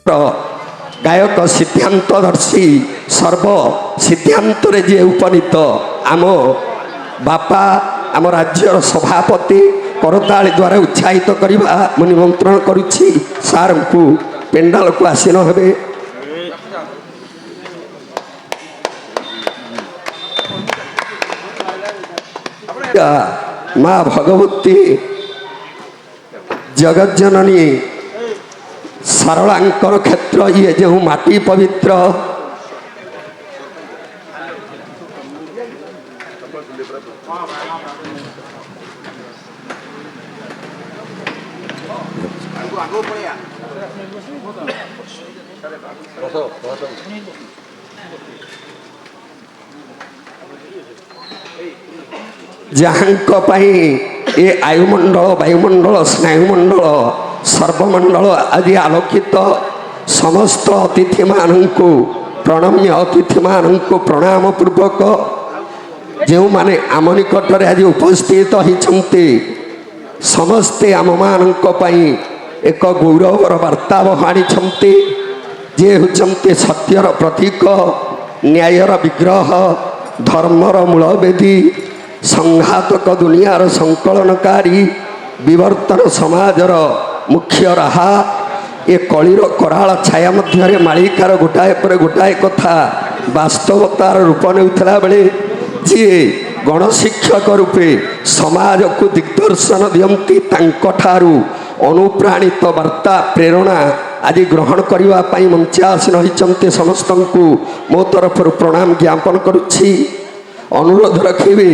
ଗାୟକ ସିଦ୍ଧାନ୍ତଦର୍ଶୀ ସର୍ବ ସିଦ୍ଧାନ୍ତରେ ଯିଏ ଉପନୀତ ଆମ ବାପା ଆମ ରାଜ୍ୟର ସଭାପତି କରତାଳି ଦ୍ୱାରା ଉତ୍ସାହିତ କରିବା ମୁଁ ନିମନ୍ତ୍ରଣ କରୁଛି ସାର୍ଙ୍କୁ ପେଣ୍ଡାଲକୁ ଆସୀନ ହେବେ। ମା ଭଗବତୀ ଜଗଜ୍ଜନନୀ ସାରଳାଙ୍କର କ୍ଷେତ୍ର ଇଏ ଯେଉଁ ମାଟି ପବିତ୍ର ଯାହାଙ୍କ ପାଇଁ ଏ ଆୟୁମଣ୍ଡଳ ବାୟୁମଣ୍ଡଳ ସ୍ନାୟୁମଣ୍ଡଳ ସର୍ବମଣ୍ଡଳ ଆଜି ଆଲୋକିତ ସମସ୍ତ ଅତିଥିମାନଙ୍କୁ ପ୍ରଣମ୍ୟ ଅତିଥିମାନଙ୍କୁ ପ୍ରଣାମ ପୂର୍ବକ ଯେଉଁମାନେ ଆମ ନିକଟରେ ଆଜି ଉପସ୍ଥିତ ହୋଇଛନ୍ତି ସମସ୍ତେ ଆମମାନଙ୍କ ପାଇଁ ଏକ ଗୌରବର ବାର୍ତ୍ତା ଆଣିଛନ୍ତି। ଯିଏ ହେଉଛନ୍ତି ସତ୍ୟର ପ୍ରତୀକ ନ୍ୟାୟର ବିଗ୍ରହ ଧର୍ମର ମୂଳବେଦୀ ସଂଘାତକ ଦୁନିଆର ସଂକଳନକାରୀ ବିବର୍ତ୍ତନ ସମାଜର ମୁଖ୍ୟ ରାହା ଏ କଳିର କରାଳ ଛାୟା ମଧ୍ୟରେ ମାଳିକାର ଗୋଟାଏ ପରେ ଗୋଟାଏ କଥା ବାସ୍ତବତାର ରୂପ ନେଉଥିଲା ବେଳେ ଯିଏ ଗଣଶିକ୍ଷକ ରୂପେ ସମାଜକୁ ଦିଗ୍ଦର୍ଶନ ଦିଅନ୍ତି ତାଙ୍କଠାରୁ ଅନୁପ୍ରାଣିତ ବାର୍ତ୍ତା ପ୍ରେରଣା ଆଜି ଗ୍ରହଣ କରିବା ପାଇଁ ମଞ୍ଚେ ଆସୀନ ହୋଇଛନ୍ତି ସମସ୍ତଙ୍କୁ ମୋ ତରଫରୁ ପ୍ରଣାମ ଜ୍ଞାପନ କରୁଛି। ଅନୁରୋଧ ରଖିବି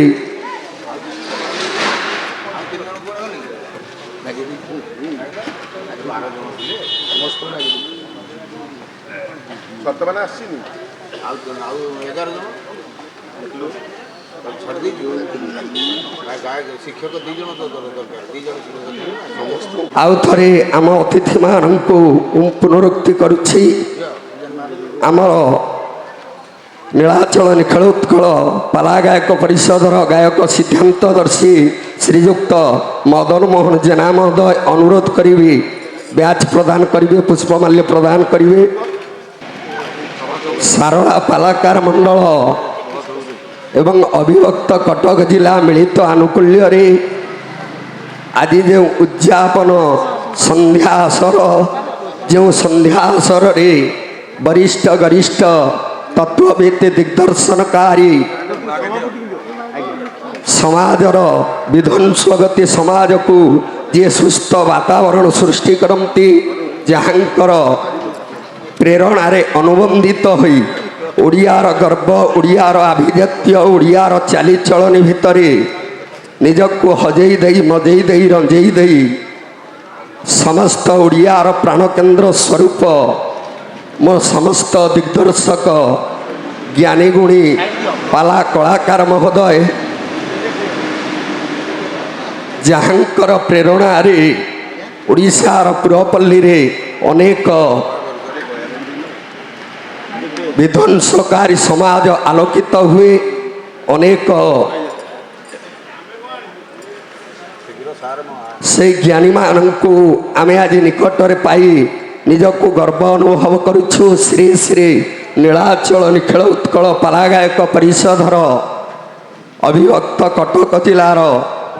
ଆଉ ଥରେ ଆମ ଅତିଥିମାନଙ୍କୁ ପୁନରୁକ୍ତି କରୁଛି। ଆମର ନୀଳାଚଳ ନିଖଳ ଉତ୍କଳ ପାଲା ଗାୟକ ପରିଷଦର ଗାୟକ ସିଦ୍ଧାନ୍ତଦର୍ଶୀ ଶ୍ରୀଯୁକ୍ତ ମଦନ ମୋହନ ଜେନା ମହୋଦୟ ଅନୁରୋଧ କରିବି ବ୍ୟାଚ୍ ପ୍ରଦାନ କରିବେ ପୁଷ୍ପମାଲ୍ୟ ପ୍ରଦାନ କରିବେ। ସାରଳା ପାଲାକାର ମଣ୍ଡଳ ଏବଂ ଅବିଭକ୍ତ କଟକ ଜିଲ୍ଲା ମିଳିତ ଆନୁକୂଲ୍ୟରେ ଆଜି ଯେଉଁ ଉଦ୍ଯାପନ ସନ୍ଧ୍ୟା ଆସର ଯେଉଁ ସନ୍ଧ୍ୟା ଆସରରେ ବରିଷ୍ଠ ଗରିଷ୍ଠ ତତ୍ତ୍ୱବିତ୍ ଦିଗ୍ଦର୍ଶନକାରୀ ସମାଜର ବିଧ୍ୱଂସଗତି ସମାଜକୁ ଯିଏ ସୁସ୍ଥ ବାତାବରଣ ସୃଷ୍ଟି କରନ୍ତି ଯାହାଙ୍କର ପ୍ରେରଣାରେ ଅନୁବନ୍ଧିତ ହୋଇ ଓଡ଼ିଆର ଗର୍ବ ଓଡ଼ିଆର ଆଭିଜାତ୍ୟ ଓଡ଼ିଆର ଚାଲିଚଳଣି ଭିତରେ ନିଜକୁ ହଜେଇ ଦେଇ ମଜେଇ ଦେଇ ରଞ୍ଜେଇ ଦେଇ ସମସ୍ତ ଓଡ଼ିଆର ପ୍ରାଣକେନ୍ଦ୍ର ସ୍ୱରୂପ ମୋ ସମସ୍ତ ଦିଗ୍ଦର୍ଶକ ଜ୍ଞାନୀ ଗୁଣୀ ପାଲା କଳାକାର ମହୋଦୟ ଯାହାଙ୍କର ପ୍ରେରଣାରେ ଓଡ଼ିଶାର ପୁରପଲ୍ଲୀରେ ଅନେକ ବିଧ୍ୱଂସକାରୀ ସମାଜ ଆଲୋକିତ ହୁଏ ଅନେକ ସେହି ଜ୍ଞାନୀମାନଙ୍କୁ ଆମେ ଆଜି ନିକଟରେ ପାଇ ନିଜକୁ ଗର୍ବ ଅନୁଭବ କରୁଛୁ। ଶ୍ରୀ ଶ୍ରୀ ନୀଳାଚଳ ନିଖଳ ଉତ୍କଳ ପାଲା ଗାୟକ ପରିଷଦର ଅବିଭକ୍ତ କଟକ ଜିଲ୍ଲାର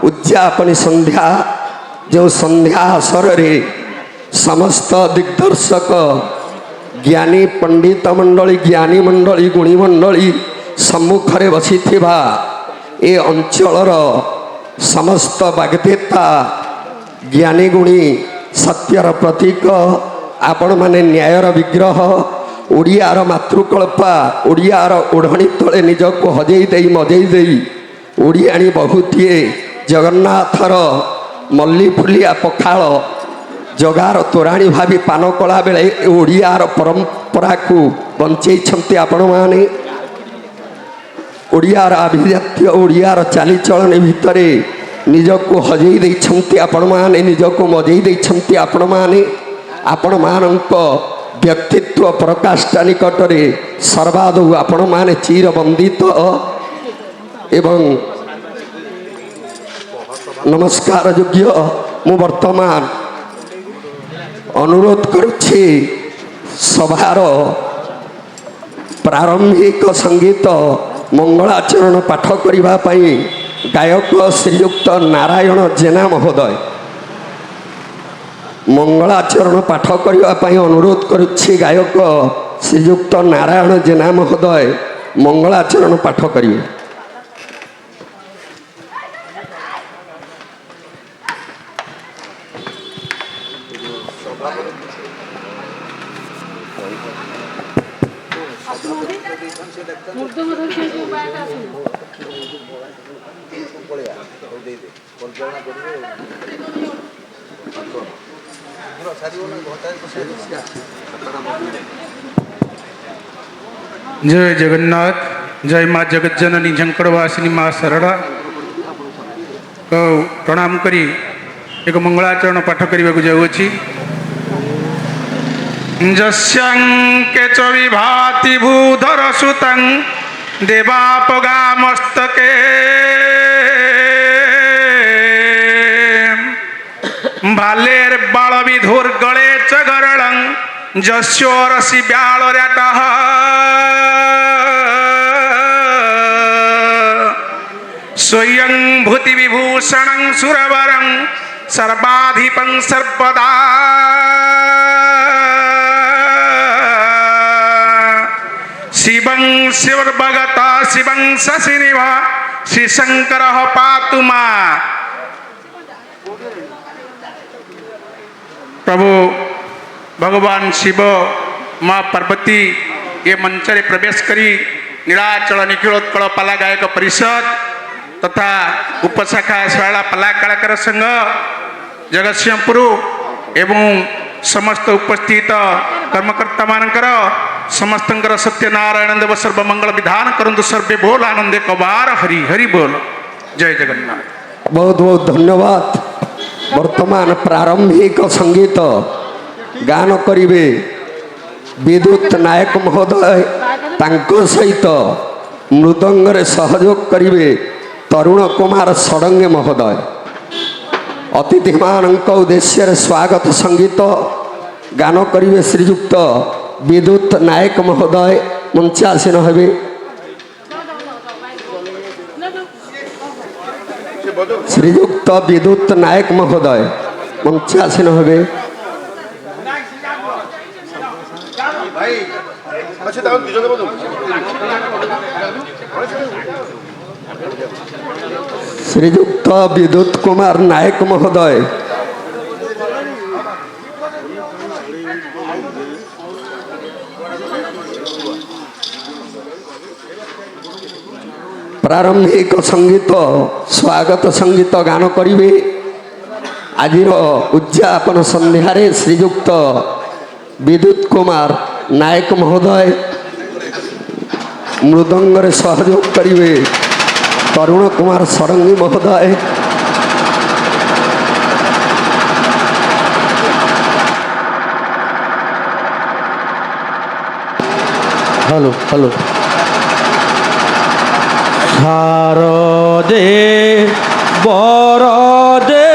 ଉଦ୍ଯାପନୀ ସନ୍ଧ୍ୟା ଯେଉଁ ସନ୍ଧ୍ୟା ଆସରରେ ସମସ୍ତ ଦିଗ୍ଦର୍ଶକ ଜ୍ଞାନୀ ପଣ୍ଡିତ ମଣ୍ଡଳୀ ଜ୍ଞାନୀ ମଣ୍ଡଳୀ ଗୁଣୀ ମଣ୍ଡଳୀ ସମ୍ମୁଖରେ ବସିଥିବା ଏ ଅଞ୍ଚଳର ସମସ୍ତ ବାଗ୍ଦେତା ଜ୍ଞାନୀ ଗୁଣୀ ସତ୍ୟର ପ୍ରତୀକ ଆପଣମାନେ ନ୍ୟାୟର ବିଗ୍ରହ ଓଡ଼ିଆର ମାତୃକଳ୍ପା ଓଡ଼ିଆର ଓଢ଼ଣୀ ତଳେ ନିଜକୁ ହଜେଇ ଦେଇ ମଜେଇ ଦେଇ ଓଡ଼ିଆଣୀ ବହୁଟିଏ ଜଗନ୍ନାଥର ମଲ୍ଲି ଫୁଲିଆ ପଖାଳ ଜଗାର ତୋରାଣୀ ଭାବି ପାନ କଲା ବେଳେ ଓଡ଼ିଆର ପରମ୍ପରାକୁ ବଞ୍ଚେଇଛନ୍ତି ଆପଣମାନେ। ଓଡ଼ିଆର ଆଭିଜାତ୍ୟ ଓଡ଼ିଆର ଚାଲିଚଳଣି ଭିତରେ ନିଜକୁ ହଜେଇ ଦେଇଛନ୍ତି ଆପଣମାନେ ନିଜକୁ ମଜେଇ ଦେଇଛନ୍ତି ଆପଣମାନେ। ଆପଣମାନଙ୍କ ବ୍ୟକ୍ତିତ୍ୱ ପ୍ରକାଶଟା ନିକଟରେ ସର୍ବାଦୌ ଆପଣମାନେ ଚିରବନ୍ଦିତ ଏବଂ ନମସ୍କାର ଯୋଗ୍ୟ। ମୁଁ ବର୍ତ୍ତମାନ ଅନୁରୋଧ କରୁଛି ସଭାର ପ୍ରାରମ୍ଭିକ ସଙ୍ଗୀତ ମଙ୍ଗଳାଚରଣ ପାଠ କରିବା ପାଇଁ ଗାୟକ ଶ୍ରୀଯୁକ୍ତ ନାରାୟଣ ଜେନା ମହୋଦୟ ମଙ୍ଗଳାଚରଣ ପାଠ କରିବା ପାଇଁ ଅନୁରୋଧ କରୁଛି। ଗାୟକ ଶ୍ରୀଯୁକ୍ତ ନାରାୟଣ ଜେନା ମହୋଦୟ ମଙ୍ଗଳାଚରଣ ପାଠ କରିବେ। जय जगन्नाथ। जय माँ जगज्जननी झंकड़वासिनी माँ सरड़ा को प्रणाम करी एक मंगलाचरण पाठ करने को जाऊँगी। जस्यंके च विभाति भूधर सुतं देवापगा मस्तके भालेर बाल विधुर गले च गरलं जस्योरसि व्यालरटः स्वयं भूति विभूषणं सुरवरं सर्वाधिपं सर्वदा शिवं शिवभगता शिवं शशिनिभा श्री शंकर पातु मां। प्रभु भगवान शिव माँ पार्वती ये मंच रे प्रवेश करी नीलाचल निखिलोत्कल पाला गायक परिषद तथा उपशाखा शाला पाला कलाकार संघ जगतसिंहपुर एवं समस्त उपस्थित कर्मकर्ता मानकर समस्त सत्यनारायण देव सर्वमंगल विधान करंतु सर्वे बोल आनंदे कबार हरि हरि बोल। जय जगन्नाथ। बहुत बहुत धन्यवाद। वर्तमान प्रारंभिक संगीत गान करिवे विद्युत नायक महोदय तांको सहित मृदंग रे सहयोग करिवे तरुण कुमार षडंगी महोदय। अतिथि मानक उद्देश्य स्वागत संगीत गान करिवे श्रीयुक्त विद्युत नायक महोदय मंच आसीन हेबे। श्रीयुक्त विद्युत नायक महोदय मंच आसीन हेबे। श्रीयुक्त विद्युत कुमार नायक महोदय प्रारंभिक संगीत स्वागत संगीत गान करिवे। आज उद्यापन संध्यारे श्रीयुक्त विद्युत कुमार नायक महोदय मृदंग रे सहयोग करिवे तरुण कुमार षडंगी महोदय। हेलो हेलो शारदे बरदे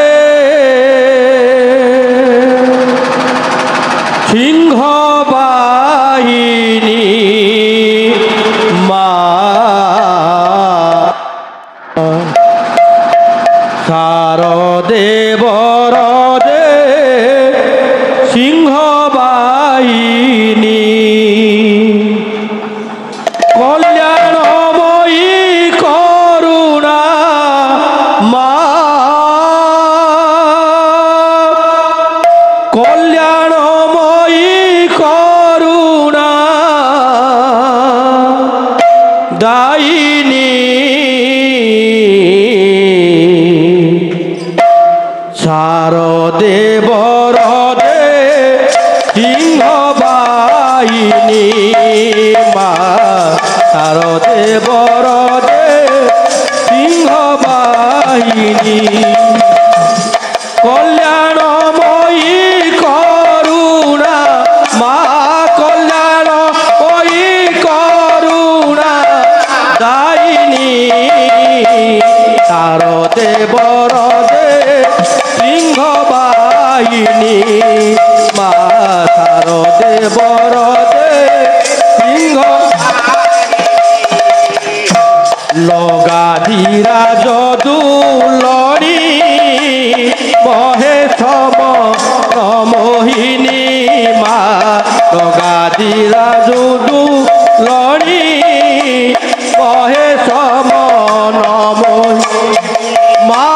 सिंह बाहिनी शारदे बरदे सिंह बाहिनी कल्याणमयी करुणा मा कल्याणमयी करुणा दायिनी शारदे बरदे सिंह बाहिनी मा शारदे बरदे सिंह बाहिनी कल्याणमयी करुणा मा कल्याणमयी करुणा दायिनी शारदे बरदे सिंह बाहिनी मा शारदे দেবর দে সিংহ লগাধিরা যদু লড়ি মহেশ মোহিনী মা লগাধিরা যদু লড়ি মহেশ মোহিনী মা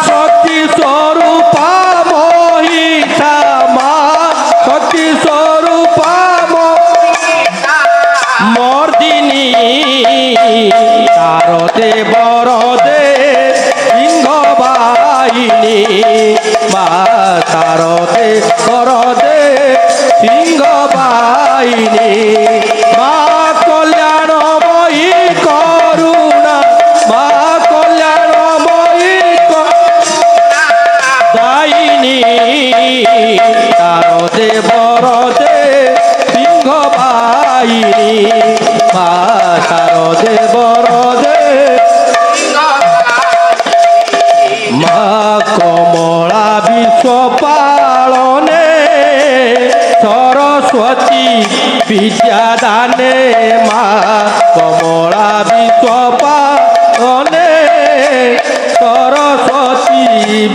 শক্তি স্বরূপা মহিষা মা শক্তি স্বরূপা মর্দিনী তার দেবর দে সিংহ বাহিনী মা তার দেবর দে সিংহ বাহিনী মা কল্যাণময়ী করুণা মা কল্যাণময়ী দায়িনী তার দেবর দে সিংহ বাহিনী মা তার দেবর দে মা কমলা বিশ্ব পালনে সরস্বতী বিদ্যাদানে মা কমলা বিশ্ব পালনে সরস্বতী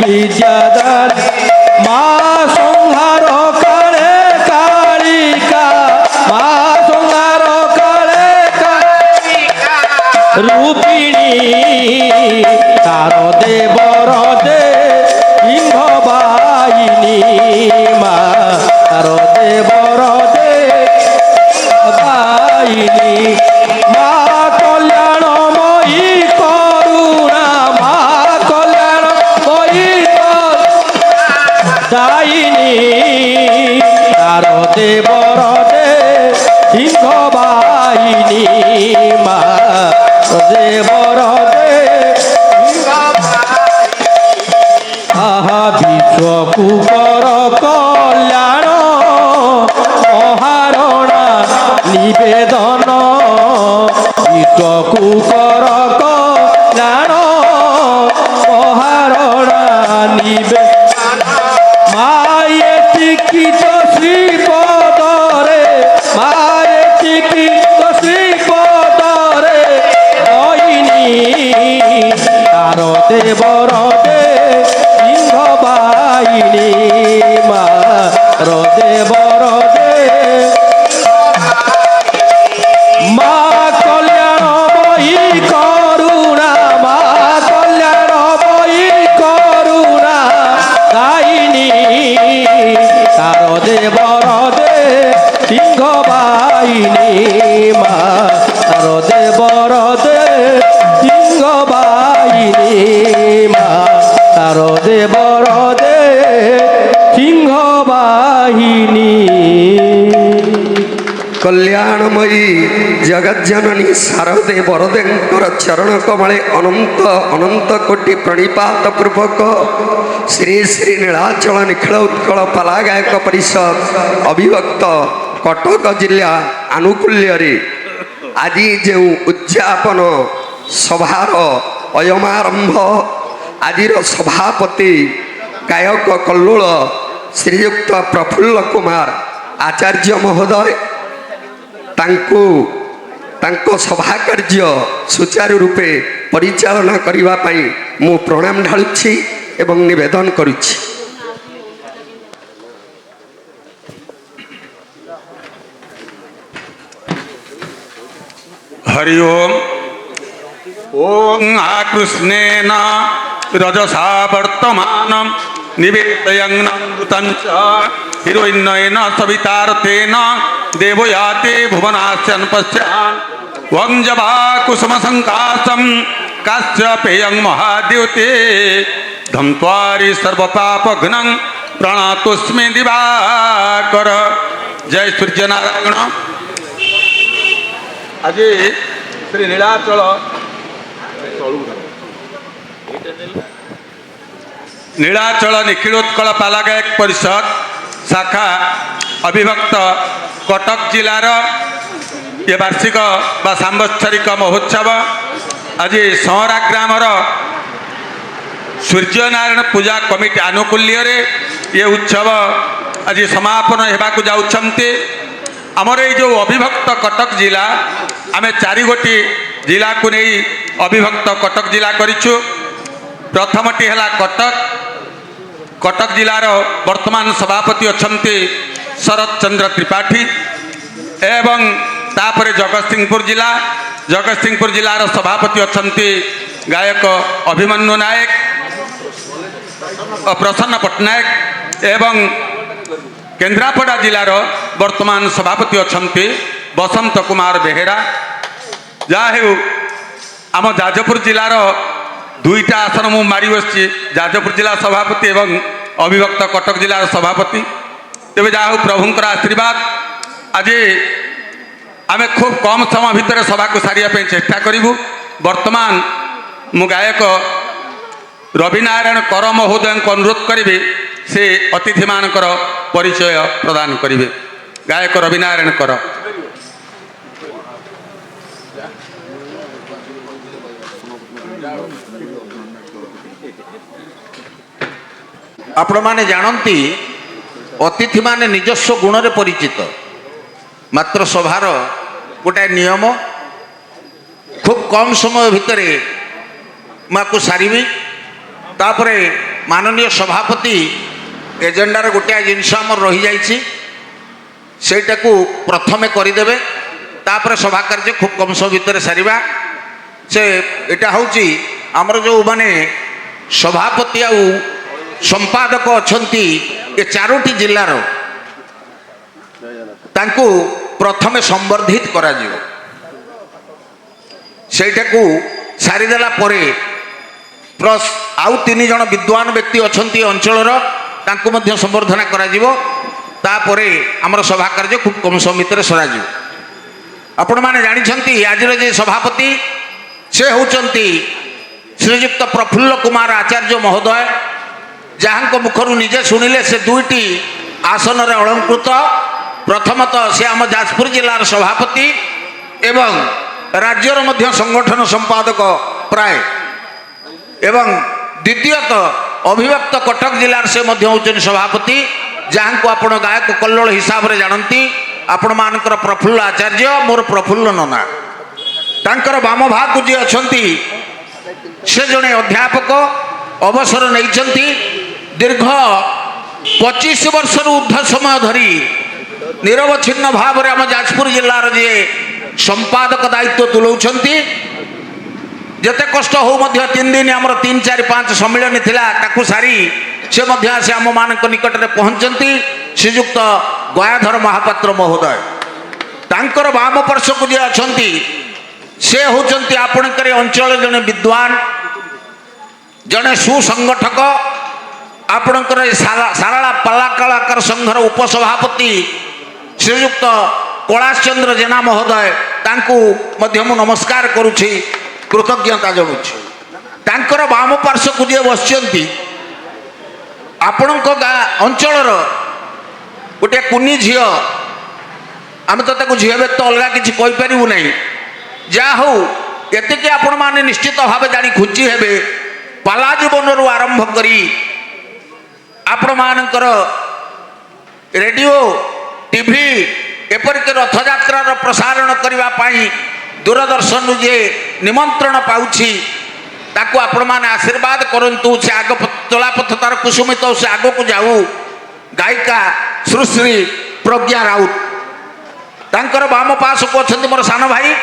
বিদ্যাদান মা সংহার কালে কালিকা মা সংহার কালে রূপিণী তার দেবর দে সিংহ বাহিনী মা তার দেবর দে বাহিনী মা কল্যাণময়ী করুণা মা কল্যাণময়ী দায়িনী তার দেবর দে সিংহ বাহিনী মা দেবর দে আহা বিশ্বকুকর কল্যাণ মহারণা নিবেদন বিশ্বকুকর কল্যাণ মহারণা নিবেদন মায়ে চিকিত শ্রীপদরে মায়ে চিকিত শ্রীপদরে দয়িনী তার দেবর দে সিংহ বাহিনী মা তার দেবর দে মা কল্যাণময়ী করুণা মা কল্যাণময়ী করুণা দায়িনী তার দেবর দে সিংহ বাহিনী মা তার দেবর দে সিংহ বাহিনী মা তার দেবর দে সিংহ বাহিনী কল্যাণময়ী জগজ্জননী শারদে বরদেঙ্কর চরণ কমলে অনন্ত অনন্ত কোটি প্রণিপাত পূর্বক শ্রী শ্রী নীଳାଚଳ ନିଖିଳ ଉତ୍କଳ ପାଲା ଗାୟକ ପରିଷଦ ଅବିଭକ୍ତ କଟକ ଜିଲ୍ଲା ଆନୁକୂଲ୍ୟରେ ଆଜି ଯେଉଁ ଉଦ୍ଯାପନ ସଭାର ଅୟମାରମ୍ଭ ଆଜିର ସଭାପତି ଗାୟକ କଲ୍ଲୋଳ ଶ୍ରୀଯୁକ୍ତ ପ୍ରଫୁଲ୍ଲ କୁମାର ଆଚାର୍ଯ୍ୟ ମହୋଦୟ ତାଙ୍କୁ ତାଙ୍କ ସଭା କାର୍ଯ୍ୟ ସୁଚାରୁ ରୂପେ ପରିଚାଳନା କରିବା ପାଇଁ ମୁଁ ପ୍ରଣାମ ଢାଳୁଛି ଏବଂ ନିବେଦନ କରୁଛି। हरि ओम ओं आकृष्णेन रजसा वर्तमान निवेदयन्नमृतं च हिरोन्नयेन सवितार्थेन देवयाते भुवनास्यन् पश्चान् वंजवा कुसुमसङ्कासं काश्यपेयं महाद्युते धम्त्वारि सर्वपापघ्नं प्रणतोऽस्मि दिवाकर। जय सूर्यनारायण। आज श्री नीଳାଚଳ नीଳାଚଳ ନିଖିଳୋତ୍କଳ ପାଲା ଗାୟକ ପରିଷଦ ଶାଖା ଅବିଭକ୍ତ କଟକ ଜିଲ୍ଲାର ଏ ବାର୍ଷିକ ବା ସାମ୍ବତ୍ସରିକ ମହୋତ୍ସବ ଆଜି ସଅଁରା ଗ୍ରାମର ସୂର୍ଯ୍ୟନାରାୟଣ ପୂଜା କମିଟି ଆନୁକୂଲ୍ୟରେ ଏ ଉତ୍ସବ आज समापन होगाक जाउछन्ते आमर ये जो अविभक्त कटक जिला आम 4 गोटी जिला को नहीं अविभक्त कटक जिला करिछु। प्रथमटी है कटक जिलार वर्तमान सभापति अछन्ते शरद चंद्र त्रिपाठी एवं तापर जगतसिंहपुर जिलार सभापति अछन्ते गायक अभिमन्यु नायक प्रसन्न पट्टनायक एवं केन्द्रापड़ा जिलार वर्तमान सभापति अछन्ते बसंत कुमार बेहेरा। जाहेउ आम जाजपुर जिलार 2टा आसन मु मारी बसछि जाजपुर जिला सभापति एवं अविभक्त कटक जिलार सभापति। तेज जाहु प्रभुंकर आशीर्वाद आज आम खूब कम समय भितर सभा को सारिया चेष्टा करूँ। वर्तमान मु गायक रविनारायण कर महोदय को अनुरोध करी से अतिथि मानकर परिचय प्रदान करेंगे। गायक रविनारायण कर। आपण माने जानती अतिथि माने निजस्व गुण रे परिचित मात्र सभार गोटाए नियम खूब कम समय भितर माकु सारिबी तापरे माननीय सभापति एजेंडार गोटाए जिनस आमर रही जाइछि सेटाकू प्रथमे करदेवे तापरे सभा कार्य खूब कम समय भितर सारिबा से एटा होउछि आमर जो माने सभापति आउ संपादक अछंती ए 4टी जिल्लार तांकू प्रथमे संवर्धित करा जिवो सेटाकू सारिदेला परे प्लस आउ 3 जण विद्वान व्यक्ति अछंती अंचलर तांकू मध्य संवर्धना करा जिवो तापरे हमर सभा कार्य खूब कम समय भितर सरा जिवो। आपण माने जानि छंती आजिर जे सभापति से होचंती श्रीयुक्त प्रफुल्ल कुमार आचार्य महोदय जहाँ मुखर निजे शुणिले से 2टी आसन रे अलंकृत। प्रथमतः से आम जाजपुर जिलार सभापति एवं राज्यर मध्य संगठन संपादक प्राय एवं द्वितीयतः अविभक्त कटक जिलार से मध्य होचन सभापति जहाँ को आपण गायक कल्लोल हिसाब रे जानती आपण मानकर प्रफुल्ल आचार्य मोर प्रफुल्ल नना तांकर वाम भाग जी अछंती से जने अध्यापक अवसर नहीं दीर्घ 25 वर्ष ऊर्ध्व समय धरी निरवच्छिन्न भाव में आम जाजपुर जिलार जे संपादक दायित्व तुलाउछंती जेते कष्ट हो 3 दिन आमर 3, 4, 5 सम्मिलन थिला ताकू सारी से मध्य आसे आम मानक निकट में पहुंचती श्रीयुक्त गयाधर महापात्र महोदय तांकर वाम पार्श्व को जे अछंती से होचंती आपणकर अंचल जने विद्वान जने सुसंगठक आपणकर साराला पाला कलाकार संघर उपसभापति श्रीयुक्त कैलाश चंद्र जेना महोदय तांकू मध्य मु नमस्कार करुछि कृतज्ञता जणुछि। तांकर वाम पार्श्व को जे बसचंती आपणक अंचलर गोटे कुनी झियो आम तो ताकू झियो व्यक्त अलगा किछि कहि परिबु नै जा हो एतिके आपण माने निश्चित भाव जानी खुची हेबे पाला जीवन आरंभ करी आपण मानकर रेडियो टीवी एपरिक रथयात्रार प्रसारण करने पाई दूरदर्शन जे निमंत्रण पाउछि ताकू आपण माने आशीर्वाद करंतु से आग चलापथ तार कुसुमित से आग को जाऊ गायिका सुश्री प्रज्ञा राउत तांकर वाम पास को अछंती मोर सान भाई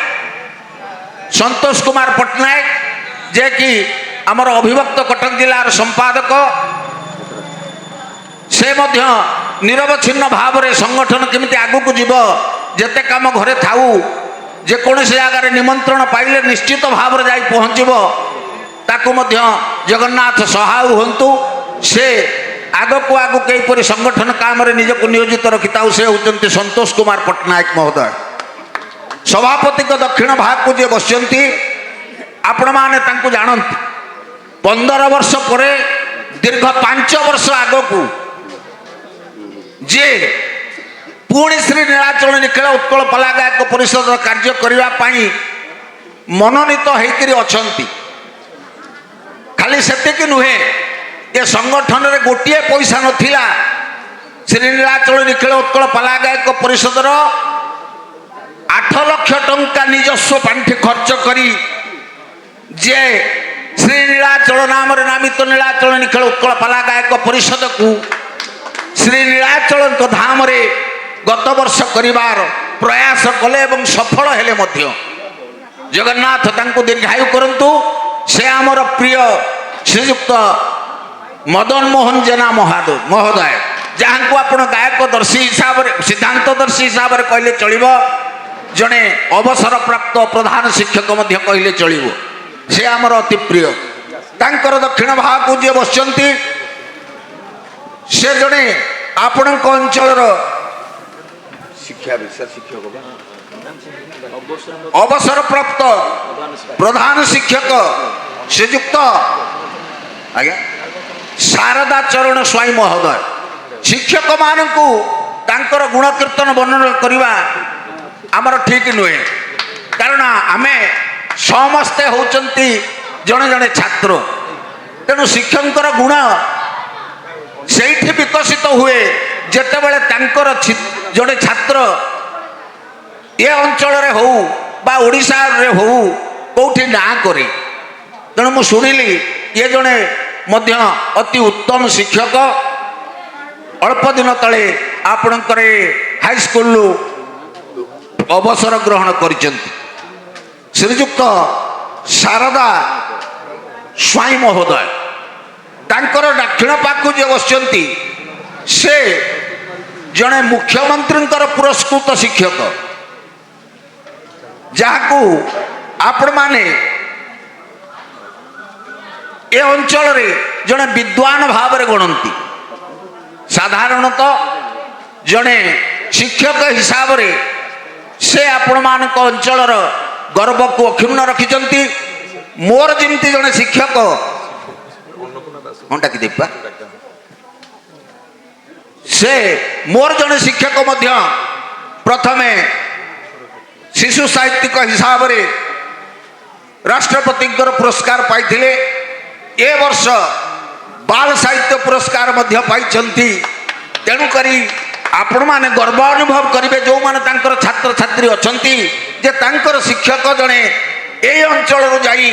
संतोष कुमार पट्टनायक जे कि आमर अविभक्त कटक जिलार संपादक से मध्य निरवच्छिन्न भाव में संगठन केमिति आगु को जीव जेते काम घरे थाऊ जेकोसी जगार निमंत्रण पाइले निश्चित भाव में जाई पहुँचब ताकू मध्य जगन्नाथ सहाय हंतु से आग को आगु कईपरि संगठन काम रे निजको नियोजित रखिताऊ से होचंती संतोष कुमार पट्टनायक महोदय। सभापति को दक्षिण भाग को जे बसचंती आपण माने तांकू जानंती 15 वर्ष पर दीर्घ 5 वर्ष आग को जे पुणी श्री नीलाचल निखिल उत्कल पाला गायक परिषद कार्य करने मनोनीत होकर अछंती। खाली सेतिक नुहे ये संगठन रे गोटे पैसा नथिला ଶ୍ରୀ ନୀଳାଚଳ ନିଖିଳ ଉତ୍କଳ ପାଲା ଗାୟକ ପରିଷଦର 8 ଲକ୍ଷ ଟଙ୍କା ନିଜସ୍ୱ ପାଣ୍ଠି ଖର୍ଚ୍ଚ କରି ଯେ ଶ୍ରୀ ନୀଳାଚଳ ନାମରେ ନାମିତ ନୀଳାଚଳ ନିଖିଳ ଉତ୍କଳ ପାଲା ଗାୟକ ପରିଷଦକୁ ଶ୍ରୀ ନୀଳାଚଳଙ୍କ ଧାମରେ ଗତ ବର୍ଷ କରିବାର ପ୍ରୟାସ କଲେ ଏବଂ ସଫଳ ହେଲେ ମଧ୍ୟ ଜଗନ୍ନାଥ ତାଙ୍କୁ ଦୀର୍ଘାୟୁ କରନ୍ତୁ। ସେ ଆମର ପ୍ରିୟ ଶ୍ରୀଯୁକ୍ତ ମଦନ ମୋହନ ଜେନା ମହୋଦୟ, ଯାହାଙ୍କୁ ଆପଣ ଗାୟକ ଦର୍ଶୀ ହିସାବରେ ସିଦ୍ଧାନ୍ତ ଦର୍ଶୀ ହିସାବରେ କହିଲେ ଚଳିବ, ଜଣେ ଅବସରପ୍ରାପ୍ତ ପ୍ରଧାନ ଶିକ୍ଷକ ମଧ୍ୟ କହିଲେ ଚଳିବ। ସେ ଆମର ଅତି ପ୍ରିୟ। ତାଙ୍କର ଦକ୍ଷିଣ ଭାଗକୁ ଯିଏ ବସିଛନ୍ତି ସେ ଜଣେ ଆପଣଙ୍କ ଅଞ୍ଚଳର ଅବସରପ୍ରାପ୍ତ ପ୍ରଧାନ ଶିକ୍ଷକ ଶ୍ରୀଯୁକ୍ତ ଆଜ୍ଞା ଶାରଦା ଚରଣ ସ୍ୱାଇଁ ମହୋଦୟ। ଶିକ୍ଷକମାନଙ୍କୁ ତାଙ୍କର ଗୁଣକୀର୍ତ୍ତନ ବର୍ଣ୍ଣନା କରିବା ଆମର ଠିକ ନୁହେଁ, କାରଣ ଆମେ ସମସ୍ତେ ହେଉଛନ୍ତି ଜଣେ ଜଣେ ଛାତ୍ର। ତେଣୁ ଶିକ୍ଷକଙ୍କର ଗୁଣ ସେଇଠି ବିକଶିତ ହୁଏ ଯେତେବେଳେ ତାଙ୍କର ଜଣେ ଛାତ୍ର ଏ ଅଞ୍ଚଳରେ ହଉ ବା ଓଡ଼ିଶାରେ ହଉ କେଉଁଠି ନାଁ କରେ। ତେଣୁ ମୁଁ ଶୁଣିଲି ଇଏ ଜଣେ ମଧ୍ୟ ଅତି ଉତ୍ତମ ଶିକ୍ଷକ। ଅଳ୍ପ ଦିନ ତଳେ ଆପଣଙ୍କର ହାଇସ୍କୁଲରୁ ଅବସର ଗ୍ରହଣ କରିଛନ୍ତି ଶ୍ରୀଯୁକ୍ତ ଶାରଦା ସ୍ୱାଇଁ ମହୋଦୟ। ତାଙ୍କର ଦକ୍ଷିଣ ପାଖକୁ ଯିଏ ବସିଛନ୍ତି ସେ ଜଣେ ମୁଖ୍ୟମନ୍ତ୍ରୀଙ୍କର ପୁରସ୍କୃତ ଶିକ୍ଷକ, ଯାହାକୁ ଆପଣମାନେ ଏ ଅଞ୍ଚଳରେ ଜଣେ ବିଦ୍ୱାନ ଭାବରେ ଗଣନ୍ତି। ସାଧାରଣତଃ ଜଣେ ଶିକ୍ଷକ ହିସାବରେ ସେ ଆପଣମାନଙ୍କ ଅଞ୍ଚଳର ଗର୍ବକୁ ଅକ୍ଷୁଣ୍ଣ ରଖିଛନ୍ତି। ମୋର ଯେମିତି ଜଣେ ଶିକ୍ଷକ ସେ ମୋର ଜଣେ ଶିକ୍ଷକ ମଧ୍ୟ ପ୍ରଥମେ ଶିଶୁ ସାହିତ୍ୟିକ ହିସାବରେ ରାଷ୍ଟ୍ରପତିଙ୍କର ପୁରସ୍କାର ପାଇଥିଲେ। ଏ ବର୍ଷ ବାଳ ସାହିତ୍ୟ ପୁରସ୍କାର ମଧ୍ୟ ପାଇଛନ୍ତି। ତେଣୁକରି ଆପଣମାନେ ଗର୍ବ ଅନୁଭବ କରିବେ ଯେଉଁମାନେ ତାଙ୍କର ଛାତ୍ରଛାତ୍ରୀ ଅଛନ୍ତି ଯେ ତାଙ୍କର ଶିକ୍ଷକ ଜଣେ এই ଅଞ୍ଚଳରୁ ଯାଇ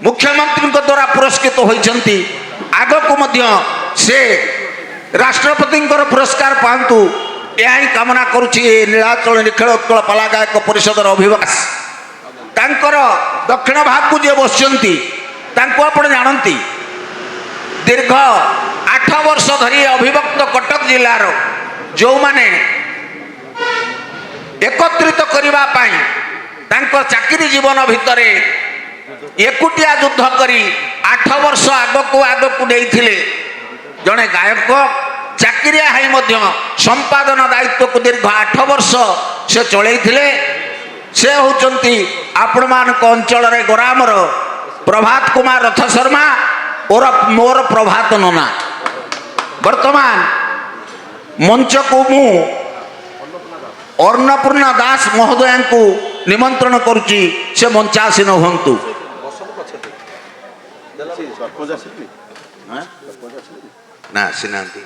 ମୁଖ୍ୟମନ୍ତ୍ରୀଙ୍କ ଦ୍ୱାରା ପୁରସ୍କୃତ ହୋଇଛନ୍ତି। ଆଗକୁ ମଧ୍ୟ ସେ ରାଷ୍ଟ୍ରପତିଙ୍କର ପୁରସ୍କାର ପାଆନ୍ତୁ, ଏହା ହିଁ କାମନା କରୁଛି। ନୀଳାଚଳ ନିଖିଳ ଉତ୍କଳ ପାଲା ଗାୟକ ପରିଷଦର ଅଭିବାସ। ତାଙ୍କର ଦକ୍ଷିଣ ଭାଗକୁ ଯିଏ ବସିଛନ୍ତି ତାଙ୍କୁ ଆପଣ ଜାଣନ୍ତି, ଦୀର୍ଘ 8 ବର୍ଷ ଧରି ଅବିଭକ୍ତ କଟକ ଜିଲ୍ଲାର ଯେଉଁମାନେ ଏକତ୍ରିତ କରିବା ପାଇଁ ତାଙ୍କ ଚାକିରି ଜୀବନ ଭିତରେ ଏକୁଟିଆ ଯୁଦ୍ଧ କରି 8 ବର୍ଷ ଆଗକୁ ନେଇଥିଲେ। ଜଣେ ଗାୟକ ଚାକିରିଆ ହୋଇ ମଧ୍ୟ ସମ୍ପାଦନ ଦାୟିତ୍ୱକୁ ଦୀର୍ଘ 8 ବର୍ଷ ସେ ଚଳେଇଥିଲେ। ସେ ହେଉଛନ୍ତି ଆପଣମାନଙ୍କ ଅଞ୍ଚଳରେ ଗରାମର ପ୍ରଭାତ କୁମାର ରଥ ଶର୍ମା ଓରଫ ମୋର ପ୍ରଭାତ ନନା। ବର୍ତ୍ତମାନ ମଞ୍ଚକୁ ମୁଁ ଅନ୍ନପୂର୍ଣ୍ଣା ଦାସ ମହୋଦୟାଙ୍କୁ ନିମନ୍ତ୍ରଣ କରୁଛି, ସେ ମଞ୍ଚାସୀନ ହୁଅନ୍ତୁ। ନା ଆସିନାହାନ୍ତି,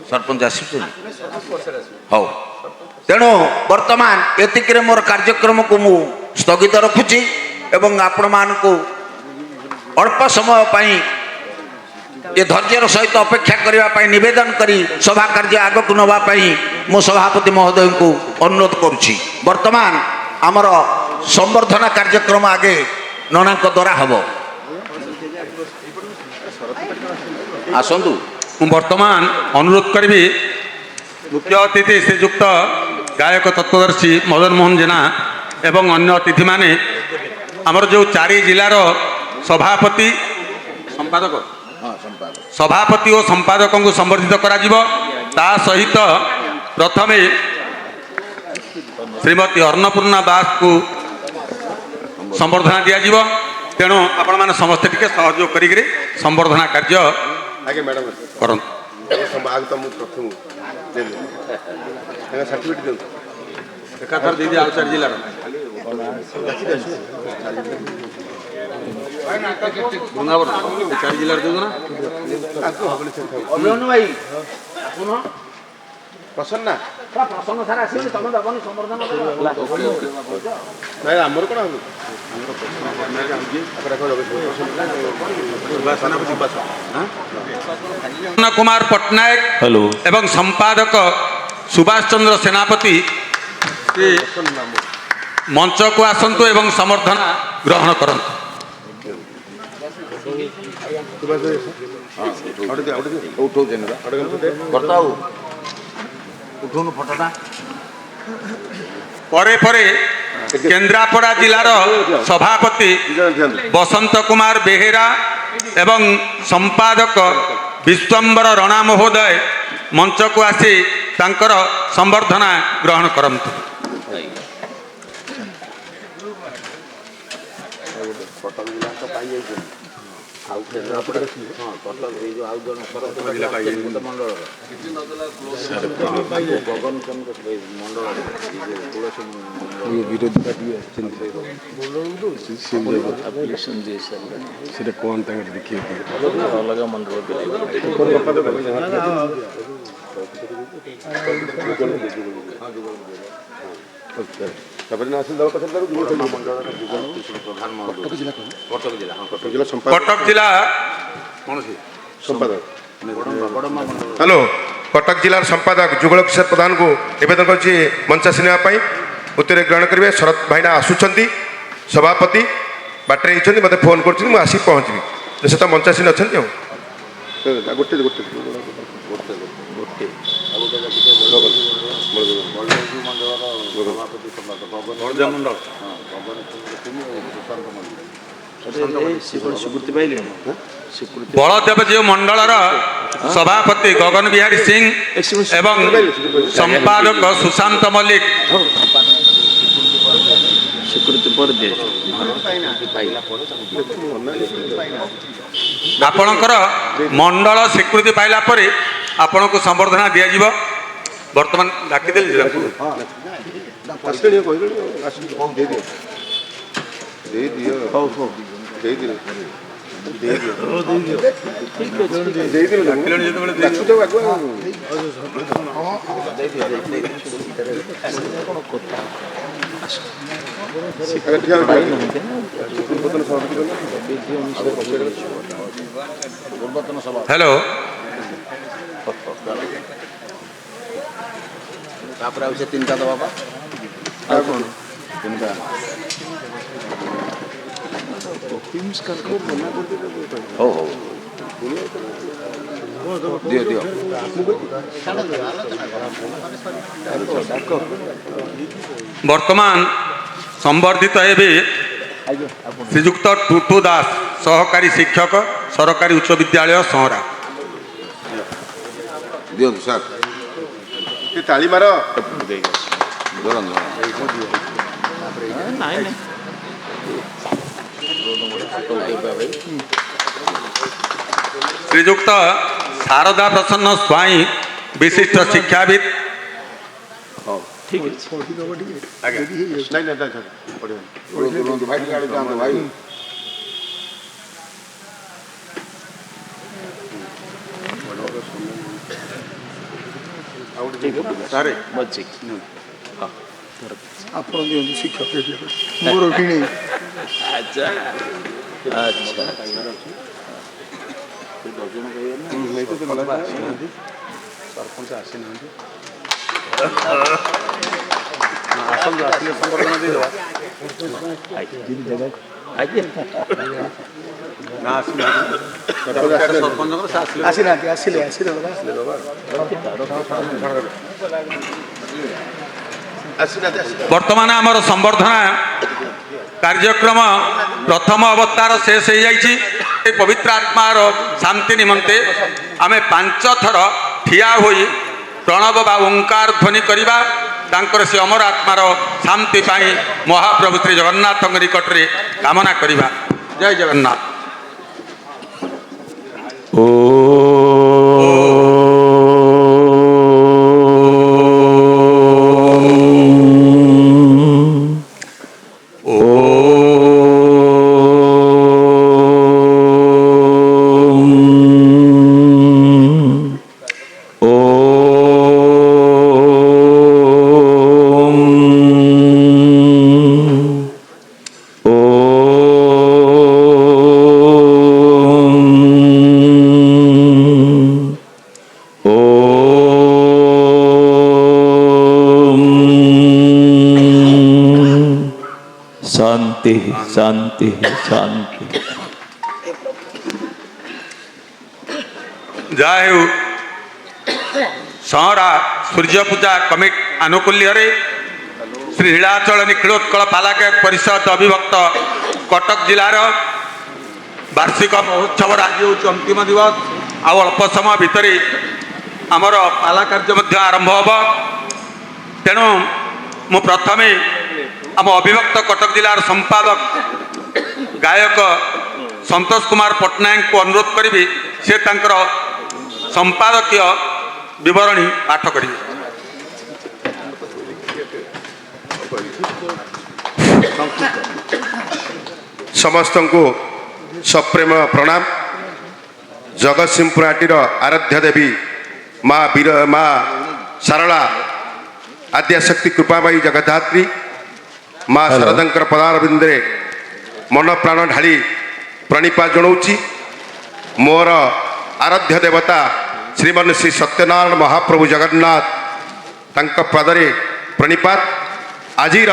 ସରପଞ୍ଚ ଆସିଛନ୍ତି। ହଉ, ତେଣୁ ବର୍ତ୍ତମାନ ଏତିକିରେ ମୋର କାର୍ଯ୍ୟକ୍ରମକୁ ମୁଁ ସ୍ଥଗିତ ରଖୁଛି ଏବଂ ଆପଣମାନଙ୍କୁ ଅଳ୍ପ ସମୟ ପାଇଁ ଏ ଧୈର୍ଯ୍ୟର ସହିତ ଅପେକ୍ଷା କରିବା ପାଇଁ ନିବେଦନ କରି ସଭା କାର୍ଯ୍ୟ ଆଗକୁ ନେବା ପାଇଁ ମୁଁ ସଭାପତି ମହୋଦୟଙ୍କୁ ଅନୁରୋଧ କରୁଛି। ବର୍ତ୍ତମାନ ଆମର ସମ୍ବର୍ଦ୍ଧନା କାର୍ଯ୍ୟକ୍ରମ ଆଗେ ନନାଙ୍କ ଦ୍ୱାରା ହେବ। ଆସନ୍ତୁ। ମୁଁ ବର୍ତ୍ତମାନ ଅନୁରୋଧ କରିବି ମୁଖ୍ୟ ଅତିଥି ଶ୍ରୀଯୁକ୍ତ ଗାୟକ ତତ୍ତ୍ୱଦର୍ଶୀ ମଦନ ମୋହନ ଜେନା ଏବଂ ଅନ୍ୟ ଅତିଥିମାନେ ଆମର ଯେଉଁ 4 ଜିଲ୍ଲାର ସଭାପତି ଓ ସମ୍ପାଦକଙ୍କୁ ସମ୍ବର୍ଦ୍ଧିତ କରାଯିବ। ତା ସହିତ ପ୍ରଥମେ ଶ୍ରୀମତୀ ଅନ୍ନପୂର୍ଣ୍ଣା ଦାସଙ୍କୁ ସମ୍ବର୍ଦ୍ଧନା ଦିଆଯିବ। ତେଣୁ ଆପଣମାନେ ସମସ୍ତେ ଟିକେ ସହଯୋଗ କରିକିରି ସମ୍ବର୍ଦ୍ଧନା କାର୍ଯ୍ୟ କରନ୍ତୁ। ଏକାଥର ଦେଇଦିଅ ଆଉ 4 ଜିଲ୍ଲାର ଅଭିମନ୍ୟୁ ଭାଇ ଶୁଣ ପ୍ରସନ୍ନ ପ୍ରସନ୍ନ ସାର୍ ଆସିବେନି ତମେ ଦେବନି ସମ୍ବର୍ଦ୍ଧନା ଆମର କ'ଣ ହବ କୁମାର ପଟ୍ଟନାୟକ ଏବଂ ସମ୍ପାଦକ ସୁଭାଷ ଚନ୍ଦ୍ର ସେନାପତି ମଞ୍ଚକୁ ଆସନ୍ତୁ ଏବଂ ସମ୍ବର୍ଦ୍ଧନା ଗ୍ରହଣ କରନ୍ତୁ। ଉଠଉନୁ ଫଟୋଟା ପରେ ପରେ କେନ୍ଦ୍ରାପଡ଼ା ଜିଲ୍ଲାର ସଭାପତି ବସନ୍ତ କୁମାର ବେହେରା ଏବଂ ସମ୍ପାଦକ ବିଶ୍ୱମ୍ବର ରଣା ମହୋଦୟ ମଞ୍ଚକୁ ଆସି ତାଙ୍କର ସମ୍ବର୍ଦ୍ଧନା ଗ୍ରହଣ କରନ୍ତୁ। ଆଉ କେନ୍ଦ୍ରାପଡ଼ା କଟକ ଏଇ ଯେଉଁ ଆଉ ଜଣେ ମଣ୍ଡଳର ଗଗନ ଚନ୍ଦ୍ର ମଣ୍ଡଳରେ ତୁଳସୀ ବିରୋଧୀ ପାର୍ଟି ସେଟା କ'ଣ ତାଙ୍କର ଦେଖିବାକୁ ଅଲଗା ମଣ୍ଡଳ ତାପରେ ନା ଆସିଲେ ଦଳ କଥା ମଣ୍ଡଳର ପ୍ରଧାନ କଟକ ଜିଲ୍ଲା କଟକ ଜିଲ୍ଲା ସମ୍ପାଦକ ହ୍ୟାଲୋ କଟକ ଜିଲ୍ଲାର ସମ୍ପାଦକ ଯୁଗଳ କିଶୋର ପ୍ରଧାନଙ୍କୁ ନିବେଦନ କରୁଛି ମଞ୍ଚାସୀନ ହେବା ପାଇଁ ଉତ୍ତର ଗ୍ରହଣ କରିବେ। ଶରତ ଭାଇନା ଆସୁଛନ୍ତି, ସଭାପତି ବାଟରେ ହେଇଛନ୍ତି, ମୋତେ ଫୋନ୍ କରୁଛନ୍ତି, ମୁଁ ଆସିକି ପହଞ୍ଚିବି। ସେ ତ ମଞ୍ଚାସୀନ ଅଛନ୍ତି ଆଉ ଗୋଟେ ସ୍ୱୀକୃତି ପାଇଲେଣି ବଳଦେବଜୀଉ ମଣ୍ଡଳର ସଭାପତି ଗଗନ ବିହାରୀ ସିଂ ଏବଂ ସମ୍ପାଦକ ସୁଶାନ୍ତ ମଲ୍ଲିକ ସ୍ୱୀକୃତି ପରେ ଦିଏ ଆପଣଙ୍କର ମଣ୍ଡଳ ସ୍ୱୀକୃତି ପାଇଲା ପରେ ଆପଣଙ୍କୁ ସମ୍ବର୍ଦ୍ଧନା ଦିଆଯିବ। ବର୍ତ୍ତମାନ ଡାକିଦେଲି ହ୍ୟାଲୋ ତାପରେ ଆଉ ସେ ତିନିଟା ଦେବା ବା ଆଉ କ'ଣ ତିନିଟା ହଉ ହଉ ଦିଅ ଦିଅ ବର୍ତ୍ତମାନ ସମ୍ବର୍ଦ୍ଧିତ ହେବେ ଶ୍ରୀଯୁକ୍ତ ଟୁଟୁ ଦାସ, ସହକାରୀ ଶିକ୍ଷକ, ସରକାରୀ ଉଚ୍ଚ ବିଦ୍ୟାଳୟ ସହରା। ଦିଅନ୍ତୁ ସାର୍ ତାଳି ମାର ଶ୍ରୀଯୁକ୍ତ ଶାରଦା ପ୍ରସନ୍ନ ସ୍ୱାଇଁ, ବିଶିଷ୍ଟ ଶିକ୍ଷାବିତ୍। ଭାଇ ଆପଣ ଦିଅନ୍ତୁ ଶିକ୍ଷକ ମୋର କିଣି ଆଚ୍ଛା ଆଚ୍ଛା ସରପଞ୍ଚ ଆସିନାହାନ୍ତି। ଆସନ୍ତୁ, ଆସିଲେ ସମ୍ବର୍ଦ୍ଧନା ଦେଇଦେବା। ଆସିନାହାନ୍ତି, ଆସିଲେ ଆସିଲେ ବର୍ତ୍ତମାନ ଆମର ସମ୍ବର୍ଦ୍ଧନା କାର୍ଯ୍ୟକ୍ରମ ପ୍ରଥମ ଅବସ୍ଥାର ଶେଷ ହୋଇଯାଇଛି। ଏ ପବିତ୍ର ଆତ୍ମାର ଶାନ୍ତି ନିମନ୍ତେ ଆମେ 5 ଥର ଠିଆ ହୋଇ ପ୍ରଣବ ବା ଓଙ୍କାର ଧ୍ୱନି କରିବା। ତାଙ୍କର ସେ ଅମର ଆତ୍ମାର ଶାନ୍ତି ପାଇଁ ମହାପ୍ରଭୁ ଶ୍ରୀ ଜଗନ୍ନାଥଙ୍କ ନିକଟରେ କାମନା କରିବା। ଜୟ ଜଗନ୍ନାଥ। शांति शांति शांति। ଯାହା ହେଉ ସହରା ସୂର୍ଯ୍ୟ ପୂଜା କମିଟି ଆନୁକୂଲ୍ୟରେ ଶ୍ରୀ ନୀଳାଚଳ ନିଖିଳୋତ୍କଳ ପାଲାଗାୟକ ପରିଷଦ ଅବିଭକ୍ତ କଟକ ଜିଲ୍ଲାର ବାର୍ଷିକ ମହୋତ୍ସବର ଆଜି ହେଉଛି ଅନ୍ତିମ ଦିବସ। ଆଉ ଅଳ୍ପ ସମୟ ଭିତରେ ଆମର ପାଲା କାର୍ଯ୍ୟ ମଧ୍ୟ ଆରମ୍ଭ ହେବ। ତେଣୁ ମୁଁ ପ୍ରଥମେ ଆମ ଅବିଭକ୍ତ କଟକ ଜିଲ୍ଲାର ସମ୍ପାଦକ ଗାୟକ ସନ୍ତୋଷ କୁମାର ପଟ୍ଟନାୟକଙ୍କୁ ଅନୁରୋଧ କରିବି ସେ ତାଙ୍କର ସମ୍ପାଦକୀୟ ବିବରଣୀ ପାଠ କରିବେ। ସମସ୍ତଙ୍କୁ ସପ୍ରେମ ପ୍ରଣାମ। ଜଗତସିଂହପୁର ହାଟିର ଆରାଧ୍ୟ ଦେବୀ ମା ଶାରଳା ଆଦ୍ୟାଶକ୍ତି କୃପାବାଇ ଜଗଦ୍ଧାତ୍ରୀ ମା ଶାରଦାଙ୍କର ପଦାରବିନ୍ଦରେ ମନ ପ୍ରାଣ ଢାଳି ପ୍ରଣିପାତ ଜଣାଉଛି। ମୋର ଆରାଧ୍ୟ ଦେବତା ଶ୍ରୀମାନ ଶ୍ରୀ ସତ୍ୟନାରାୟଣ ମହାପ୍ରଭୁ ଜଗନ୍ନାଥ ତାଙ୍କ ପାଦରେ ପ୍ରଣିପାତ। ଆଜିର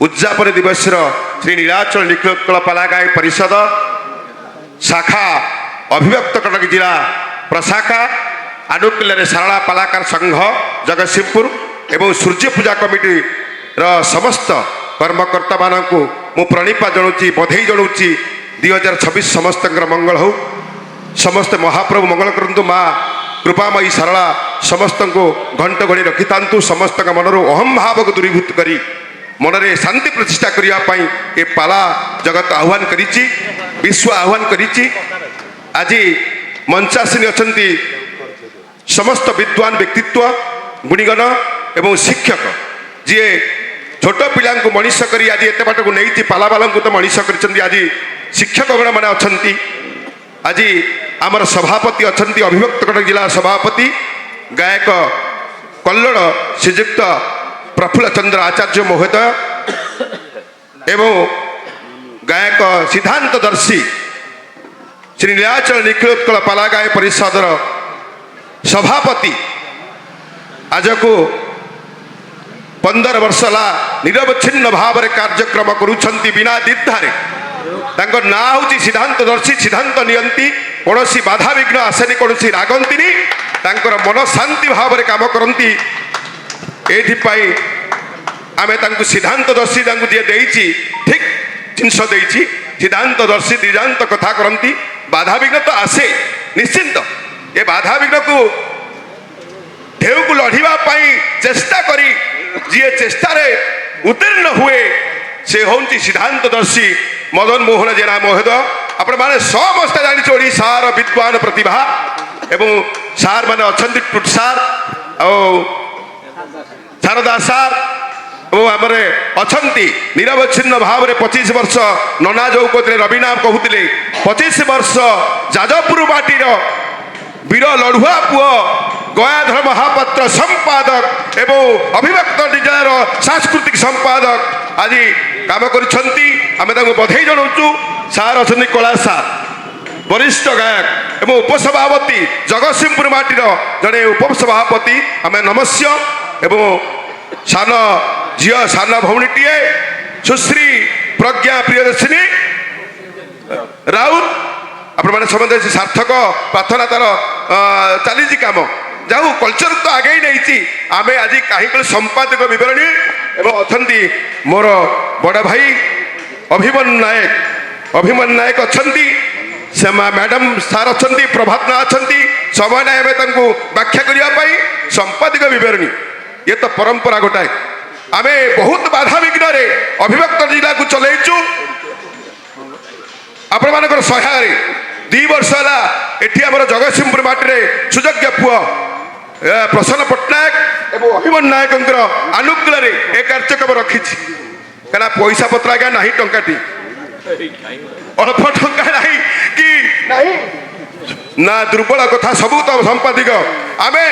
ଉଦ୍ଯାପନ ଦିବସର ଶ୍ରୀ ନୀଳାଚଳ ନିଖିଳୋତ୍କଳ ପାଲାଗାୟକ ପରିଷଦ ଶାଖା ଅବିଭକ୍ତ କଟକ ଜିଲ୍ଲା ପ୍ରଶାଖା ଆନୁକୂଲ୍ୟରେ ଶାରଳା ପାଲାକାର ସଂଘ ଜଗତସିଂହପୁର ଏବଂ ସୂର୍ଯ୍ୟ ପୂଜା କମିଟିର ସମସ୍ତ କର୍ମକର୍ତ୍ତାମାନଙ୍କୁ ମୁଁ ପ୍ରଣିପାତ ଜଣାଉଛି, ବଧେଇ ଜଣାଉଛି। 2026 ସମସ୍ତଙ୍କର ମଙ୍ଗଳ ହେଉ। ସମସ୍ତେ ମହାପ୍ରଭୁ ମଙ୍ଗଳ କରନ୍ତୁ। ମା କୃପାମୟୀ ଶାରଳା ସମସ୍ତଙ୍କୁ ଘଣ୍ଟ ଘୋଡ଼ି ରଖିଥାନ୍ତୁ। ସମସ୍ତଙ୍କ ମନରୁ ଅହଂ ଭାବକୁ ଦୂରୀଭୂତ କରି ମନରେ ଶାନ୍ତି ପ୍ରତିଷ୍ଠା କରିବା ପାଇଁ ଏ ପାଲା ଜଗତ ଆହ୍ୱାନ କରିଛି, ବିଶ୍ୱ ଆହ୍ୱାନ କରିଛି। ଆଜି ମଞ୍ଚାସୀନ ଅଛନ୍ତି ସମସ୍ତ ବିଦ୍ୱାନ ବ୍ୟକ୍ତିତ୍ୱ, ଗୁଣୀଗଣ ଏବଂ ଶିକ୍ଷକ ଯିଏ ଛୋଟ ପିଲାଙ୍କୁ ମଣିଷ କରି ଆଜି ଏତେ ବାଟକୁ ନେଇଛି। ପାଲାବାଲାଙ୍କୁ ତ ମଣିଷ କରିଛନ୍ତି, ଆଜି ଶିକ୍ଷକଗଣମାନେ ଅଛନ୍ତି। ଆଜି ଆମର ସଭାପତି ଅଛନ୍ତି ଅବିଭକ୍ତ କଟକ ଜିଲ୍ଲା ସଭାପତି ଗାୟକ କଲ୍ଲୋଳ ଶ୍ରୀଯୁକ୍ତ ପ୍ରଫୁଲ୍ଲ ଚନ୍ଦ୍ର ଆଚାର୍ଯ୍ୟ ମହୋଦୟ ଏବଂ ଗାୟକ ସିଦ୍ଧାନ୍ତଦର୍ଶୀ ଶ୍ରୀ ନୀଳାଚଳ ନିଖିଳୋତ୍କଳ ପାଲାଗାୟକ ପରିଷଦର ସଭାପତି ଆଜକୁ 15 ବର୍ଷ ହେଲା ନିରବଚ୍ଛିନ୍ନ ଭାବରେ କାର୍ଯ୍ୟକ୍ରମ କରୁଛନ୍ତି ବିନା ଦ୍ୱିଧାରେ। ତାଙ୍କ ନାଁ ହେଉଛି ସିଦ୍ଧାନ୍ତଦର୍ଶୀ। ସିଦ୍ଧାନ୍ତ ନିଅନ୍ତି, କୌଣସି ବାଧାବିଘ୍ନ ଆସେନି, କୌଣସି ରାଗନ୍ତିନି, ତାଙ୍କର ମନ ଶାନ୍ତି ଭାବରେ କାମ କରନ୍ତି। ଏଇଥିପାଇଁ ଆମେ ତାଙ୍କୁ ସିଦ୍ଧାନ୍ତଦର୍ଶୀ ତାଙ୍କୁ ଯିଏ ଦେଇଛି ଠିକ୍ ଜିନିଷ ଦେଇଛି। ସିଦ୍ଧାନ୍ତଦର୍ଶୀ ଦିଜାନ୍ତ କଥା କରନ୍ତି। ବାଧାବିଘ୍ନ ତ ଆସେ ନିଶ୍ଚିନ୍ତ। ଏ ବାଧାବିଘ୍ନକୁ ଢେଉକୁ ଲଢ଼ିବା ପାଇଁ ଚେଷ୍ଟା କରି ଯିଏ ଚେଷ୍ଟାରେ ଉତ୍ତୀର୍ଣ୍ଣ ହୁଏ ସେ ହେଉଛି ସିଦ୍ଧାନ୍ତଦର୍ଶୀ ମଦନ ମୋହନ ଜେନା ମହୋଦୟ। ଆପଣମାନେ ସମସ୍ତେ ଜାଣିଛୁ ଓଡ଼ିଶାର ବିଦ୍ୱାନ ପ୍ରତିଭା ଏବଂ ସାର୍ ମାନେ ଅଛନ୍ତି ଟୁଟ୍ ସାର୍ ଆଉ ଶାରଦା ସାର୍ ଏବଂ ଆମର ଅଛନ୍ତି ନିରବଚ୍ଛିନ୍ନ ଭାବରେ 25 ବର୍ଷ ନନା ଯୋଉ କହୁଥିଲେ ରବିନାମ କହୁଥିଲେ 25 ବର୍ଷ ଯାଜପୁର ମାଟିର ବୀର ଲଢୁଆ ପୁଅ ଗୟାଧର ମହାପାତ୍ର ସମ୍ପାଦକ ଏବଂ ଅବିଭକ୍ତ ଜିଲ୍ଲାର ସାଂସ୍କୃତିକ ସମ୍ପାଦକ ଆଜି କାମ କରିଛନ୍ତି। ଆମେ ତାଙ୍କୁ ବଧେଇ ଜଣାଉଛୁ। ସାର୍ ଅଛନ୍ତି କଳା ସାର୍, ବରିଷ୍ଠ ଗାୟକ ଏବଂ ଉପସଭାପତି ଜଗତସିଂହପୁର ମାଟିର ଜଣେ ଉପସଭାପତି ଆମେ ନମସ୍ୟ ଏବଂ ସାନ ଝିଅ ସାନ ଭଉଣୀଟିଏ ସୁଶ୍ରୀ ପ୍ରଜ୍ଞା ପ୍ରିୟଦର୍ଶିନୀ ରାଉତ। ଆପଣମାନେ ସମସ୍ତେ ସାର୍ଥକ ପ୍ରାର୍ଥନା ତାର ଚାଲିଛି କାମ। ଯାହା ହଉ କଲଚର ତ ଆଗେଇ ନେଇଛି। ଆମେ ଆଜି କାହିଁକି ସମ୍ପାଦକ ବିବରଣୀ ଏବଂ ଅଛନ୍ତି ମୋର ବଡ଼ ଭାଇ ଅଭିମନ୍ୟୁ ନାୟକ। ଅଭିମନ୍ୟୁ ନାୟକ ଅଛନ୍ତି, ସେ ମ୍ୟାଡ଼ାମ ସାର୍ ଅଛନ୍ତି, ପ୍ରଭାତ ନା ଅଛନ୍ତି। ସମୟ ନାହିଁ ଆମେ ତାଙ୍କୁ ବ୍ୟାଖ୍ୟା କରିବା ପାଇଁ। ସମ୍ପାଦକ ବିବରଣୀ ଇଏ ତ ପରମ୍ପରା ଗୋଟାଏ। ଆମେ ବହୁତ ବାଧାବିଘ୍ନରେ ଅବିଭକ୍ତ ଜିଲ୍ଲାକୁ ଚଲେଇଛୁ। ଆପଣମାନଙ୍କର ସହାୟରେ 2 ବର୍ଷ ହେଲା ଏଠି ଆମର ଜଗତସିଂହପୁର ମାଟିରେ ସୁଯୋଗ୍ୟ ପୁଅ ପ୍ରସନ୍ନ ପଟ୍ଟନାୟକ ଏବଂ ଅଭିମନ୍ୟୁ ନାୟକଙ୍କର ଆନୁକୂଲ୍ୟରେ ଏ କାର୍ଯ୍ୟକ୍ରମ ରଖିଛି। କାହିଁକିନା ପଇସା ପତ୍ର ଆଜ୍ଞା ନାହିଁ, ଟଙ୍କାଟି ଅଳ୍ପ ଟଙ୍କା ନାହିଁ କି ନାହିଁ ନା ଦୁର୍ବଳ କଥା ସବୁ ତ ସମ୍ପାଦିକ। ଆମେ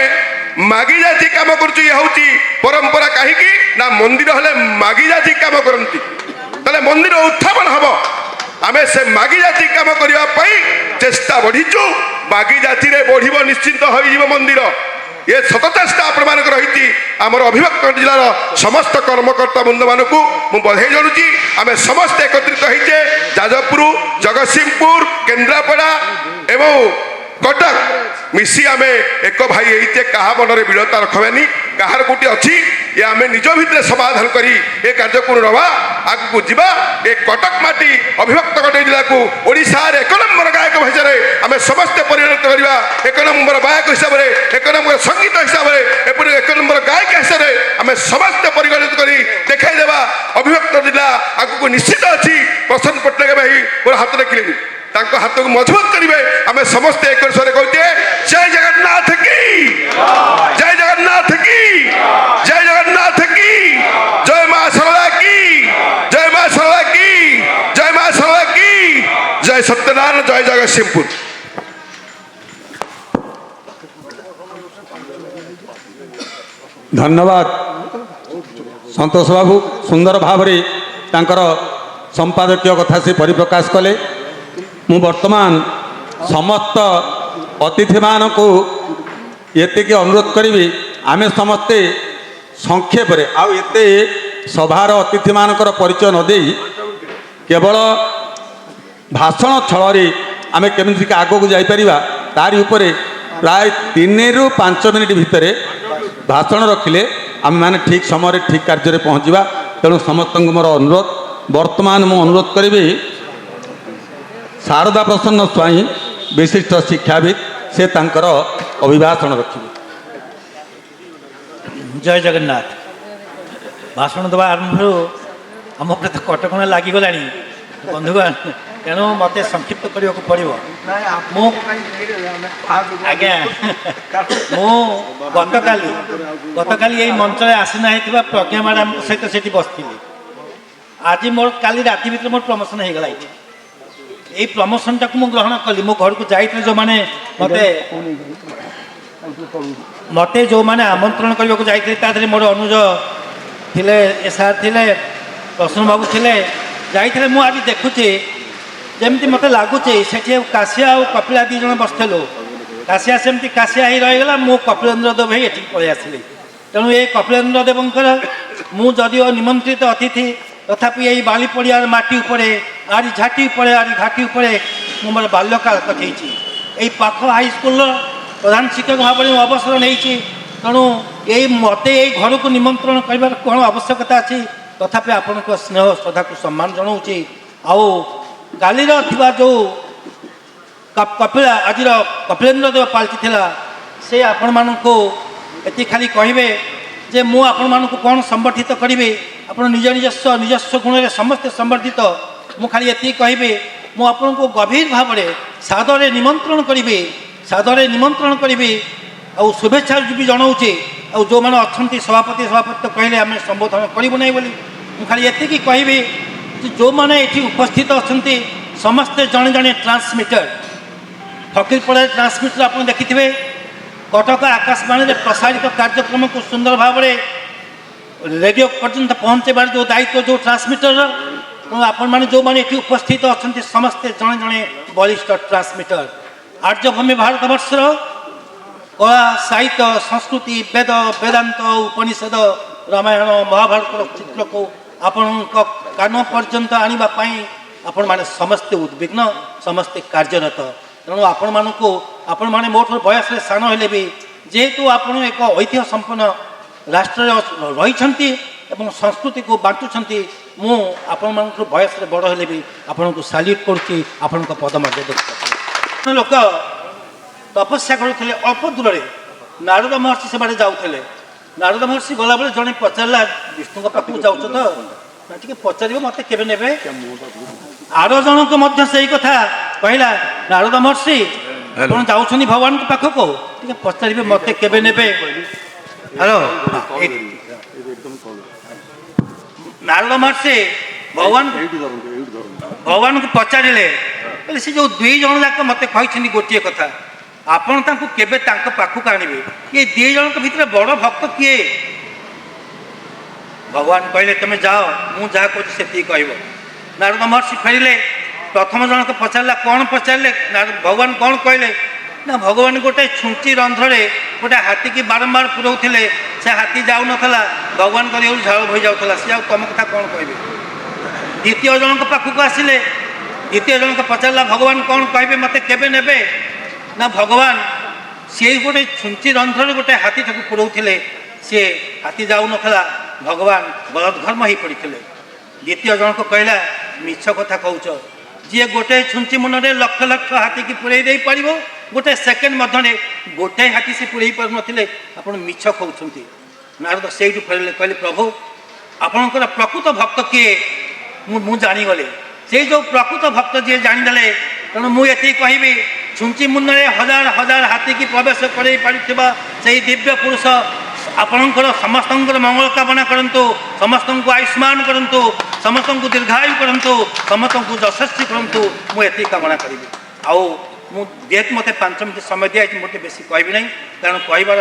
ମାଗି ଯାଚି କାମ କରୁଛୁ। ଇଏ ହେଉଛି ପରମ୍ପରା। କାହିଁକି ନା ମନ୍ଦିର ହେଲେ ମାଗି ଯାଚି କାମ କରନ୍ତି, ତାହେଲେ ମନ୍ଦିର ଉତ୍ଥାପନ ହବ। ଆମେ ସେ ମାଗି ଯାଚି କାମ କରିବା ପାଇଁ ଚେଷ୍ଟା ବଢିଛୁ। ମାଗି ଯାଚିରେ ବଢିବ ନିଶ୍ଚିନ୍ତ ହୋଇଯିବ ମନ୍ଦିର। ଏ ସତଚେଷ୍ଟା ଆପଣମାନଙ୍କର ରହିଛି ଆମର ଅବିଭକ୍ତ ଜିଲ୍ଲାର ସମସ୍ତ କର୍ମକର୍ତ୍ତା ବୃନ୍ଦମାନଙ୍କୁ ମୁଁ ବଧାଇ ଜଣାଉଛି। ଆମେ ସମସ୍ତେ ଏକତ୍ରିତ ହେଇଛେ ଯାଜପୁର, ଜଗତସିଂହପୁର, କେନ୍ଦ୍ରାପଡ଼ା ଏବଂ କଟକ ମିଶି ଆମେ ଏକ ଭାଇ ହେଇଛେ। କାହା ମନରେ ବିଳତା ରଖବେନି। କାହାର କୋଉଠି ଅଛି ଏ ଆମେ ନିଜ ଭିତରେ ସମାଧାନ କରି ଏ କାର୍ଯ୍ୟକୁ ନେବା, ଆଗକୁ ଯିବା। ଏ କଟକ ମାଟି ଅବିଭକ୍ତ କଟକ ଜିଲ୍ଲାକୁ ଓଡ଼ିଶାର 1 ନମ୍ବର ଗାୟକ ଭାଷାରେ ଆମେ ସମସ୍ତେ ପରିଣତ କରିବା। 1 ନମ୍ବର ଗାୟକ ହିସାବରେ, 1 ନମ୍ବର ସଙ୍ଗୀତ ହିସାବରେ, ଏପରି 1 ନମ୍ବର ଗାୟକ ହିସାବରେ ଆମେ ସମସ୍ତେ ପରିଗଣିତ କରି ଦେଖାଇଦେବା। ଅବିଭକ୍ତ ଜିଲ୍ଲା ଆଗକୁ ନିଶ୍ଚିତ ଅଛି। ପ୍ରସନ୍ନ ପଟ୍ଟନାୟକ ଭାଇ ମୋର ହାତ ଦେଖିଲେନି, ତାଙ୍କ ହାତକୁ ମଜବୁତ କରିବେ। ଆମେ ସମସ୍ତେ ଏକ ସ୍ୱରରେ କହୁଛେ ଜୟ ଜଗନ୍ନାଥ କି, ଜୟ ଜଗନ୍ନାଥ କି, ଜୟ ଜଗନ୍ନାଥ କି, ଜୟ ମା ଶାରଳା କି, ଜୟ ମା ଶାରଳା କି, ଜୟ ମା ଶାରଳା କି, ଜୟ ସତ୍ୟନାରାୟଣ, ଜୟ ଜଗତସିଂହପୁର। ଧନ୍ୟବାଦ ସନ୍ତୋଷ ବାବୁ, ସୁନ୍ଦର ଭାବରେ ତାଙ୍କର ସମ୍ପାଦକୀୟ କଥା ସେ ପରିପ୍ରକାଶ କଲେ। ମୁଁ ବର୍ତ୍ତମାନ ସମସ୍ତ ଅତିଥିମାନଙ୍କୁ ଏତିକି ଅନୁରୋଧ କରିବି, ଆମେ ସମସ୍ତେ ସଂକ୍ଷେପରେ ଆଉ ଏତେ ସଭାର ଅତିଥିମାନଙ୍କର ପରିଚୟ ନ ଦେଇ କେବଳ ଭାଷଣ ଛଳରେ ଆମେ କେମିତି ଆଗକୁ ଯାଇପାରିବା ତାରି ଉପରେ ପ୍ରାୟ 3 ରୁ 5 ମିନିଟ୍ ଭିତରେ ଭାଷଣ ରଖିଲେ ଆମେମାନେ ଠିକ୍ ସମୟରେ ଠିକ୍ କାର୍ଯ୍ୟରେ ପହଞ୍ଚିବା। ତେଣୁ ସମସ୍ତଙ୍କୁ ମୋର ଅନୁରୋଧ, ବର୍ତ୍ତମାନ ମୁଁ ଅନୁରୋଧ କରିବି ଶାରଦା ପ୍ରସନ୍ନ ସ୍ୱାଇଁ ବିଶିଷ୍ଟ ଶିକ୍ଷାବିତ୍, ସେ ତାଙ୍କର ଅଭିଭାଷଣ ରଖିବେ। ଜୟ ଜଗନ୍ନାଥ। ଭାଷଣ ଦେବା ଆରମ୍ଭରୁ ଆମ ଉପରେ ତ କଟକଣା ଲାଗିଗଲାଣି ବନ୍ଧୁଗଣ, ତେଣୁ ମୋତେ ସଂକ୍ଷିପ୍ତ କରିବାକୁ ପଡ଼ିବ। ମୁଁ ଆଜ୍ଞା ମୁଁ ଗତକାଲି ଏଇ ମଞ୍ଚରେ ଆସିନା ହେଇଥିବା ପ୍ରଜ୍ଞା ମ୍ୟାଡ଼ାମଙ୍କ ସହିତ ସେଠି ବସିଥିଲି। ଆଜି ମୋର କାଲି ରାତି ଭିତରେ ମୋର ପ୍ରମୋସନ୍ ହେଇଗଲା। ଏଇ ପ୍ରମୋସନଟାକୁ ମୁଁ ଗ୍ରହଣ କଲି। ମୋ ଘରକୁ ଯାଇଥିଲି ଯେଉଁମାନେ ମୋତେ ଯେଉଁମାନେ ଆମନ୍ତ୍ରଣ କରିବାକୁ ଯାଇଥିଲେ, ତା ଦେହରେ ମୋର ଅନୁଜ ଥିଲେ, ଏସ୍ଆର୍ ଥିଲେ, ପ୍ରସନ୍ନ ବାବୁ ଥିଲେ, ଯାଇଥିଲେ। ମୁଁ ଆଜି ଦେଖୁଛି ଯେମିତି ମୋତେ ଲାଗୁଛି ସେଠି କାଶିଆ ଆଉ କପିଳା 2 ଜଣ ବସିଥିଲୁ। କାଶିଆ ସେମିତି କାଶିଆ ହେଇ ରହିଗଲା, ମୁଁ କପିଳେନ୍ଦ୍ର ଦେବ ହେଇ ଏଠିକି ପଳେଇ ଆସିଲି। ତେଣୁ ଏଇ କପିଳେନ୍ଦ୍ର ଦେବଙ୍କର ମୁଁ ଯଦିଓ ନିମନ୍ତ୍ରିତ ଅତିଥି, ତଥାପି ଏଇ ବାଲି ପଡ଼ିଆର ମାଟି ଉପରେ, ଆରି ଝାଟି ଉପରେ, ଆରି ଘାଟି ଉପରେ ମୁଁ ମୋର ବାଲ୍ୟକାଳ କଟେଇଛି। ଏଇ ପାଖ ହାଇସ୍କୁଲର ପ୍ରଧାନ ଶିକ୍ଷକ ଭାବରେ ମୁଁ ଅବସର ନେଇଛି। ତେଣୁ ମୋତେ ଏଇ ଘରକୁ ନିମନ୍ତ୍ରଣ କରିବାର କ'ଣ ଆବଶ୍ୟକତା ଅଛି? ତଥାପି ଆପଣଙ୍କ ସ୍ନେହ ଶ୍ରଦ୍ଧାକୁ ସମ୍ମାନ ଜଣାଉଛି। ଆଉ କାଲିର ଥିବା ଯେଉଁ କପିଳା ଆଜିର କପିଳେନ୍ଦ୍ର ଦେବ ପାଲଟିଥିଲା, ସେ ଆପଣମାନଙ୍କୁ ଏତିକି ଖାଲି କହିବେ ଯେ ମୁଁ ଆପଣମାନଙ୍କୁ କ'ଣ ସମ୍ବର୍ଦ୍ଧିତ କରିବି। ଆପଣ ନିଜସ୍ୱ ଗୁଣରେ ସମସ୍ତେ ସମ୍ବର୍ଦ୍ଧିତ। ମୁଁ ଖାଲି ଏତିକି କହିବି, ମୁଁ ଆପଣଙ୍କୁ ଗଭୀର ଭାବରେ ସାଦରେ ନିମନ୍ତ୍ରଣ କରିବି ଆଉ ଶୁଭେଚ୍ଛା ବି ଜଣାଉଛି। ଆଉ ଯେଉଁମାନେ ଅଛନ୍ତି ସଭାପତି ତ କହିଲେ ଆମେ ସମ୍ବୋଧନ କରିବୁ ନାହିଁ ବୋଲି, ମୁଁ ଖାଲି ଏତିକି କହିବି ଯେ ଯେଉଁମାନେ ଏଠି ଉପସ୍ଥିତ ଅଛନ୍ତି ସମସ୍ତେ ଜଣେ ଜଣେ ଟ୍ରାନ୍ସମିଟର। ଫକୀରପଡ଼ାରେ ଟ୍ରାନ୍ସମିଟର ଆପଣ ଦେଖିଥିବେ। କଟକ ଆକାଶବାଣୀରେ ପ୍ରସାରିତ କାର୍ଯ୍ୟକ୍ରମକୁ ସୁନ୍ଦର ଭାବରେ ରେଡ଼ିଓ ପର୍ଯ୍ୟନ୍ତ ପହଞ୍ଚାଇବାର ଯେଉଁ ଦାୟିତ୍ୱ ଯେଉଁ ଟ୍ରାନ୍ସମିଟରର, ତେଣୁ ଆପଣମାନେ ଯେଉଁମାନେ ଏଠି ଉପସ୍ଥିତ ଅଛନ୍ତି ସମସ୍ତେ ଜଣେ ଜଣେ ବଳିଷ୍ଠ ଟ୍ରାନ୍ସମିଟର। ଆର୍ଯ୍ୟଭୂମି ଭାରତବର୍ଷର କଳା, ସାହିତ୍ୟ, ସଂସ୍କୃତି, ବେଦ, ବେଦାନ୍ତ, ଉପନିଷଦ, ରାମାୟଣ, ମହାଭାରତର ଚିତ୍ରକୁ ଆପଣଙ୍କ କାନ ପର୍ଯ୍ୟନ୍ତ ଆଣିବା ପାଇଁ ଆପଣମାନେ ସମସ୍ତେ ଉଦ୍ବିଗ୍ନ, ସମସ୍ତେ କାର୍ଯ୍ୟରତ। ତେଣୁ ଆପଣମାନେ ମୋଠାରୁ ବୟସରେ ସାନ ହେଲେ ବି ଯେହେତୁ ଆପଣ ଏକ ଐତିହ୍ୟ ସମ୍ପନ୍ନ ରାଷ୍ଟ୍ରରେ ରହିଛନ୍ତି ଏବଂ ସଂସ୍କୃତିକୁ ବାଣ୍ଟୁଛନ୍ତି, ମୁଁ ଆପଣମାନଙ୍କର ବୟସରେ ବଡ଼ ହେଲେ ବି ଆପଣଙ୍କୁ ସାଲ୍ୟୁଟ୍ କରୁଛି, ଆପଣଙ୍କ ପଦମର୍ଯ୍ୟାଦା ଦେଖୁଛି। ଲୋକ ତପସ୍ୟା କରୁଥିଲେ ଅଳ୍ପ ଦୂରରେ, ନାରଦ ମହର୍ଷି ସେମାନେ ଯାଉଥିଲେ। ନାରଦ ମହର୍ଷି ଗଲାବେଳେ ଜଣେ ପଚାରିଲା, ବିଷ୍ଣୁଙ୍କ ପାଖକୁ ଯାଉଛ ତ, ଟିକେ ପଚାରିବ ମୋତେ କେବେ ନେବେ? ଆର ଜଣଙ୍କ ମଧ୍ୟ ସେଇ କଥା କହିଲା, ନାରଦ ମହର୍ଷି ଆପଣ ଯାଉଛନ୍ତି ଭଗବାନଙ୍କ ପାଖକୁ, ଟିକେ ପଚାରିବେ ମୋତେ କେବେ ନେବେ? ହ୍ୟାଲୋ, ନାରଦ ମହର୍ଷି ଭଗବାନଙ୍କୁ ପଚାରିଲେ, କହିଲେ ସେ ଯେଉଁ 2 ଜଣ ଯାକ ମୋତେ କହିଛନ୍ତି ଗୋଟିଏ କଥା, ଆପଣ ତାଙ୍କୁ କେବେ ତାଙ୍କ ପାଖକୁ ଆଣିବେ? ଏ 2 ଜଣଙ୍କ ଭିତରେ ବଡ଼ ଭକ୍ତ କିଏ? ଭଗବାନ କହିଲେ ତମେ ଯାଅ, ମୁଁ ଯାହା କହୁଛି ସେତିକି କହିବ। ନାରଦ ମହର୍ଷି ଫେରିଲେ। ପ୍ରଥମ ଜଣକ ପଚାରିଲା, କ'ଣ ପଚାରିଲେ? ଭଗବାନ କ'ଣ କହିଲେ? ନା ଭଗବାନ ଗୋଟେ ଛୁଞ୍ଚି ରନ୍ଧ୍ରରେ ଗୋଟେ ହାତୀକି ବାରମ୍ବାର ପୁରଉଥିଲେ, ସେ ହାତୀ ଯାଉନଥିଲା, ଭଗବାନଙ୍କ ଦେହରୁ ଝାଳ ବୋହିଯାଉଥିଲା। ସେ ଆଉ ତମ କଥା କ'ଣ କହିବେ? ଦ୍ୱିତୀୟ ଜଣଙ୍କ ପାଖକୁ ଆସିଲେ, ଦ୍ୱିତୀୟ ଜଣଙ୍କ ପଚାରିଲା ଭଗବାନ କ'ଣ କହିବେ, ମୋତେ କେବେ ନେବେ? ନା ଭଗବାନ ସେଇ ଗୋଟେ ଛୁଞ୍ଚି ରନ୍ଧ୍ରରେ ଗୋଟେ ହାତୀଟାକୁ ପୁରଉଥିଲେ, ସିଏ ହାତୀ ଯାଉନଥିଲା, ଭଗବାନ ବଳଦ୍ଘର୍ମ ହେଇ ପଡ଼ିଥିଲେ। ଦ୍ୱିତୀୟ ଜଣକ କହିଲା ମିଛ କଥା କହୁଛ, ଯିଏ ଗୋଟେ ଛୁଞ୍ଚି ମୁନରେ ଲକ୍ଷ ଲକ୍ଷ ହାତୀକି ପୁରେଇ ଦେଇପାରିବ, ଗୋଟେ ସେକେଣ୍ଡ ମଧ୍ୟରେ ଗୋଟେ ହାତୀ ସେ ପୁରେଇ ପାରୁନଥିଲେ, ଆପଣ ମିଛ କହୁଛନ୍ତି। ନାରଦ ସେଇଠୁ ଫେରିଲେ, କହିଲେ ପ୍ରଭୁ ଆପଣଙ୍କର ପ୍ରକୃତ ଭକ୍ତ କିଏ ମୁଁ ଜାଣିଗଲି। ସେଇ ଯେଉଁ ପ୍ରକୃତ ଭକ୍ତ ଯିଏ ଜାଣିଦେଲେ, ତେଣୁ ମୁଁ ଏତିକି କହିବି, ଛୁଞ୍ଚି ମୁନରେ ହଜାର ହଜାର ହାତୀକି ପ୍ରବେଶ କରାଇ ପାରିଥିବା ସେଇ ଦିବ୍ୟ ପୁରୁଷ ଆପଣଙ୍କର ସମସ୍ତଙ୍କର ମଙ୍ଗଳ କାମନା କରନ୍ତୁ, ସମସ୍ତଙ୍କୁ ଆୟୁଷ୍ମାନ କରନ୍ତୁ, ସମସ୍ତଙ୍କୁ ଦୀର୍ଘାୟୁ କରନ୍ତୁ, ସମସ୍ତଙ୍କୁ ଯଶସ୍ୱୀ କରନ୍ତୁ, ମୁଁ ଏତିକି କାମନା କରିବି। ଆଉ ମୁଁ ଯେହେତୁ ମୋତେ 5 ମିନିଟ୍ ସମୟ ଦିଆଯାଇଛି, ମୁଁ ଟିକେ ବେଶୀ କହିବି ନାହିଁ, କାରଣ କହିବାର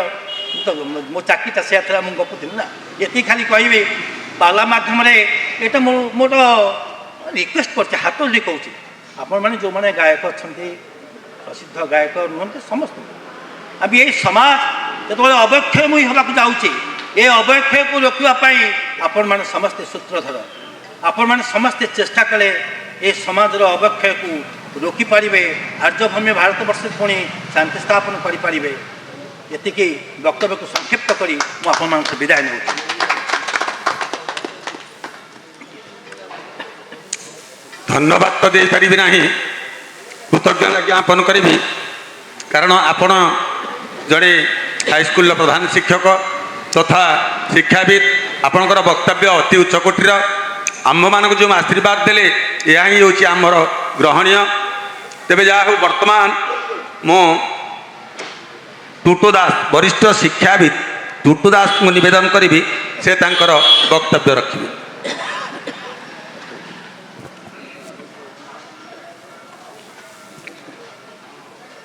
ମୋ ଚାକିରିଟା ସେୟା ଥିଲା, ମୁଁ ଗପୁଥିଲି ନା। ଏତିକି ଖାଲି କହିବି, ପାଲା ମାଧ୍ୟମରେ ଏଇଟା ମୋର ରିକ୍ୱେଷ୍ଟ କରୁଛି, ହାତ ଯୋଡ଼ି କହୁଛି, ଆପଣମାନେ ଯେଉଁମାନେ ଗାୟକ ଅଛନ୍ତି, ପ୍ରସିଦ୍ଧ ଗାୟକ ନୁହନ୍ତି, ସମସ୍ତଙ୍କୁ ଆଜି ଏଇ ସମାଜ ଯେତେବେଳେ ଅବକ୍ଷୟମୟୀ ହେବାକୁ ଯାଉଛି, ଏ ଅବକ୍ଷୟକୁ ରୋକିବା ପାଇଁ ଆପଣମାନେ ସମସ୍ତେ ସୂତ୍ରଧର, ଆପଣମାନେ ସମସ୍ତେ ଚେଷ୍ଟା କଲେ ଏ ସମାଜର ଅବକ୍ଷୟକୁ ରୋକିପାରିବେ, ଆର୍ଯ୍ୟଭୂମି ଭାରତବର୍ଷରେ ପୁଣି ଶାନ୍ତି ସ୍ଥାପନ କରିପାରିବେ। ଏତିକି ବକ୍ତବ୍ୟକୁ ସଂକ୍ଷିପ୍ତ କରି ମୁଁ ଆପଣମାନଙ୍କୁ ବିଦାୟ ନେଉଛି। ଧନ୍ୟବାଦ ତ ଦେଇପାରିବି ନାହିଁ, କୃତଜ୍ଞତା ଜ୍ଞାପନ କରିବି, କାରଣ ଆପଣ ଜଣେ ହାଇସ୍କୁଲର ପ୍ରଧାନ ଶିକ୍ଷକ ତଥା ଶିକ୍ଷାବିତ୍, ଆପଣଙ୍କର ବକ୍ତବ୍ୟ ଅତି ଉଚ୍ଚ କୋଟିର। ଆମ୍ଭମାନଙ୍କୁ ଯେଉଁ ଆଶୀର୍ବାଦ ଦେଲେ, ଏହା ହିଁ ହେଉଛି ଆମର ଗ୍ରହଣୀୟ। ତେବେ ଯାହା ହେଉ, ବର୍ତ୍ତମାନ ମୁଁ ଟୁଟୁ ଦାସ, ବରିଷ୍ଠ ଶିକ୍ଷାବିତ୍ ଟୁଟୁ ଦାସଙ୍କୁ ନିବେଦନ କରିବି, ସେ ତାଙ୍କର ବକ୍ତବ୍ୟ ରଖିବେ।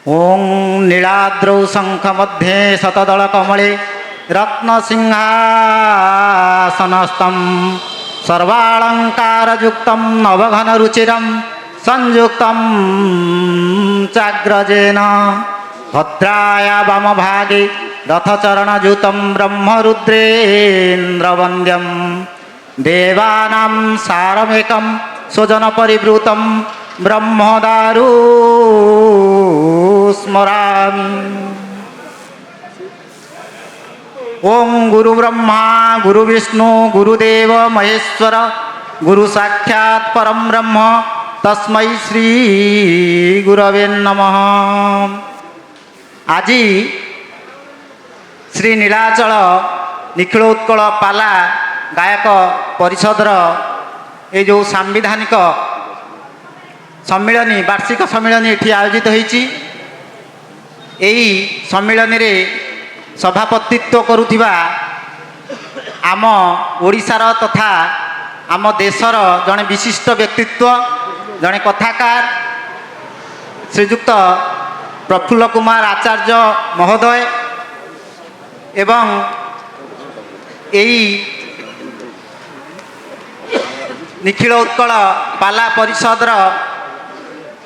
ଓଂ ନୀଳାଦ୍ରୌ ଶଙ୍ଖ ମଧ୍ୟେ ଶତଦଳ କମଳେ ରତ୍ନସିଂହାସନସ୍ଥଂ ସର୍ବାଳଙ୍କାରଯୁକ୍ତଂ ନବଘନ ରୁଚିରಂ ସଂଯୁକ୍ତಂ ଚାଗ୍ରଜେନ ଭଦ୍ରାୟ ବାମଭାଗେ ରଥଚରଣଯୁତଂ ବ୍ରହ୍ମରୁଦ୍ରେନ୍ଦ୍ରବନ୍ଦ୍ୟଂ ଦେବାନାଂ ସାରମେକଂ ସ୍ୱଜନ ପରିବୃତಂ ବ୍ରହ୍ମଦାରୁ ସ୍ମରାମି। ओं गुरु ब्रह्मा गुरु विष्णु गुरुदेव महेश्वर गुरु साक्षात् परम ब्रह्म तस्मै श्री गुरवे नमः। आज श्री नीलाचल निखिलोत्कल पाला गायक परिषदर ये जो सांविधानिक सम्मिलनी वार्षिक सम्मिलनी एठी आयोजित होईची। एही सम्मिलनी रे सभापतित्व करुथिबा आम ओडिशार तथा आम देशर जड़े विशिष्ट व्यक्तित्व जड़े कथाकार श्रीजुक्त प्रफुल्ल कुमार आचार्य महोदय एवं यही निखिल उत्कल पाला परिषदर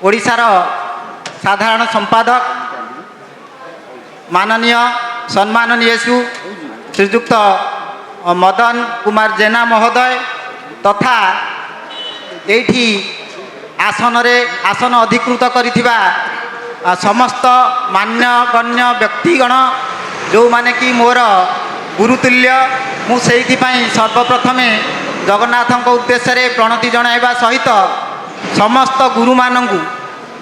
ओडिशार साधारण संपादक माननीय सम्माननीय श्रीजुक्त मदन कुमार जेना महोदय तथा एठी आसन अधिकृत करिथिबा समस्त मान्यगण्य व्यक्तिगण जो माने कि मोर गुरुतुल्य मु सेइथिपाई सर्वप्रथमे जगन्नाथଙ୍କ उद्देश्य प्रणति जणाइबा सहित समस्त गुरु मानंकु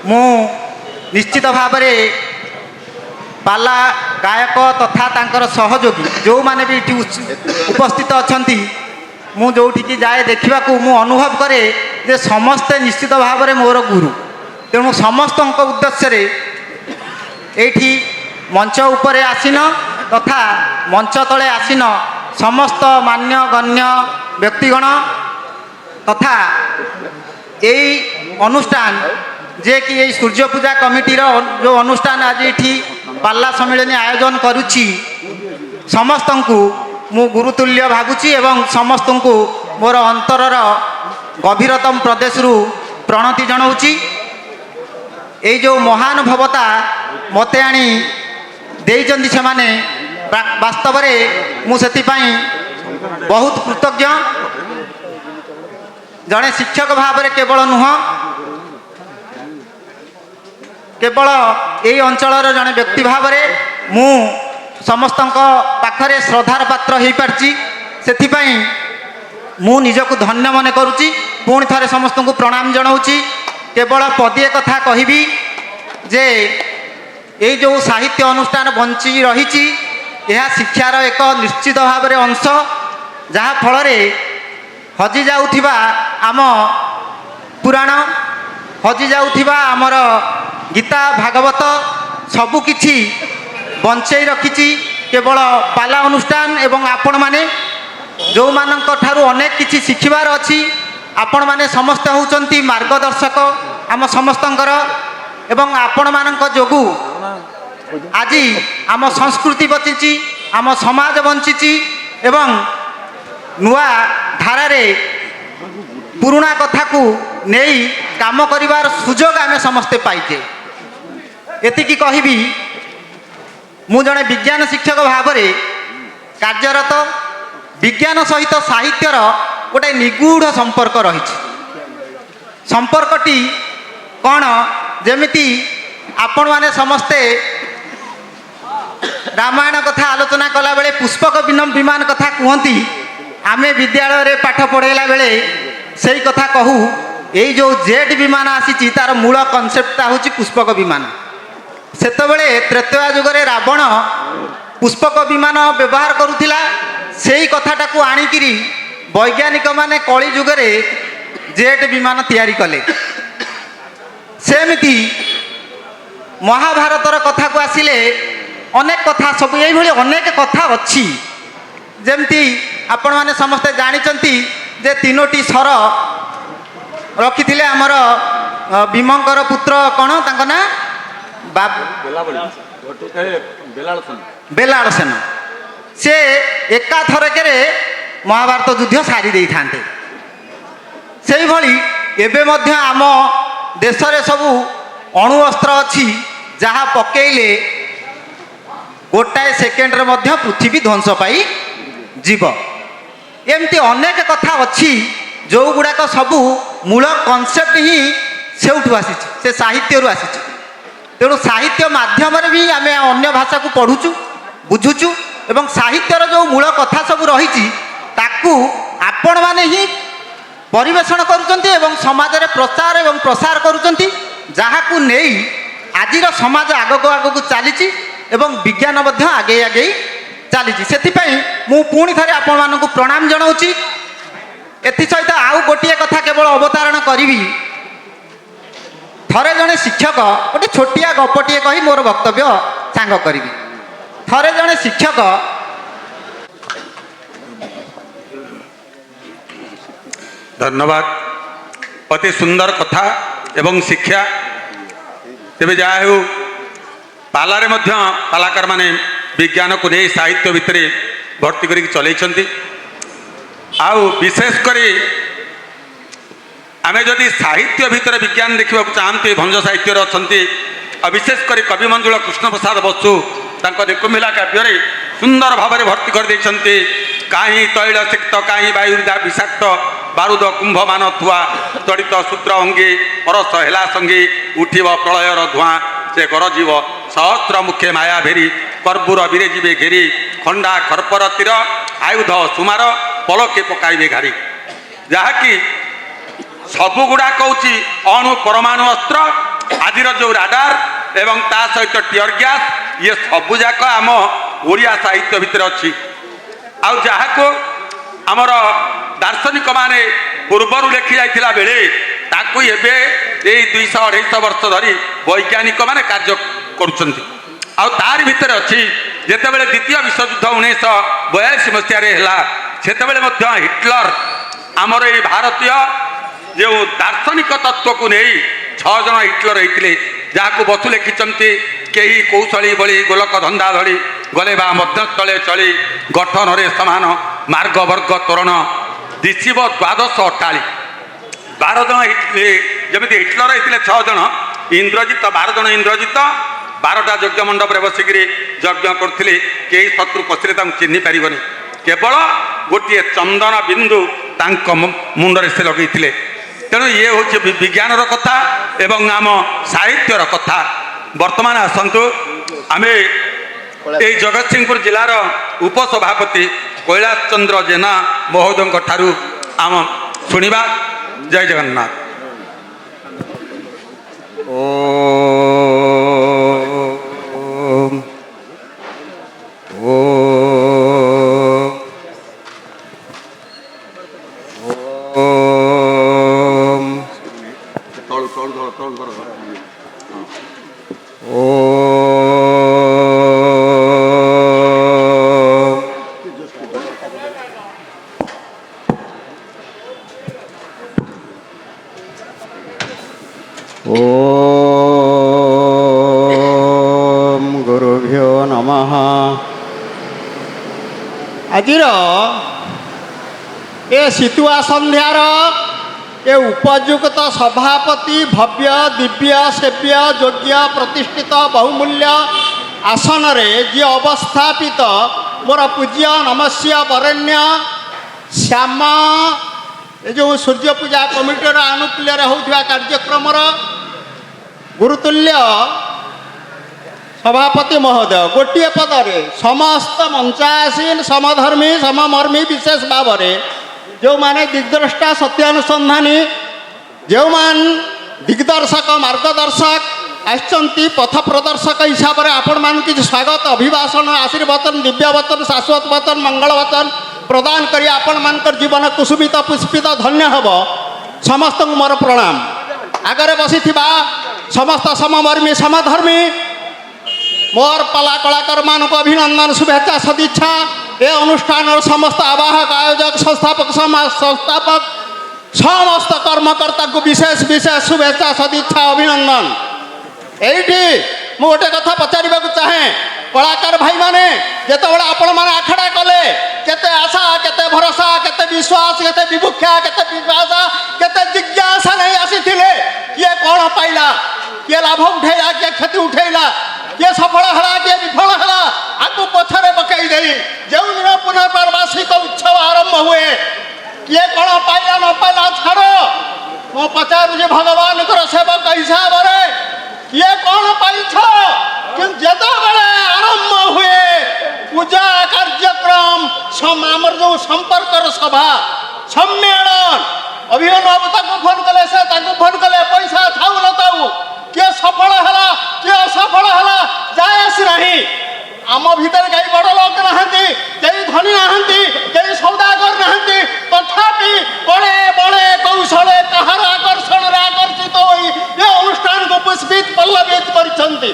मु निश्चित भाव में पाला गायक तथा तांकर सहयोगी जो माने भी उपस्थित अछंती मु जोठी जाए देखा मु अनुभव करे जे समस्ते निश्चित भाव में मोर गुरु तेणु समस्त उद्देश्य एठी मंच उपरे आसीन तथा मंच तले आसीन समस्त मान्य गण्य व्यक्तिगण तथा यही अनुष्ठान जे कि यही सूर्य पूजा कमिटीर जो अनुष्ठान आज ये पाला सम्मिलनी आयोजन करुच्ची समस्त को मु गुरुतुल्य भावुची एवं समस्त को मोर अंतरर गभीरतम प्रदेश प्रणति जनाऊँगी। ये जो महानुभवता ମୋତେ ଆଣି ଦେଇଛନ୍ତି ସେମାନେ, ବାସ୍ତବରେ ମୁଁ ସେଥିପାଇଁ ବହୁତ କୃତଜ୍ଞ। ଜଣେ ଶିକ୍ଷକ ଭାବରେ କେବଳ ନୁହଁ, କେବଳ ଏହି ଅଞ୍ଚଳର ଜଣେ ବ୍ୟକ୍ତି ଭାବରେ ମୁଁ ସମସ୍ତଙ୍କ ପାଖରେ ଶ୍ରଦ୍ଧାର ପାତ୍ର ହୋଇପାରିଛି। ସେଥିପାଇଁ ମୁଁ ନିଜକୁ ଧନ୍ୟ ମନେ କରୁଛି। ପୁଣି ଥରେ ସମସ୍ତଙ୍କୁ ପ୍ରଣାମ ଜଣାଉଛି। କେବଳ ପଦିଏ କଥା କହିବି ଯେ ଏଇ ଯେଉଁ ସାହିତ୍ୟ ଅନୁଷ୍ଠାନ ବଞ୍ଚି ରହିଛି, ଏହା ଶିକ୍ଷାର ଏକ ନିଶ୍ଚିତ ଭାବରେ ଅଂଶ, ଯାହାଫଳରେ ହଜିଯାଉଥିବା ଆମ ପୁରାଣ, ହଜିଯାଉଥିବା ଆମର ଗୀତା ଭାଗବତ ସବୁକିଛି ବଞ୍ଚେଇ ରଖିଛି କେବଳ ପାଲା ଅନୁଷ୍ଠାନ ଏବଂ ଆପଣମାନେ, ଯେଉଁମାନଙ୍କ ଠାରୁ ଅନେକ କିଛି ଶିଖିବାର ଅଛି। ଆପଣମାନେ ସମସ୍ତେ ହେଉଛନ୍ତି ମାର୍ଗଦର୍ଶକ ଆମ ସମସ୍ତଙ୍କର, ଏବଂ ଆପଣମାନଙ୍କ ଯୋଗୁଁ ଆଜି ଆମ ସଂସ୍କୃତି ବଞ୍ଚିଛି, ଆମ ସମାଜ ବଞ୍ଚିଛି, ଏବଂ ନୂଆ ଧାରାରେ ପୁରୁଣା କଥାକୁ ନେଇ କାମ କରିବାର ସୁଯୋଗ ଆମେ ସମସ୍ତେ ପାଇଛେ। ଏତିକି କହିବି, ମୁଁ ଜଣେ ବିଜ୍ଞାନ ଶିକ୍ଷକ ଭାବରେ କାର୍ଯ୍ୟରତ। ବିଜ୍ଞାନ ସହିତ ସାହିତ୍ୟର ଗୋଟେ ନିଗୂଢ଼ ସମ୍ପର୍କ ରହିଛି। ସମ୍ପର୍କଟି କ'ଣ? ଯେମିତି ଆପଣମାନେ ସମସ୍ତେ ରାମାୟଣ କଥା ଆଲୋଚନା କଲାବେଳେ ପୁଷ୍ପକ ବିମାନ କଥା କୁହନ୍ତି, ଆମେ ବିଦ୍ୟାଳୟରେ ପାଠ ପଢ଼ାଇଲା ବେଳେ ସେଇ କଥା କହୁ। ଏଇ ଯେଉଁ ଜେଟ୍ ବିମାନ ଆସିଛି ତାର ମୂଳ କନସେପ୍ଟଟା ହେଉଛି ପୁଷ୍ପକ ବିମାନ। ସେତେବେଳେ ତ୍ରେତୟା ଯୁଗରେ ରାବଣ ପୁଷ୍ପକ ବିମାନ ବ୍ୟବହାର କରୁଥିଲା। ସେଇ କଥାଟାକୁ ଆଣିକିରି ବୈଜ୍ଞାନିକମାନେ କଳି ଯୁଗରେ ଜେଟ୍ ବିମାନ ତିଆରି କଲେ। ସେମିତି ମହାଭାରତର କଥାକୁ ଆସିଲେ ଅନେକ କଥା, ସବୁ ଏଇଭଳି ଅନେକ କଥା ଅଛି। ଯେମିତି ଆପଣମାନେ ସମସ୍ତେ ଜାଣିଛନ୍ତି ଯେ 3ଟି ସର ରଖିଥିଲେ ଆମର ଭୀମଙ୍କର ପୁତ୍ର, କ'ଣ ତାଙ୍କ ନାଁ? ବେଲାଳ ସେନ। ସେ ଏକାଥରକରେ ମହାଭାରତ ଯୁଦ୍ଧ ସାରି ଦେଇଥାନ୍ତେ। ସେଇଭଳି ଏବେ ମଧ୍ୟ ଆମ ଦେଶରେ ସବୁ ଅଣୁ ଅସ୍ତ୍ର ଅଛି, ଯାହା ପକେଇଲେ ଗୋଟାଏ ସେକେଣ୍ଡରେ ମଧ୍ୟ ପୃଥିବୀ ଧ୍ୱଂସ ପାଇ ଯିବ। ଏମିତି ଅନେକ କଥା ଅଛି ଯେଉଁଗୁଡ଼ାକ ସବୁ ମୂଳ କନସେପ୍ଟ ହିଁ ସେଉଠୁ ଆସିଛି, ସେ ସାହିତ୍ୟରୁ ଆସିଛି। ତେଣୁ ସାହିତ୍ୟ ମାଧ୍ୟମରେ ବି ଆମେ ଅନ୍ୟ ଭାଷାକୁ ପଢ଼ୁଛୁ, ବୁଝୁଛୁ, ଏବଂ ସାହିତ୍ୟର ଯେଉଁ ମୂଳ କଥା ସବୁ ରହିଛି ତାକୁ ଆପଣମାନେ ହିଁ ପରିବେଷଣ କରୁଛନ୍ତି ଏବଂ ସମାଜରେ ପ୍ରଚାର ଏବଂ ପ୍ରସାର କରୁଛନ୍ତି, ଯାହାକୁ ନେଇ ଆଜିର ସମାଜ ଆଗକୁ ଆଗକୁ ଚାଲିଛି ଏବଂ ବିଜ୍ଞାନ ମଧ୍ୟ ଆଗେଇ ଆଗେଇ ଚାଲିଛି। ସେଥିପାଇଁ ମୁଁ ପୁଣି ଥରେ ଆପଣମାନଙ୍କୁ ପ୍ରଣାମ ଜଣାଉଛି। ଏଥିସହିତ ଆଉ ଗୋଟିଏ କଥା କେବଳ ଅବତାରଣ କରିବି। ଥରେ ଜଣେ ଶିକ୍ଷକ, ଗୋଟେ ଛୋଟିଆ ଗପଟିଏ କହି ମୋର ବକ୍ତବ୍ୟ ସାଙ୍ଗ କରିବି। ଥରେ ଜଣେ ଶିକ୍ଷକ ଧନ୍ୟବାଦ। ଅତି ସୁନ୍ଦର କଥା ଏବଂ ଶିକ୍ଷା। ତେବେ ଯାହା ହେଉ, ପାଲାରେ ମଧ୍ୟ ପାଲାକାରମାନେ ବିଜ୍ଞାନକୁ ନେଇ ସାହିତ୍ୟ ଭିତରେ ଭର୍ତ୍ତି କରିକି ଚଲେଇଛନ୍ତି। ଆଉ ବିଶେଷ କରି ଆମେ ଯଦି ସାହିତ୍ୟ ଭିତରେ ବିଜ୍ଞାନ ଦେଖିବାକୁ ଚାହାନ୍ତି, ଭଞ୍ଜ ସାହିତ୍ୟରେ ଅଛନ୍ତି। ଆଉ ବିଶେଷ କରି କବି ମଞ୍ଜୁଳ କୃଷ୍ଣପ୍ରସାଦ ବସୁ ତାଙ୍କ ନିକୁମ୍ଭିଲା କାବ୍ୟରେ ସୁନ୍ଦର ଭାବରେ ଭର୍ତ୍ତି କରିଦେଇଛନ୍ତି। କାହିଁ ତୈଳ ସିକ୍ତ, କାହିଁ ବାୟୁରିଦା ବିଷାକ୍ତ, ବାରୁଦ କୁମ୍ଭମାନ ଥୁଆ, ତଡ଼ିତ ସୂତ୍ର ଅଙ୍ଗୀ, ପରଶ ହେଲା ସଙ୍ଗୀ, ଉଠିବ ପ୍ରଳୟର ଧୂଆଁ, ସେ ଗରଜିବ ସହସ୍ର ମୁଖେ ମାୟା ଭେରି, କର୍ପୂର ବିରେ ଯିବେ ଘେରି, ଖଣ୍ଡା ଖର୍ପର ତୀର, ଆୟୁଧ ସୁମାର, ପଲକେ ପକାଇବେ ଘାରି। ଯାହାକି ସବୁଗୁଡ଼ାକ ହେଉଛି ଅଣୁ ପରମାଣୁ ଅସ୍ତ୍ର। ଆଜିର ଯେଉଁ ରାଡାର ଏବଂ ତା ସହିତ ଟିୟର ଗ୍ୟାସ୍, ଇଏ ସବୁଯାକ ଆମ ଓଡ଼ିଆ ସାହିତ୍ୟ ଭିତରେ ଅଛି। ଆଉ ଯାହାକୁ ଆମର ଦାର୍ଶନିକମାନେ ପୂର୍ବରୁ ଲେଖି ଯାଇଥିଲା ବେଳେ ତାକୁ ଏବେ ଏଇ 200-250 ବର୍ଷ ଧରି ବୈଜ୍ଞାନିକମାନେ କାର୍ଯ୍ୟ କରୁଛନ୍ତି। ଆଉ ତାରି ଭିତରେ ଅଛି, ଯେତେବେଳେ ଦ୍ୱିତୀୟ ବିଶ୍ୱଯୁଦ୍ଧ 1942 ମସିହାରେ ହେଲା, ସେତେବେଳେ ମଧ୍ୟ ହିଟଲର ଆମର ଏଇ ଭାରତୀୟ ଯେଉଁ ଦାର୍ଶନିକ ତତ୍ତ୍ୱକୁ ନେଇ 6 ଜଣ ହିଟଲର ହେଇଥିଲେ, ଯାହାକୁ ବସୁ ଲେଖିଛନ୍ତି। କେହି କୌଶଳୀ ଭଳି ଗୋଲକ ଧନ୍ଦା ଧଳି, ଗଲେ ବା ମଧ୍ୟସ୍ଥଳେ ଚଳି, ଗଠନରେ ସମାନ ମାର୍ଗ ବର୍ଗ ତୋରଣ, ଦିଶିବ ଦ୍ୱାଦଶ ଅଟ୍ଟାଳି। 12 ଜଣ ଯେମିତି ହିଟଲର ହେଇଥିଲେ 6 ଜଣ, ଇନ୍ଦ୍ରଜିତ 12 ଜଣ ଇନ୍ଦ୍ରଜିତ, 12ଟା ଯଜ୍ଞ ମଣ୍ଡପରେ ବସିକିରି ଯଜ୍ଞ କରୁଥିଲେ କେହି ଶତ୍ରୁ ପଛରେ ତାଙ୍କୁ ଚିହ୍ନି ପାରିବନି କେବଳ ଗୋଟିଏ ଚନ୍ଦନ ବିନ୍ଦୁ ତାଙ୍କ ମୁଣ୍ଡରେ ସେ ଲଗେଇଥିଲେ ତେଣୁ ଇଏ ହେଉଛି ବିଜ୍ଞାନର କଥା ଏବଂ ଆମ ସାହିତ୍ୟର କଥା ବର୍ତ୍ତମାନ ଆସନ୍ତୁ ଆମେ এই ଜଗତସିଂହପୁର ଜିଲ୍ଲାର ଉପସଭାପତି କୈଳାସ ଚନ୍ଦ୍ର ଜେନା ମହୋଦୟଙ୍କ ଠାରୁ ଆମ ଶୁଣିବା ଜୟ ଜଗନ୍ନାଥ ଓମ୍ ଗୁରୁଭ୍ୟୋ ନମଃ। ଆଜିର ଏ ଶୀତୁଆ ସନ୍ଧ୍ୟାର ଏ ଉପଯୁକ୍ତ ସଭାପତି ଭବ୍ୟ ଦିବ୍ୟ ସେବ୍ୟ ଯୋଗ୍ୟ ପ୍ରତିଷ୍ଠିତ ବହୁମୂଲ୍ୟ ଆସନରେ ଯିଏ ଅବସ୍ଥାପିତ ମୋର ପୂଜ୍ୟ ନମସ୍ୟ ବରେଣ୍ୟ ଶ୍ୟାମ ଏ ଯେଉଁ ସୂର୍ଯ୍ୟ ପୂଜା କମିଟିର ଆନୁକୂଲ୍ୟରେ ହେଉଥିବା କାର୍ଯ୍ୟକ୍ରମର ଗୁରୁତୁଲ୍ୟ ସଭାପତି ମହୋଦୟ ଗୋଟିଏ ପଦରେ ସମସ୍ତ ମଞ୍ଚାସୀନ ସମଧର୍ମୀ ସମମର୍ମୀ ବିଶେଷ ଭାବରେ ଯେଉଁମାନେ ଦିଗ୍ଦ୍ରଷ୍ଟା ସତ୍ୟାନୁସନ୍ଧାନୀ ଯେଉଁମାନେ ଦିଗ୍ଦର୍ଶକ ମାର୍ଗଦର୍ଶକ ଆସିଛନ୍ତି ପଥ ପ୍ରଦର୍ଶକ ହିସାବରେ ଆପଣମାନଙ୍କୁ କିଛି ସ୍ୱାଗତ ଅଭିଭାଷଣ ଆଶୀର୍ବାଦନ ଦିବ୍ୟବଚନ ଶାଶ୍ୱତ ବଚନ ମଙ୍ଗଳ ବଚନ ପ୍ରଦାନ କରି ଆପଣମାନଙ୍କର ଜୀବନ କୁସୁମିତ ପୁଷ୍ପିତ ଧନ୍ୟ ହେବ ସମସ୍ତଙ୍କୁ ମୋର ପ୍ରଣାମ ଆଗରେ ବସିଥିବା ସମସ୍ତ ସମମର୍ମୀ ସମଧର୍ମୀ ମୋର ପାଲା କଳାକାରମାନଙ୍କୁ ଅଭିନନ୍ଦନ ଶୁଭେଚ୍ଛା ସଦିଚ୍ଛା ଏ ଅନୁଷ୍ଠାନର ସମସ୍ତ ଆବାହକ ଆୟୋଜକ ସଂସ୍ଥାପକ ସଂସ୍ଥାପକ ସମସ୍ତ କର୍ମକର୍ତ୍ତାଙ୍କୁ ବିଶେଷ ବିଶେଷ ଶୁଭେଚ୍ଛା ସଦିଚ୍ଛା ଅଭିନନ୍ଦନ এইটি ମୁଁ ଗୋଟେ କଥା ପଚାରିବାକୁ ଚାହେଁ କଳାକାର ଭାଇମାନେ ଯେତେବେଳେ ଆପଣମାନେ ଆଖଡ଼ା କଲେ କେତେ ଆଶା କେତେ ଭରସା କେତେ ବିଶ୍ୱାସ କେତେ ବିଭୁକ୍ଷା କେତେ ବିଶ୍ୱାସ କେତେ ଜିଜ୍ଞାସା ନେଇ ଆସିଥିଲେ କିଏ କ'ଣ ପାଇଲା କିଏ ଲାଭ ଉଠେଇଲା କିଏ କ୍ଷତି ଉଠେଇଲା କିଏ ସଫଳ ହେଲା କିଏ ବିଫଳ ହେଲା ଆକୁ ପଛରେ ପକାଇ ଦେଇ ଯେଉଁଦିନ ପୁନର୍ବାର ବାର୍ଷିକ ଉତ୍ସବ ଆରମ୍ଭ ହୁଏ କିଏ କ'ଣ ପାଇଲା ନ ପାଇଲା ଛାଡ଼ ମୁଁ ପଚାରୁଛି ଭଗବାନଙ୍କର ସେବକ ହିସାବରେ କିଏ କ'ଣ ପାଇଛ କିନ୍ତୁ ଯେତେବେଳେ ଆରମ୍ଭ ହୁଏ ପୂଜା କାର୍ଯ୍ୟକ୍ରମ ଆମର ଯେଉଁ ସମ୍ପର୍କର ସଭା ସମ୍ମେଳନ ଅଭିମାନ ବାବୁ ତାକୁ ଫୋନ୍ କଲେ ସେ ତାକୁ ଫୋନ୍ କଲେ ପଇସା ଥାଉ ନଥାଉ କିଏ ସଫଳ ହେଲା କିଏ ଅସଫଳ ହେଲା ଯାଏ ଆସି ନାହିଁ ଆମ ଭିତରେ କେହି ବଡ଼ ଲୋକ ନାହାନ୍ତି କେହି ଧନୀ ନାହାନ୍ତି କେହି ସୌଦାଗର ନାହାନ୍ତି ତଥାପି ବଳେ ବଳେ କୌଶଳେ କାହାର ଆକର୍ଷଣରେ ଆକର୍ଷିତ ହୋଇ ଏ ଅନୁଷ୍ଠାନକୁ ପୁଷ୍ପିତ ପଲ୍ଲବିତ କରିଛନ୍ତି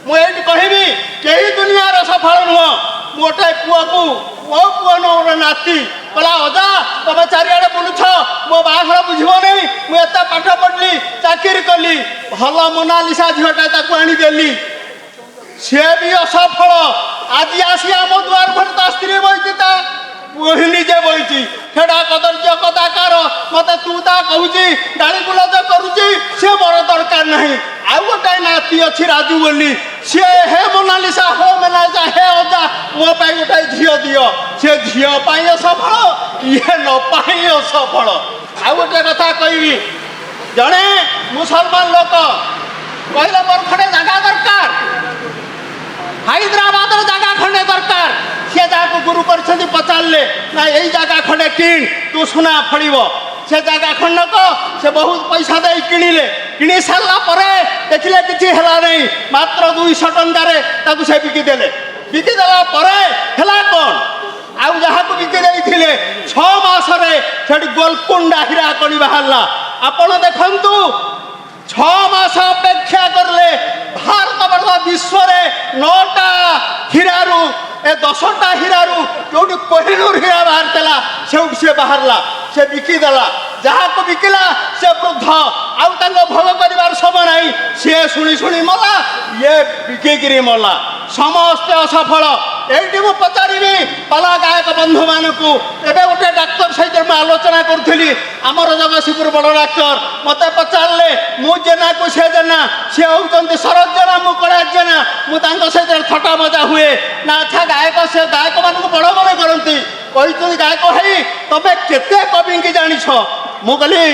ମୁଁ ଏଇଠି କହିବି କେହି ଦୁନିଆର ସଫଳ ନୁହଁ ମୁଁ ଗୋଟେ ପୁଅକୁ ମୋ ପୁଅ ନୁହଁ ନାତି କହିଲା ଅଜା ତମେ ଚାରିଆଡ଼େ ବୁଲୁଛ ମୋ ବାହାଘର ବୁଝିବ ନାହିଁ ମୁଁ ଏତେ ପାଠ ପଢ଼ିଲି ଚାକିରି କଲି ଭଲ ମୋନାଲିସା ଝିଅଟା ତାକୁ ଆଣିଦେଲି ସିଏ ବି ଅସଫଳ ଆଜି ଆସି ଆମ ଦୁଆର ଘରେ ତା ସ୍ତ୍ରୀ ବଇଛି ତା ପୁଅ ନିଜେ ବଇଛି ସେଟା କଦର୍ଯ୍ୟ କଦାକାର ମତେ ତୁ ତା କହୁଛି ଗାଳି ଗୁଲଜ କରୁଛି ସିଏ ମୋର ଦରକାର ନାହିଁ ଆଉ ଗୋଟାଏ ନାତି ଅଛି ରାଜୁ ବୋଲି ସିଏ ହେ ମୋନାଲିସା ହୋ ମୋନାଲିସା ହେ ଅଜା ମୋ ପାଇଁ ଗୋଟାଏ ଝିଅ ଦିଅ ସେ ଝିଅ ପାଇଁ ଅସଫଳ ଇଏ ନ ପାଇଁ ଅସଫଳ ଆଉ ଗୋଟେ କଥା କହିବି ଜଣେ ମୁସଲମାନ ଲୋକ କହିଲେ ମୋର ଖଣ୍ଡେ ଜାଗା ଦରକାର ହାଇଦ୍ରାବାଦର ଜାଗା ଖଣ୍ଡେ ଦରକାର ସେ ଯାହାକୁ ଗୁରୁ କରିଛନ୍ତି ପଚାରିଲେ ନା ଏଇ ଜାଗା ଖଣ୍ଡେ କିଣ ତୁ ସୁନା ଫଳିବ ସେ ଜାଗା ଖଣ୍ଡକ ସେ ବହୁତ ପଇସା ଦେଇ କିଣିଲେ କିଣି ସାରିଲା ପରେ ଦେଖିଲେ କିଛି ହେଲା ନାହିଁ ମାତ୍ର 200 ଟଙ୍କାରେ ତାକୁ ସେ ବିକିଦେଲେ ବିକିଦେଲା ପରେ ହେଲା କ'ଣ ଆଉ ଯାହାକୁ ବିକି ଦେଇଥିଲେ 6 ମାସରେ ସେଠି ଗୋଲକୁଣ୍ଡା ହୀରା କଣି ବାହାରିଲା ଆପଣ ଦେଖନ୍ତୁ 6 ମାସ ଅପେକ୍ଷା କରିଲେ ଭାରତବର୍ଷ ବିଶ୍ୱରେ 9ଟା ହୀରାରୁ ଏ 10ଟା ହୀରାରୁ ଯୋଉଠି କୋହିନୂର ହୀରା ବାହାରିଥିଲା ସେଉଠି ସେ ବାହାରିଲା ସେ ବିକିଦେଲା ଯାହାକୁ ବିକିଲା ସେ ବୃଦ୍ଧ ଆଉ ତାଙ୍କ ଭୋଗ କରିବାର ସମୟ ନାହିଁ ସିଏ ଶୁଣି ଶୁଣି ମଲା ଇଏ ବିକିକିରି ମଲା ସମସ୍ତେ ଅସଫଳ এইটি ମୁଁ ପଚାରିବି ପାଲା ଗାୟକ ବନ୍ଧୁମାନଙ୍କୁ। ଏବେ ଗୋଟେ ଡାକ୍ତର ସହିତ ମୁଁ ଆଲୋଚନା କରୁଥିଲି, ଆମର ଜଗତସିଂହପୁର ବଡ଼ ଡାକ୍ତର। ମୋତେ ପଚାରିଲେ ମୁଁ ଜେନାକୁ ସେ ଜେନା, ସିଏ ହେଉଛନ୍ତି ଶରତ ଜେନା, ମୁଁ କୈଳାସ ଜେନା। ମୁଁ ତାଙ୍କ ସହିତ ଥଟ୍ଟା ମଜା ହୁଏ ନା, ଆଚ୍ଛା ଗାୟକ ସେ ଗାୟକମାନଙ୍କୁ ବଡ଼ ବଡ଼ କରନ୍ତି। କହିଛନ୍ତି ଗାୟକ ଭାଇ ତମେ କେତେ କବିଙ୍କି ଜାଣିଛ? ମୁଁ କହିଲି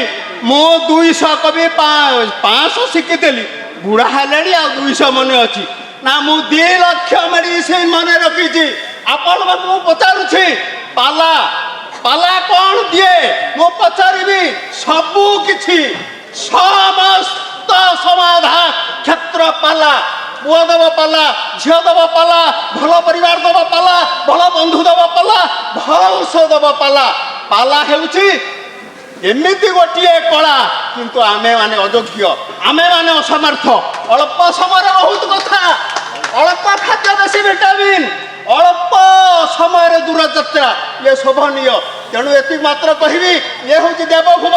ମୁଁ 200 କବି 500 ଶିଖିଥିଲି, ବୁଢ଼ା ହେଲେଣି ଆଉ 200 ମନେ ଅଛି ନା। ମୁଁ 2 ଲକ୍ଷ ମେଡ଼ିସିନ ମନେ ରଖିଛି। ଆପଣମାନଙ୍କୁ ମୁଁ ପଚାରୁଛି ପାଲା ପାଲା କ'ଣ ଦିଏ? ମୁଁ ପଚାରିବି ସବୁ କିଛି, ସମସ୍ତ ସମାଧାନ କ୍ଷେତ୍ର ପାଲା। ପୁଅ ଦେବ ପାଲା, ଝିଅ ଦେବ ପାଲା, ଭଲ ପରିବାର ଦେବ ପାଲା, ଭଲ ବନ୍ଧୁ ଦେବ ପାଲା, ଭଲ ଔଷଧ ଦେବ ପାଲା। ପାଲା ହେଉଛି ଏମିତି ଗୋଟିଏ କଳା, କିନ୍ତୁ ଆମେମାନେ ଅଯୋଗ୍ୟ, ଆମେମାନେ ଅସମର୍ଥ। ଅଳ୍ପ ସମୟରେ ବହୁତ କଥା, ଅଳ୍ପ ଖାଦ୍ୟ ବେଶୀ ଭିଟାମିନ୍, ଅଳ୍ପ ସମୟରେ ଦୂରଯାତ୍ରା, ଇଏ ଶୋଭନୀୟ। ତେଣୁ ଏତିକି ମାତ୍ର କହିବି, ଇଏ ହେଉଛି ଦେବଭୁବନ,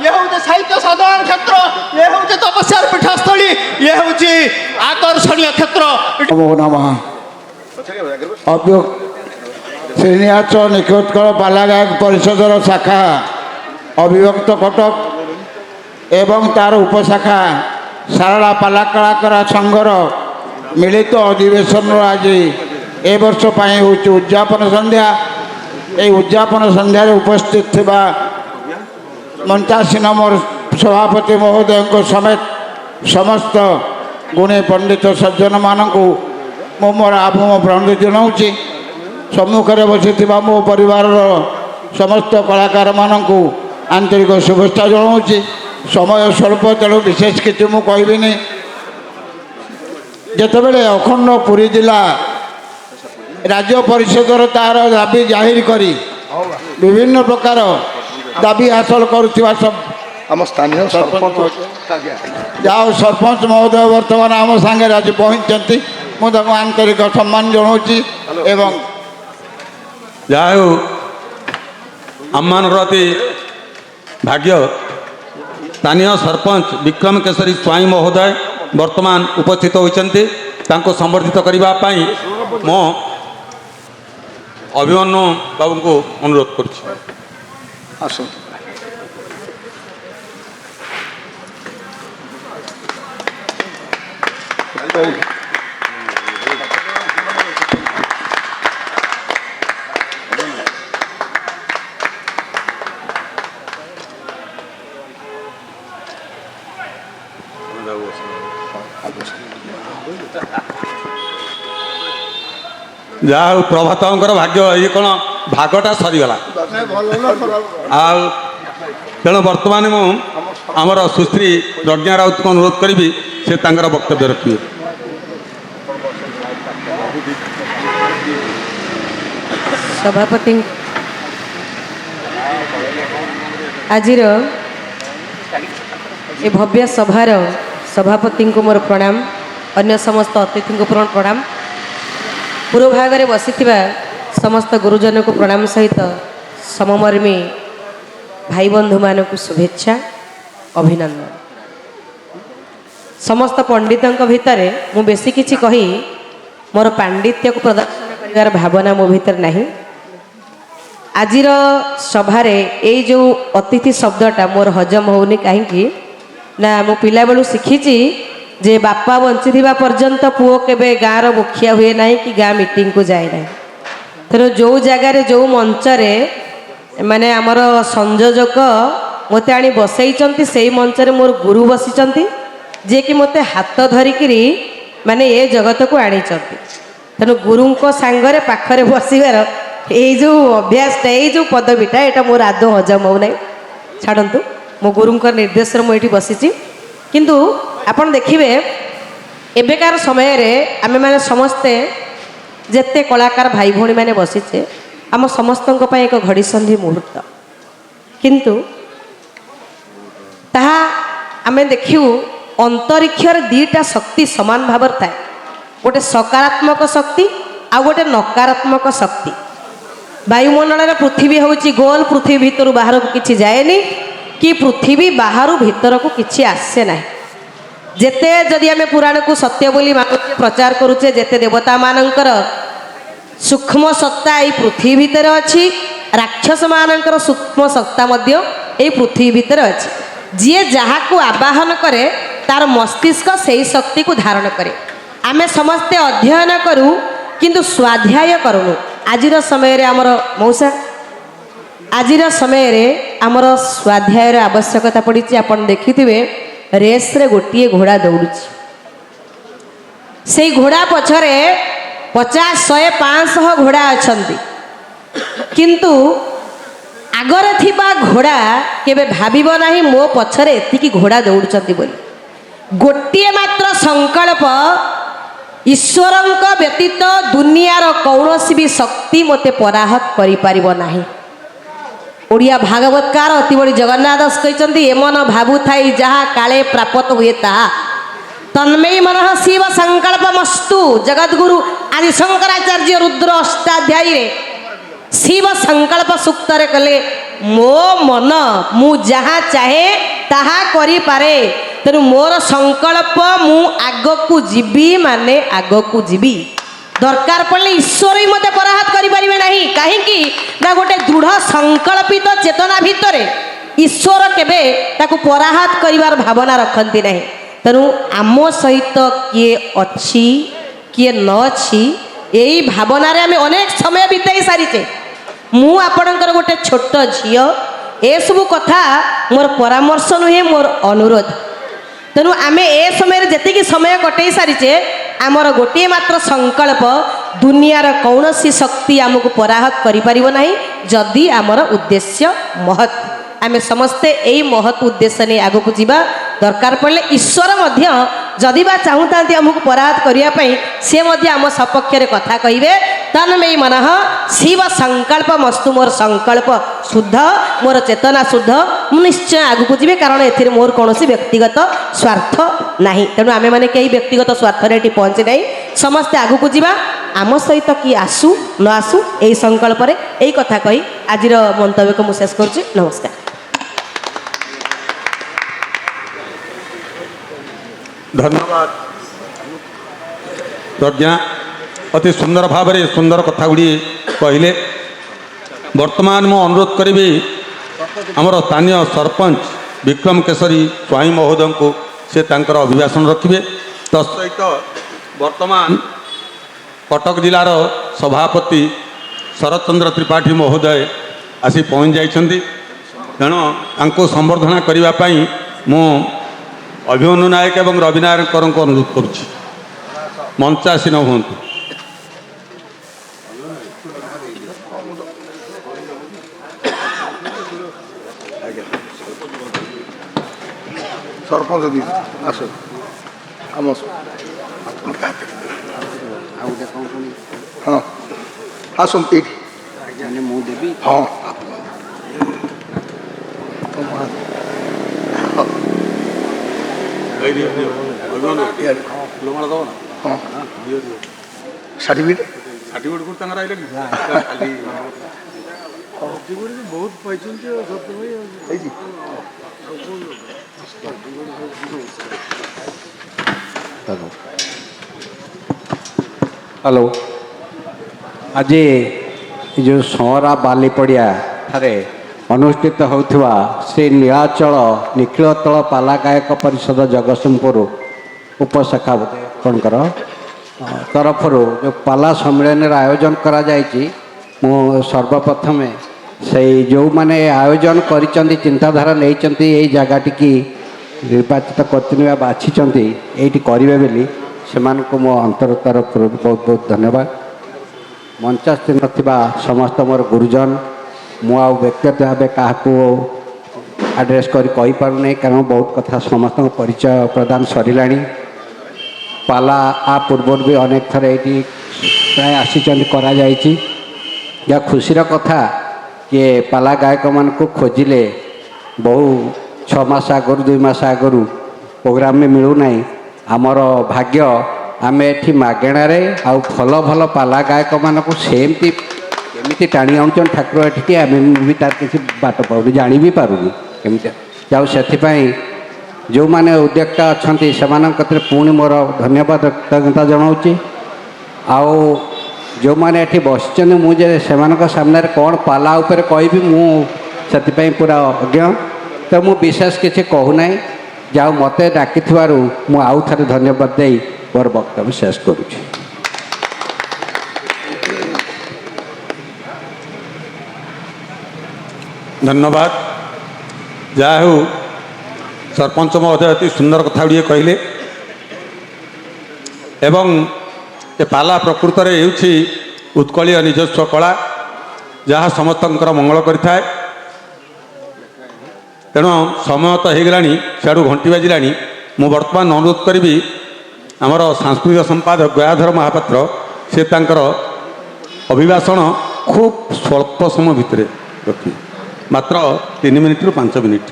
ଇଏ ହେଉଛି ସାହିତ୍ୟ ସାଧାରଣ କ୍ଷେତ୍ର, ଇଏ ହେଉଛି ତପସ୍ୟାର ପୀଠସ୍ଥଳୀ, ଇଏ ହେଉଛି ଆକର୍ଷଣୀୟ କ୍ଷେତ୍ର। ଶ୍ରୀନିବାସ ନିକୋତ୍କଳ ପାଲା ଗାୟକ ପରିଷଦର ଶାଖା ଅବିଭକ୍ତ କଟକ ଏବଂ ତାର ଉପଶାଖା ସାରଳା ପାଲା କଳାକାର ସଂଘର ମିଳିତ ଅଧିବେଶନର ଆଜି ଏ ବର୍ଷ ପାଇଁ ହେଉଛି ଉଦ୍ଯାପନ ସନ୍ଧ୍ୟା। এই উদযাপন সন্ধ্যার উপস্থিত থাকা মঞ্চাসীন মোর সভাপতি মহোদয়ଙ୍କ সমেত সমস্ত গুণী পণ্ডিত সজ্জন মানুষ মোর আভূম প্রণতি জনাওছি। সম্মুখে বসিথিবা মো পরিবারর সমস্ত কলাকার মানুষ আন্তরিক শুভেচ্ছা জনাওছি। সময় স্বল্প তেণু বিশেষ কিছু মু কহিবিনি। যেতবেলে অখণ্ড পুরী জেলা রাজ্য পরিষদর তার দাবি জাহির করি বিভিন্ন প্রকার দাবি হাসল করুথিবা ଆମ ସ୍ଥାନୀୟ ସରପଞ୍ଚ যাও ସରପଞ୍ଚ মহোদয় বর্তমান আম সাংগে আজ পৌঁছতে মু তাকে আন্তরিক সম্মান জনাওছি। এবং ଯାହା ହେଉ ଆମମାନଙ୍କର ଅତି ଭାଗ୍ୟ, ସ୍ଥାନୀୟ ସରପଞ୍ଚ ବିକ୍ରମ କେଶରୀ ସ୍ୱାଇଁ ମହୋଦୟ ବର୍ତ୍ତମାନ ଉପସ୍ଥିତ ହୋଇଛନ୍ତି। ତାଙ୍କୁ ସମ୍ବର୍ଦ୍ଧିତ କରିବା ପାଇଁ ମୁଁ ଅଭିମନ୍ୟୁ ବାବୁଙ୍କୁ ଅନୁରୋଧ କରୁଛି। ଆସନ୍ତୁ। ଯାହା ହେଉ ପ୍ରଭାତଙ୍କର ଭାଗ୍ୟ, ଇଏ କ'ଣ ଭାଗଟା ସରିଗଲା। ଆଉ ତେଣୁ ବର୍ତ୍ତମାନ ମୁଁ ଆମର ସୁଶ୍ରୀ ପ୍ରଜ୍ଞା ରାଉତଙ୍କୁ ଅନୁରୋଧ କରିବି, ସେ ତାଙ୍କର ବକ୍ତବ୍ୟ ରଖିବେ। ସଭାପତି ଆଜିର ଏ ଭବ୍ୟ ସଭାର ସଭାପତିଙ୍କୁ ମୋର ପ୍ରଣାମ, ଅନ୍ୟ ସମସ୍ତ ଅତିଥିଙ୍କୁ ପ୍ରଣାମ, ପୂର୍ବ ଭାଗରେ ବସିଥିବା ସମସ୍ତ ଗୁରୁଜନଙ୍କୁ ପ୍ରଣାମ ସହିତ ସମମର୍ମୀ ଭାଇ ବନ୍ଧୁମାନଙ୍କୁ ଶୁଭେଚ୍ଛା ଅଭିନନ୍ଦନ। ସମସ୍ତ ପଣ୍ଡିତଙ୍କ ଭିତରେ ମୁଁ ବେଶୀ କିଛି କହି ମୋର ପାଣ୍ଡିତ୍ୟକୁ ପ୍ରଦର୍ଶନ କରିବାର ଭାବନା ମୋ ଭିତରେ ନାହିଁ। ଆଜିର ସଭାରେ ଏଇ ଯେଉଁ ଅତିଥି ଶବ୍ଦଟା ମୋର ହଜମ ହେଉନି, କାହିଁକି ନା ମୁଁ ପିଲାବେଳୁ ଶିଖିଛି ଯେ ବାପା ବଞ୍ଚିଥିବା ପର୍ଯ୍ୟନ୍ତ ପୁଅ କେବେ ଗାଁର ମୁଖିଆ ହୁଏ ନାହିଁ କି ଗାଁ ମିଟିଂକୁ ଯାଏ ନାହିଁ। ତେଣୁ ଯେଉଁ ଜାଗାରେ ଯେଉଁ ମଞ୍ଚରେ ମାନେ ଆମର ସଂଯୋଜକ ମୋତେ ଆଣି ବସେଇଛନ୍ତି, ସେଇ ମଞ୍ଚରେ ମୋର ଗୁରୁ ବସିଛନ୍ତି, ଯିଏକି ମୋତେ ହାତ ଧରିକିରି ମାନେ ଏ ଜଗତକୁ ଆଣିଛନ୍ତି। ତେଣୁ ଗୁରୁଙ୍କ ସାଙ୍ଗରେ ପାଖରେ ବସିବାର ଏଇ ଯେଉଁ ଅଭ୍ୟାସଟା, ଏଇ ଯେଉଁ ପଦବୀଟା, ଏଇଟା ମୋର ଆଦୌ ହଜମ ହେଉନାହିଁ। ଛାଡ଼ନ୍ତୁ, ମୋ ଗୁରୁଙ୍କ ନିର୍ଦ୍ଦେଶରେ ମୁଁ ଏଇଠି ବସିଛି। କିନ୍ତୁ ଆପଣ ଦେଖିବେ ଏବେକାର ସମୟରେ ଆମେମାନେ ସମସ୍ତେ ଯେତେ କଳାକାର ଭାଇ ଭଉଣୀମାନେ ବସିଛେ, ଆମ ସମସ୍ତଙ୍କ ପାଇଁ ଏକ ଘଡ଼ିସନ୍ଧି ମୁହୂର୍ତ୍ତ। କିନ୍ତୁ ତାହା ଆମେ ଦେଖିବୁ ଅନ୍ତରୀକ୍ଷର ଦୁଇଟା ଶକ୍ତି ସମାନ ଭାବରେ ଥାଏ। ଗୋଟେ ସକାରାତ୍ମକ ଶକ୍ତି ଆଉ ଗୋଟେ ନକାରାତ୍ମକ ଶକ୍ତି। ବାୟୁମଣ୍ଡଳରେ ପୃଥିବୀ ହେଉଛି ଗୋଲ, ପୃଥିବୀ ଭିତରୁ ବାହାରକୁ କିଛି ଯାଏନି, କି ପୃଥିବୀ ବାହାରୁ ଭିତରକୁ କିଛି ଆସେ ନାହିଁ। ଯେତେ ଯଦି ଆମେ ପୁରାଣକୁ ସତ୍ୟ ବୋଲି ମାନୁଛେ, ପ୍ରଚାର କରୁଛେ, ଯେତେ ଦେବତାମାନଙ୍କର ସୂକ୍ଷ୍ମ ସତ୍ତା ଏଇ ପୃଥିବୀ ଭିତରେ ଅଛି, ରାକ୍ଷସମାନଙ୍କର ସୂକ୍ଷ୍ମ ସତ୍ତା ମଧ୍ୟ ଏଇ ପୃଥିବୀ ଭିତରେ ଅଛି। ଯିଏ ଯାହାକୁ ଆବାହନ କରେ ତାର ମସ୍ତିଷ୍କ ସେହି ଶକ୍ତିକୁ ଧାରଣ କରେ। ଆମେ ସମସ୍ତେ ଅଧ୍ୟୟନ କରୁ କିନ୍ତୁ ସ୍ୱାଧ୍ୟାୟ କରୁନୁ। ଆଜିର ସମୟରେ ଆମର ମଉସା ଆଜିର ସମୟରେ ଆମର ସ୍ୱାଧ୍ୟାୟର ଆବଶ୍ୟକତା ପଡ଼ିଛି। ଆପଣ ଦେଖିଥିବେ ରେସ୍ରେ ଗୋଟିଏ ଘୋଡ଼ା ଦୌଡ଼ୁଛି, ସେଇ ଘୋଡ଼ା ପଛରେ 50, 100, 500 ଘୋଡ଼ା ଅଛନ୍ତି, କିନ୍ତୁ ଆଗରେ ଥିବା ଘୋଡ଼ା କେବେ ଭାବିବ ନାହିଁ ମୋ ପଛରେ ଏତିକି ଘୋଡ଼ା ଦୌଡ଼ୁଛନ୍ତି ବୋଲି। ଗୋଟିଏ ମାତ୍ର ସଂକଳ୍ପ, ଈଶ୍ୱରଙ୍କ ବ୍ୟତୀତ ଦୁନିଆର କୌଣସି ବି ଶକ୍ତି ମୋତେ ପରାହତ କରିପାରିବ ନାହିଁ। ଓଡ଼ିଆ ଭାଗବତକାର ଅତି ବଡ଼ି ଜଗନ୍ନାଥ ଦାସ କହିଛନ୍ତି, ଏମନ ଭାବୁଥାଇ ଯାହା କାଳେ ପ୍ରାପତ ହୁଏ ତାହା ତନ୍ମୟୀ ମନଃ ଶିବ ସଂକଳ୍ପ ମସ୍ତୁ। ଜଗଦ୍ଗୁରୁ ଆଦି ଶଙ୍କରାଚାର୍ଯ୍ୟ ରୁଦ୍ର ଅଷ୍ଟାଧ୍ୟାୟୀରେ ଶିବ ସଂକଳ୍ପ ସୂକ୍ତରେ କଲେ, ମୋ ମନ ମୁଁ ଯାହା ଚାହେଁ ତାହା କରିପାରେ, ତେଣୁ ମୋର ସଂକଳ୍ପ ମୁଁ ଆଗକୁ ଯିବି ମାନେ ଆଗକୁ ଯିବି। ଦରକାର ପଡ଼ିଲେ ଈଶ୍ୱର ବି ମୋତେ ପରାହତ କରିପାରିବେ ନାହିଁ। କାହିଁକି ନା ଗୋଟେ ଦୃଢ଼ ସଂକଳ୍ପିତ ଚେତନା ଭିତରେ ଈଶ୍ୱର କେବେ ତାକୁ ପରାହତ କରିବାର ଭାବନା ରଖନ୍ତି ନାହିଁ। ତେଣୁ ଆମ ସହିତ କିଏ ଅଛି କିଏ ନ ଅଛି ଏଇ ଭାବନାରେ ଆମେ ଅନେକ ସମୟ ବିତାଇ ସାରିଛେ। ମୁଁ ଆପଣଙ୍କର ଗୋଟେ ଛୋଟ ଝିଅ, ଏସବୁ କଥା ମୋର ପରାମର୍ଶ ନୁହେଁ, ମୋର ଅନୁରୋଧ। ତେଣୁ ଆମେ ଏ ସମୟରେ ଯେତିକି ସମୟ କଟେଇ ସାରିଛେ, ଆମର ଗୋଟିଏ ମାତ୍ର ସଂକଳ୍ପ, ଦୁନିଆର କୌଣସି ଶକ୍ତି ଆମକୁ ପରାହତ କରିପାରିବ ନାହିଁ ଯଦି ଆମର ଉଦ୍ଦେଶ୍ୟ ମହତ୍। ଆମେ ସମସ୍ତେ ଏଇ ମହତ୍ ଉଦ୍ଦେଶ୍ୟ ନେଇ ଆଗକୁ ଯିବା। ଦରକାର ପଡ଼ିଲେ ଈଶ୍ୱର ମଧ୍ୟ ଯଦି ବା ଚାହୁଁଥାନ୍ତି ଆମକୁ ପରାହତ କରିବା ପାଇଁ, ସେ ମଧ୍ୟ ଆମ ସପକ୍ଷରେ କଥା କହିବେ। ତନ୍ମୟୀ ମନଃ ଶିବ ସଂକଳ୍ପ ମସ୍ତୁ। ମୋର ସଂକଳ୍ପ ଶୁଦ୍ଧ, ମୋର ଚେତନା ଶୁଦ୍ଧ, ମୁଁ ନିଶ୍ଚୟ ଆଗକୁ ଯିବି, କାରଣ ଏଥିରେ ମୋର କୌଣସି ବ୍ୟକ୍ତିଗତ ସ୍ୱାର୍ଥ ନାହିଁ। ତେଣୁ ଆମେମାନେ କେହି ବ୍ୟକ୍ତିଗତ ସ୍ୱାର୍ଥରେ ଏଠି ପହଞ୍ଚି ନାହିଁ, ସମସ୍ତେ ଆଗକୁ ଯିବା। ଆମ ସହିତ କିଏ ଆସୁ ନ ଆସୁ ଏଇ ସଂକଳ୍ପରେ ଏଇ କଥା କହି ଆଜିର ମନ୍ତବ୍ୟକୁ ମୁଁ ଶେଷ କରୁଛି। ନମସ୍କାର। ଧନ୍ୟବାଦ ପ୍ରଜ୍ଞା, ଅତି ସୁନ୍ଦର ଭାବରେ ସୁନ୍ଦର କଥା ଗୁଡ଼ିଏ କହିଲେ। ବର୍ତ୍ତମାନ ମୁଁ ଅନୁରୋଧ କରିବି ଆମର ସ୍ଥାନୀୟ ସରପଞ୍ଚ ବିକ୍ରମ କେଶରୀ ସ୍ୱାଇଁ ମହୋଦୟଙ୍କୁ, ସେ ତାଙ୍କର ଅଭିଭାଷଣ ରଖିବେ। ତତ୍ସହିତ ବର୍ତ୍ତମାନ କଟକ ଜିଲ୍ଲାର ସଭାପତି ଶରତ ଚନ୍ଦ୍ର ତ୍ରିପାଠୀ ମହୋଦୟ ଆସି ପହଞ୍ଚି ଯାଇଛନ୍ତି। ତେଣୁ ତାଙ୍କୁ ସମ୍ବର୍ଦ୍ଧନା କରିବା ପାଇଁ ମୁଁ ଅଭିମନ୍ୟୁ ନାୟକ ଏବଂ ରବି ନାୟକଙ୍କୁ ଅନୁରୋଧ କରୁଛି, ମଞ୍ଚାସୀନ ହୁଅନ୍ତୁ। ସରପଞ୍ଚ ଦି ଆସ ଆମ ହଁ ଆସନ୍ତୁ ଏଇଠି ମୁଁ ଦେବି। ହଁ ସାର୍ଟିଫିକେଟ୍ ତାଙ୍କର ଆଇଲେ ବହୁତ ପାଇଛନ୍ତି। ହ୍ୟାଲୋ, ଆଜି ଯେଉଁ ସଅଁରା ବାଲିପଡ଼ିଆ ଠାରେ ଅନୁଷ୍ଠିତ ହେଉଥିବା ଶ୍ରୀ ନୀଳାଚଳ ନିଖିଳତଳ ପାଲା ଗାୟକ ପରିଷଦ ଜଗତସିଂହପୁର ଉପଶାଖା ଆପଣଙ୍କର ତରଫରୁ ଯେଉଁ ପାଲା ସମ୍ମିଳନୀର ଆୟୋଜନ କରାଯାଇଛି, ମୁଁ ସର୍ବପ୍ରଥମେ ସେଇ ଯେଉଁମାନେ ଆୟୋଜନ କରିଛନ୍ତି, ଚିନ୍ତାଧାରା ନେଇଛନ୍ତି ଏଇ ଜାଗାଟିକି ନିର୍ବାଚିତ କରିଛନ୍ତି ବା ବାଛିଛନ୍ତି ଏଇଠି କରିବେ ବୋଲି, ସେମାନଙ୍କୁ ମୋ ଅନ୍ତର ତରଫରୁ ବହୁତ ବହୁତ ଧନ୍ୟବାଦ। ମଞ୍ଚାସୀନ ଥିବା ସମସ୍ତ ମୋର ଗୁରୁଜନ, ମୁଁ ଆଉ ବ୍ୟକ୍ତିଗତ ଭାବେ କାହାକୁ ଆଡ୍ରେସ୍ କରି କହିପାରୁନାହିଁ, କାରଣ ବହୁତ କଥା ସମସ୍ତଙ୍କ ପରିଚୟ ପ୍ରଦାନ ସରିଲାଣି। ପାଲା ଆ ପୂର୍ବରୁ ବି ଅନେକ ଥର ଏଇଠି ପ୍ରାୟ ଆସିଛନ୍ତି, କରାଯାଇଛି। ଯାହା ଖୁସିର କଥା କିଏ ପାଲା ଗାୟକମାନଙ୍କୁ ଖୋଜିଲେ ବହୁ 6 ମାସ ଆଗରୁ 2 ମାସ ଆଗରୁ ପ୍ରୋଗ୍ରାମ୍ ବି ମିଳୁନାହିଁ। ଆମର ଭାଗ୍ୟ ଆମେ ଏଠି ମାଗଣାରେ ଆଉ ଭଲ ଭଲ ପାଲା ଗାୟକମାନଙ୍କୁ ସେମିତି କେମିତି ଟାଣି ଆଣୁଛନ୍ତି ଠାକୁର ଏଠିକି, ଆମେ ବି ତାର କିଛି ବାଟ ପାଉନି, ଜାଣି ବି ପାରୁନି କେମିତି। ଯାଉ ସେଥିପାଇଁ ଯେଉଁମାନେ ଉଦ୍ୟୋକ୍ତା ଅଛନ୍ତି ସେମାନଙ୍କ କତିରେ ପୁଣି ମୋର ଧନ୍ୟବାଦ କୃତଜ୍ଞତା ଜଣାଉଛି। ଆଉ ଯେଉଁମାନେ ଏଠି ବସିଛନ୍ତି ମୁଁ ଯେ ସେମାନଙ୍କ ସାମ୍ନାରେ କ'ଣ ପାଲା ଉପରେ କହିବି ମୁଁ ସେଥିପାଇଁ ପୁରା ଅଜ୍ଞ, ତ ମୁଁ ବିଶେଷ କିଛି କହୁନାହିଁ। ଯାଉ ମୋତେ ଡାକିଥିବାରୁ ମୁଁ ଆଉ ଥରେ ଧନ୍ୟବାଦ ଦେଇ ମୋର ବକ୍ତବ୍ୟ ଶେଷ କରୁଛି। ଧନ୍ୟବାଦ। ଯାହା ହେଉ ସରପଞ୍ଚ ମହୋଦୟ ଅତି ସୁନ୍ଦର କଥା ଗୁଡ଼ିଏ କହିଲେ ଏବଂ ଏ ପାଲା ପ୍ରକୃତରେ ହେଉଛି ଉତ୍କଳୀୟ ନିଜସ୍ୱ କଳା, ଯାହା ସମସ୍ତଙ୍କର ମଙ୍ଗଳ କରିଥାଏ। ତେଣୁ ସମୟ ତ ହେଇଗଲାଣି, ସିଆଡ଼ୁ ଘଣ୍ଟି ବାଜିଲାଣି। ମୁଁ ବର୍ତ୍ତମାନ ଅନୁରୋଧ କରିବି ଆମର ସାଂସ୍କୃତିକ ସମ୍ପାଦକ ଗୟାଧର ମହାପାତ୍ର, ସେ ତାଙ୍କର ଅଭିଭାଷଣ ଖୁବ୍ ସ୍ୱଳ୍ପ ସମୟ ଭିତରେ ରଖିବେ, ମାତ୍ର 3 ମିନିଟ୍ରୁ 5 ମିନିଟ୍।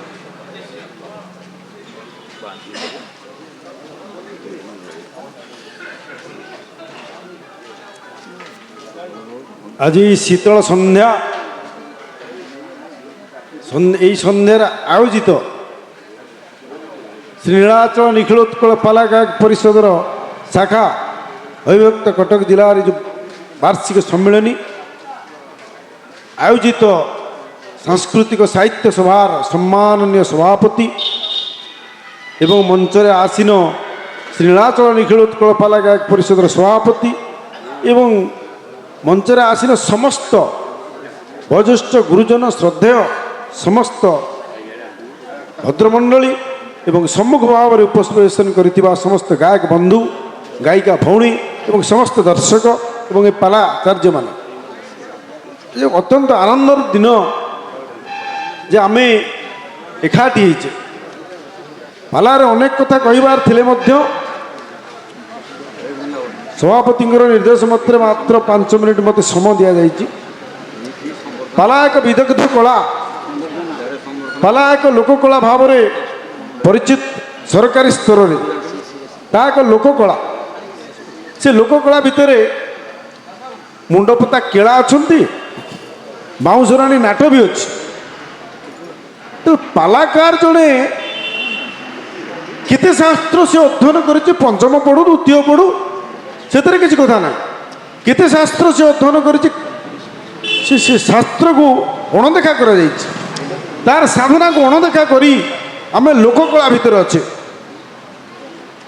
ଆଜି ଶୀତଳ ସନ୍ଧ୍ୟା এই সন্ধ্যার আয়োজিত শ্রী নীলাচল নিখিলোৎকল পালা গায়ক পরিষদর শাখা অবিভক্ত কটক জেলার যে বার্ষিক সম্মিলনী আয়োজিত সাংস্কৃতিক সাহিত্য সভার সম্মাননীয় সভাপতি এবং মঞ্চরে আসীন শ্রী নীলাচল নিখিলোৎকল পালা গায়ক পরিষদর সভাপতি এবং মঞ্চরে আসীন সমস্ত বয়োজ্যেষ্ঠ গুরুজন শ্রদ্ধেয় সমস্ত ভদ্রমণ্ডলী এবং সম্মুখ ভাবে উপস্থাপন করিଥିବା সমস্ত গায়ক বন্ধু গায়িকা ভৌণী এবং সমস্ত দর্শক এবং এই পালা আচার্যମାନେ যে অত্যন্ত আনন্দর দিন যে আমি একাঠি হয়েছে। পালারে অনেক কথা কহিবার থিলে মধ্য সভাপতিঙ্কর নির্দেশ মতে মাত্র 5 মিনিট মতো সময় দিয়া যাইছি। পালা এক বিদগ্ধ কলা, পালা এক লোককলা ভাবে পরিচিত সরকারি স্তরের, তা এক লোককলা। সে লোককলা ভিতরে মুন্ডপোতা কেলা অଛନ୍ତି, বাউঁশরাণী নাট বি ଅଛି। তো পালাকার জনে কেতে শাস্ত্র সে অধ্যয়ন করেছে, পঞ্চম পড়ু দ্বিতীয় পড়ু ସେଥିରେ କିଛି କଥା ନାହିଁ। କେତେ ଶାସ୍ତ୍ର ସେ ଅଧ୍ୟୟନ କରିଛି, ସେ ଶାସ୍ତ୍ରକୁ ଅଣଦେଖା କରାଯାଇଛି। ତାର ସାଧନାକୁ ଅଣଦେଖା କରି ଆମେ ଲୋକକଳା ଭିତରେ ଅଛେ।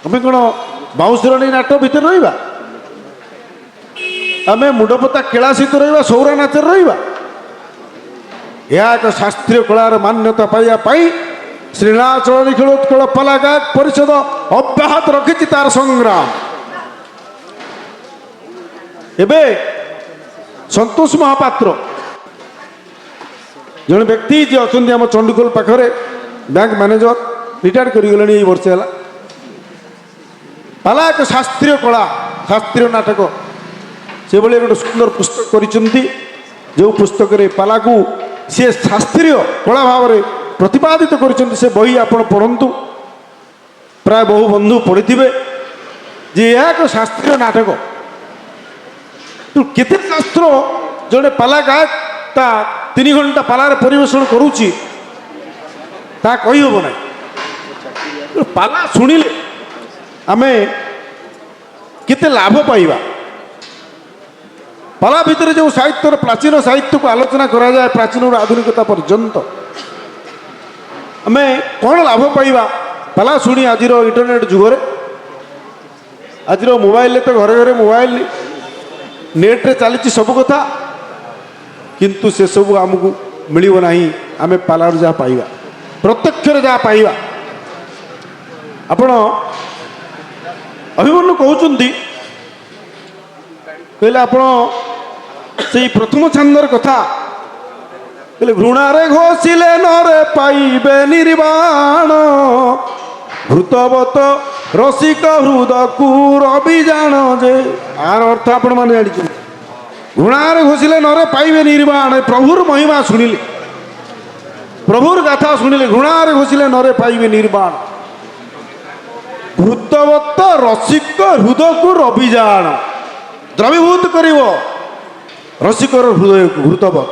ଆମେ କ'ଣ ବାଉଁଶରାଣୀ ନାଟ ଭିତରେ ରହିବା? ଆମେ ମୁଣ୍ଡପୋତା କେଳା ସହିତ ରହିବା, ସୌରା ନାଚରେ ରହିବା? ଏହା ଏକ ଶାସ୍ତ୍ରୀୟ କଳାର ମାନ୍ୟତା ପାଇବା ପାଇଁ ଶ୍ରୀ নীলাচল ନିଖିଲୋତ୍କଳ ପାଲା ଗାୟକ ପରିଷଦ ଅବ୍ୟାହତ ରଖିଛି ତାର ସଂଗ୍ରାମ। ଏବେ ସନ୍ତୋଷ ମହାପାତ୍ର ଜଣେ ବ୍ୟକ୍ତି ଯିଏ ଅଛନ୍ତି ଆମ ଚଣ୍ଡିଖୋଲ ପାଖରେ ବ୍ୟାଙ୍କ ମ୍ୟାନେଜର, ରିଟାୟାର୍ଡ କରିଗଲେଣି ଏଇ ବର୍ଷ ହେଲା। ପାଲା ଏକ ଶାସ୍ତ୍ରୀୟ କଳା, ଶାସ୍ତ୍ରୀୟ ନାଟକ, ସେଭଳି ଗୋଟେ ସୁନ୍ଦର ପୁସ୍ତକ କରିଛନ୍ତି, ଯେଉଁ ପୁସ୍ତକରେ ପାଲାକୁ ସିଏ ଶାସ୍ତ୍ରୀୟ କଳା ଭାବରେ ପ୍ରତିପାଦିତ କରିଛନ୍ତି। ସେ ବହି ଆପଣ ପଢ଼ନ୍ତୁ, ପ୍ରାୟ ବହୁ ବନ୍ଧୁ ପଢ଼ିଥିବେ ଯେ ଏହା ଏକ ଶାସ୍ତ୍ରୀୟ ନାଟକ। କେତେ ଶାସ୍ତ୍ର ଜଣେ ପାଲା ଗାୟକ ତା 3 ଘଣ୍ଟା ପାଲାରେ ପରିବେଷଣ କରୁଛି, ତା କହିହେବ ନାହିଁ। ପାଲା ଶୁଣିଲେ ଆମେ କେତେ ଲାଭ ପାଇବା। ପାଲା ଭିତରେ ଯେଉଁ ସାହିତ୍ୟର ପ୍ରାଚୀନ ସାହିତ୍ୟକୁ ଆଲୋଚନା କରାଯାଏ, ପ୍ରାଚୀନରୁ ଆଧୁନିକତା ପର୍ଯ୍ୟନ୍ତ ଆମେ କ'ଣ ଲାଭ ପାଇବା ପାଲା ଶୁଣି? ଆଜିର ଇଣ୍ଟରନେଟ୍ ଯୁଗରେ, ଆଜିର ମୋବାଇଲରେ ତ ଘରେ ଘରେ ମୋବାଇଲ, ନେଟ୍ରେ ଚାଲିଛି ସବୁ କଥା, କିନ୍ତୁ ସେସବୁ ଆମକୁ ମିଳିବ ନାହିଁ। ଆମେ ପାଲାରୁ ଯାହା ପାଇବା, ପ୍ରତ୍ୟକ୍ଷରେ ଯାହା ପାଇବା। ଆପଣ ଅଭିମନ୍ୟୁ କହୁଛନ୍ତି, କହିଲେ ଆପଣ ସେଇ ପ୍ରଥମ ଛାନ୍ଦର କଥା କହିଲେ, ଘୃଣାରେ ଘୋଷିଲେ ନରେ ପାଇବେ ନିର୍ବାଣ, ଭୃତବତ ରସିକ ହୃଦକୁ ରବି ଜାଣ ଯେ। ଆର ଅର୍ଥ ଆପଣମାନେ ଜାଣିଛନ୍ତି। ଘୃଣାରେ ଘୋଷିଲେ ନରେ ପାଇବେ ନିର୍ବାଣ, ପ୍ରଭୁର ମହିମା ଶୁଣିଲେ, ପ୍ରଭୁର ଗାଥା ଶୁଣିଲେ, ଘୃଣାରେ ଘୋଷିଲେ ନରେ ପାଇବେ ନିର୍ବାଣ, ଭୃତବତ ରସିକ ହୃଦକୁ ରବି ଜାଣ, ଦ୍ରବୀଭୂତ କରିବ ରସିକର ହୃଦୟକୁ ଭୃତବତ।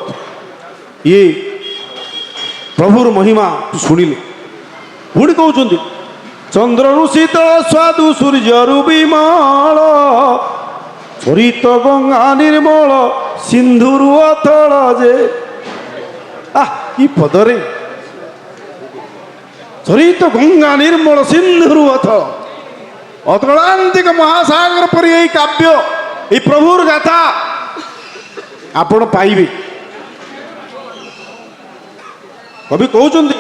ଇଏ ପ୍ରଭୁର ମହିମା ଶୁଣିଲେ। ପୁଣି କହୁଛନ୍ତି, ଚନ୍ଦ୍ରରୁ ଶୀତଳ ସ୍ୱାଦୁ ସୂର୍ଯ୍ୟରୁ ବିମଳ, চরিত গঙ্গা নির্মল সিন্ধুরু অথଳ যে কি পদরে চরিত গঙ্গা নির্মল সিন্ধুরু অথଳ অতଳାন্ତିକ ମହାସାଗର ପରି ଏଇ କାବ୍ୟ ଏଇ ପ୍ରଭୁର ଗାଥା ଆପଣ ପାଇବେ। କବି କହୁଛନ୍ତି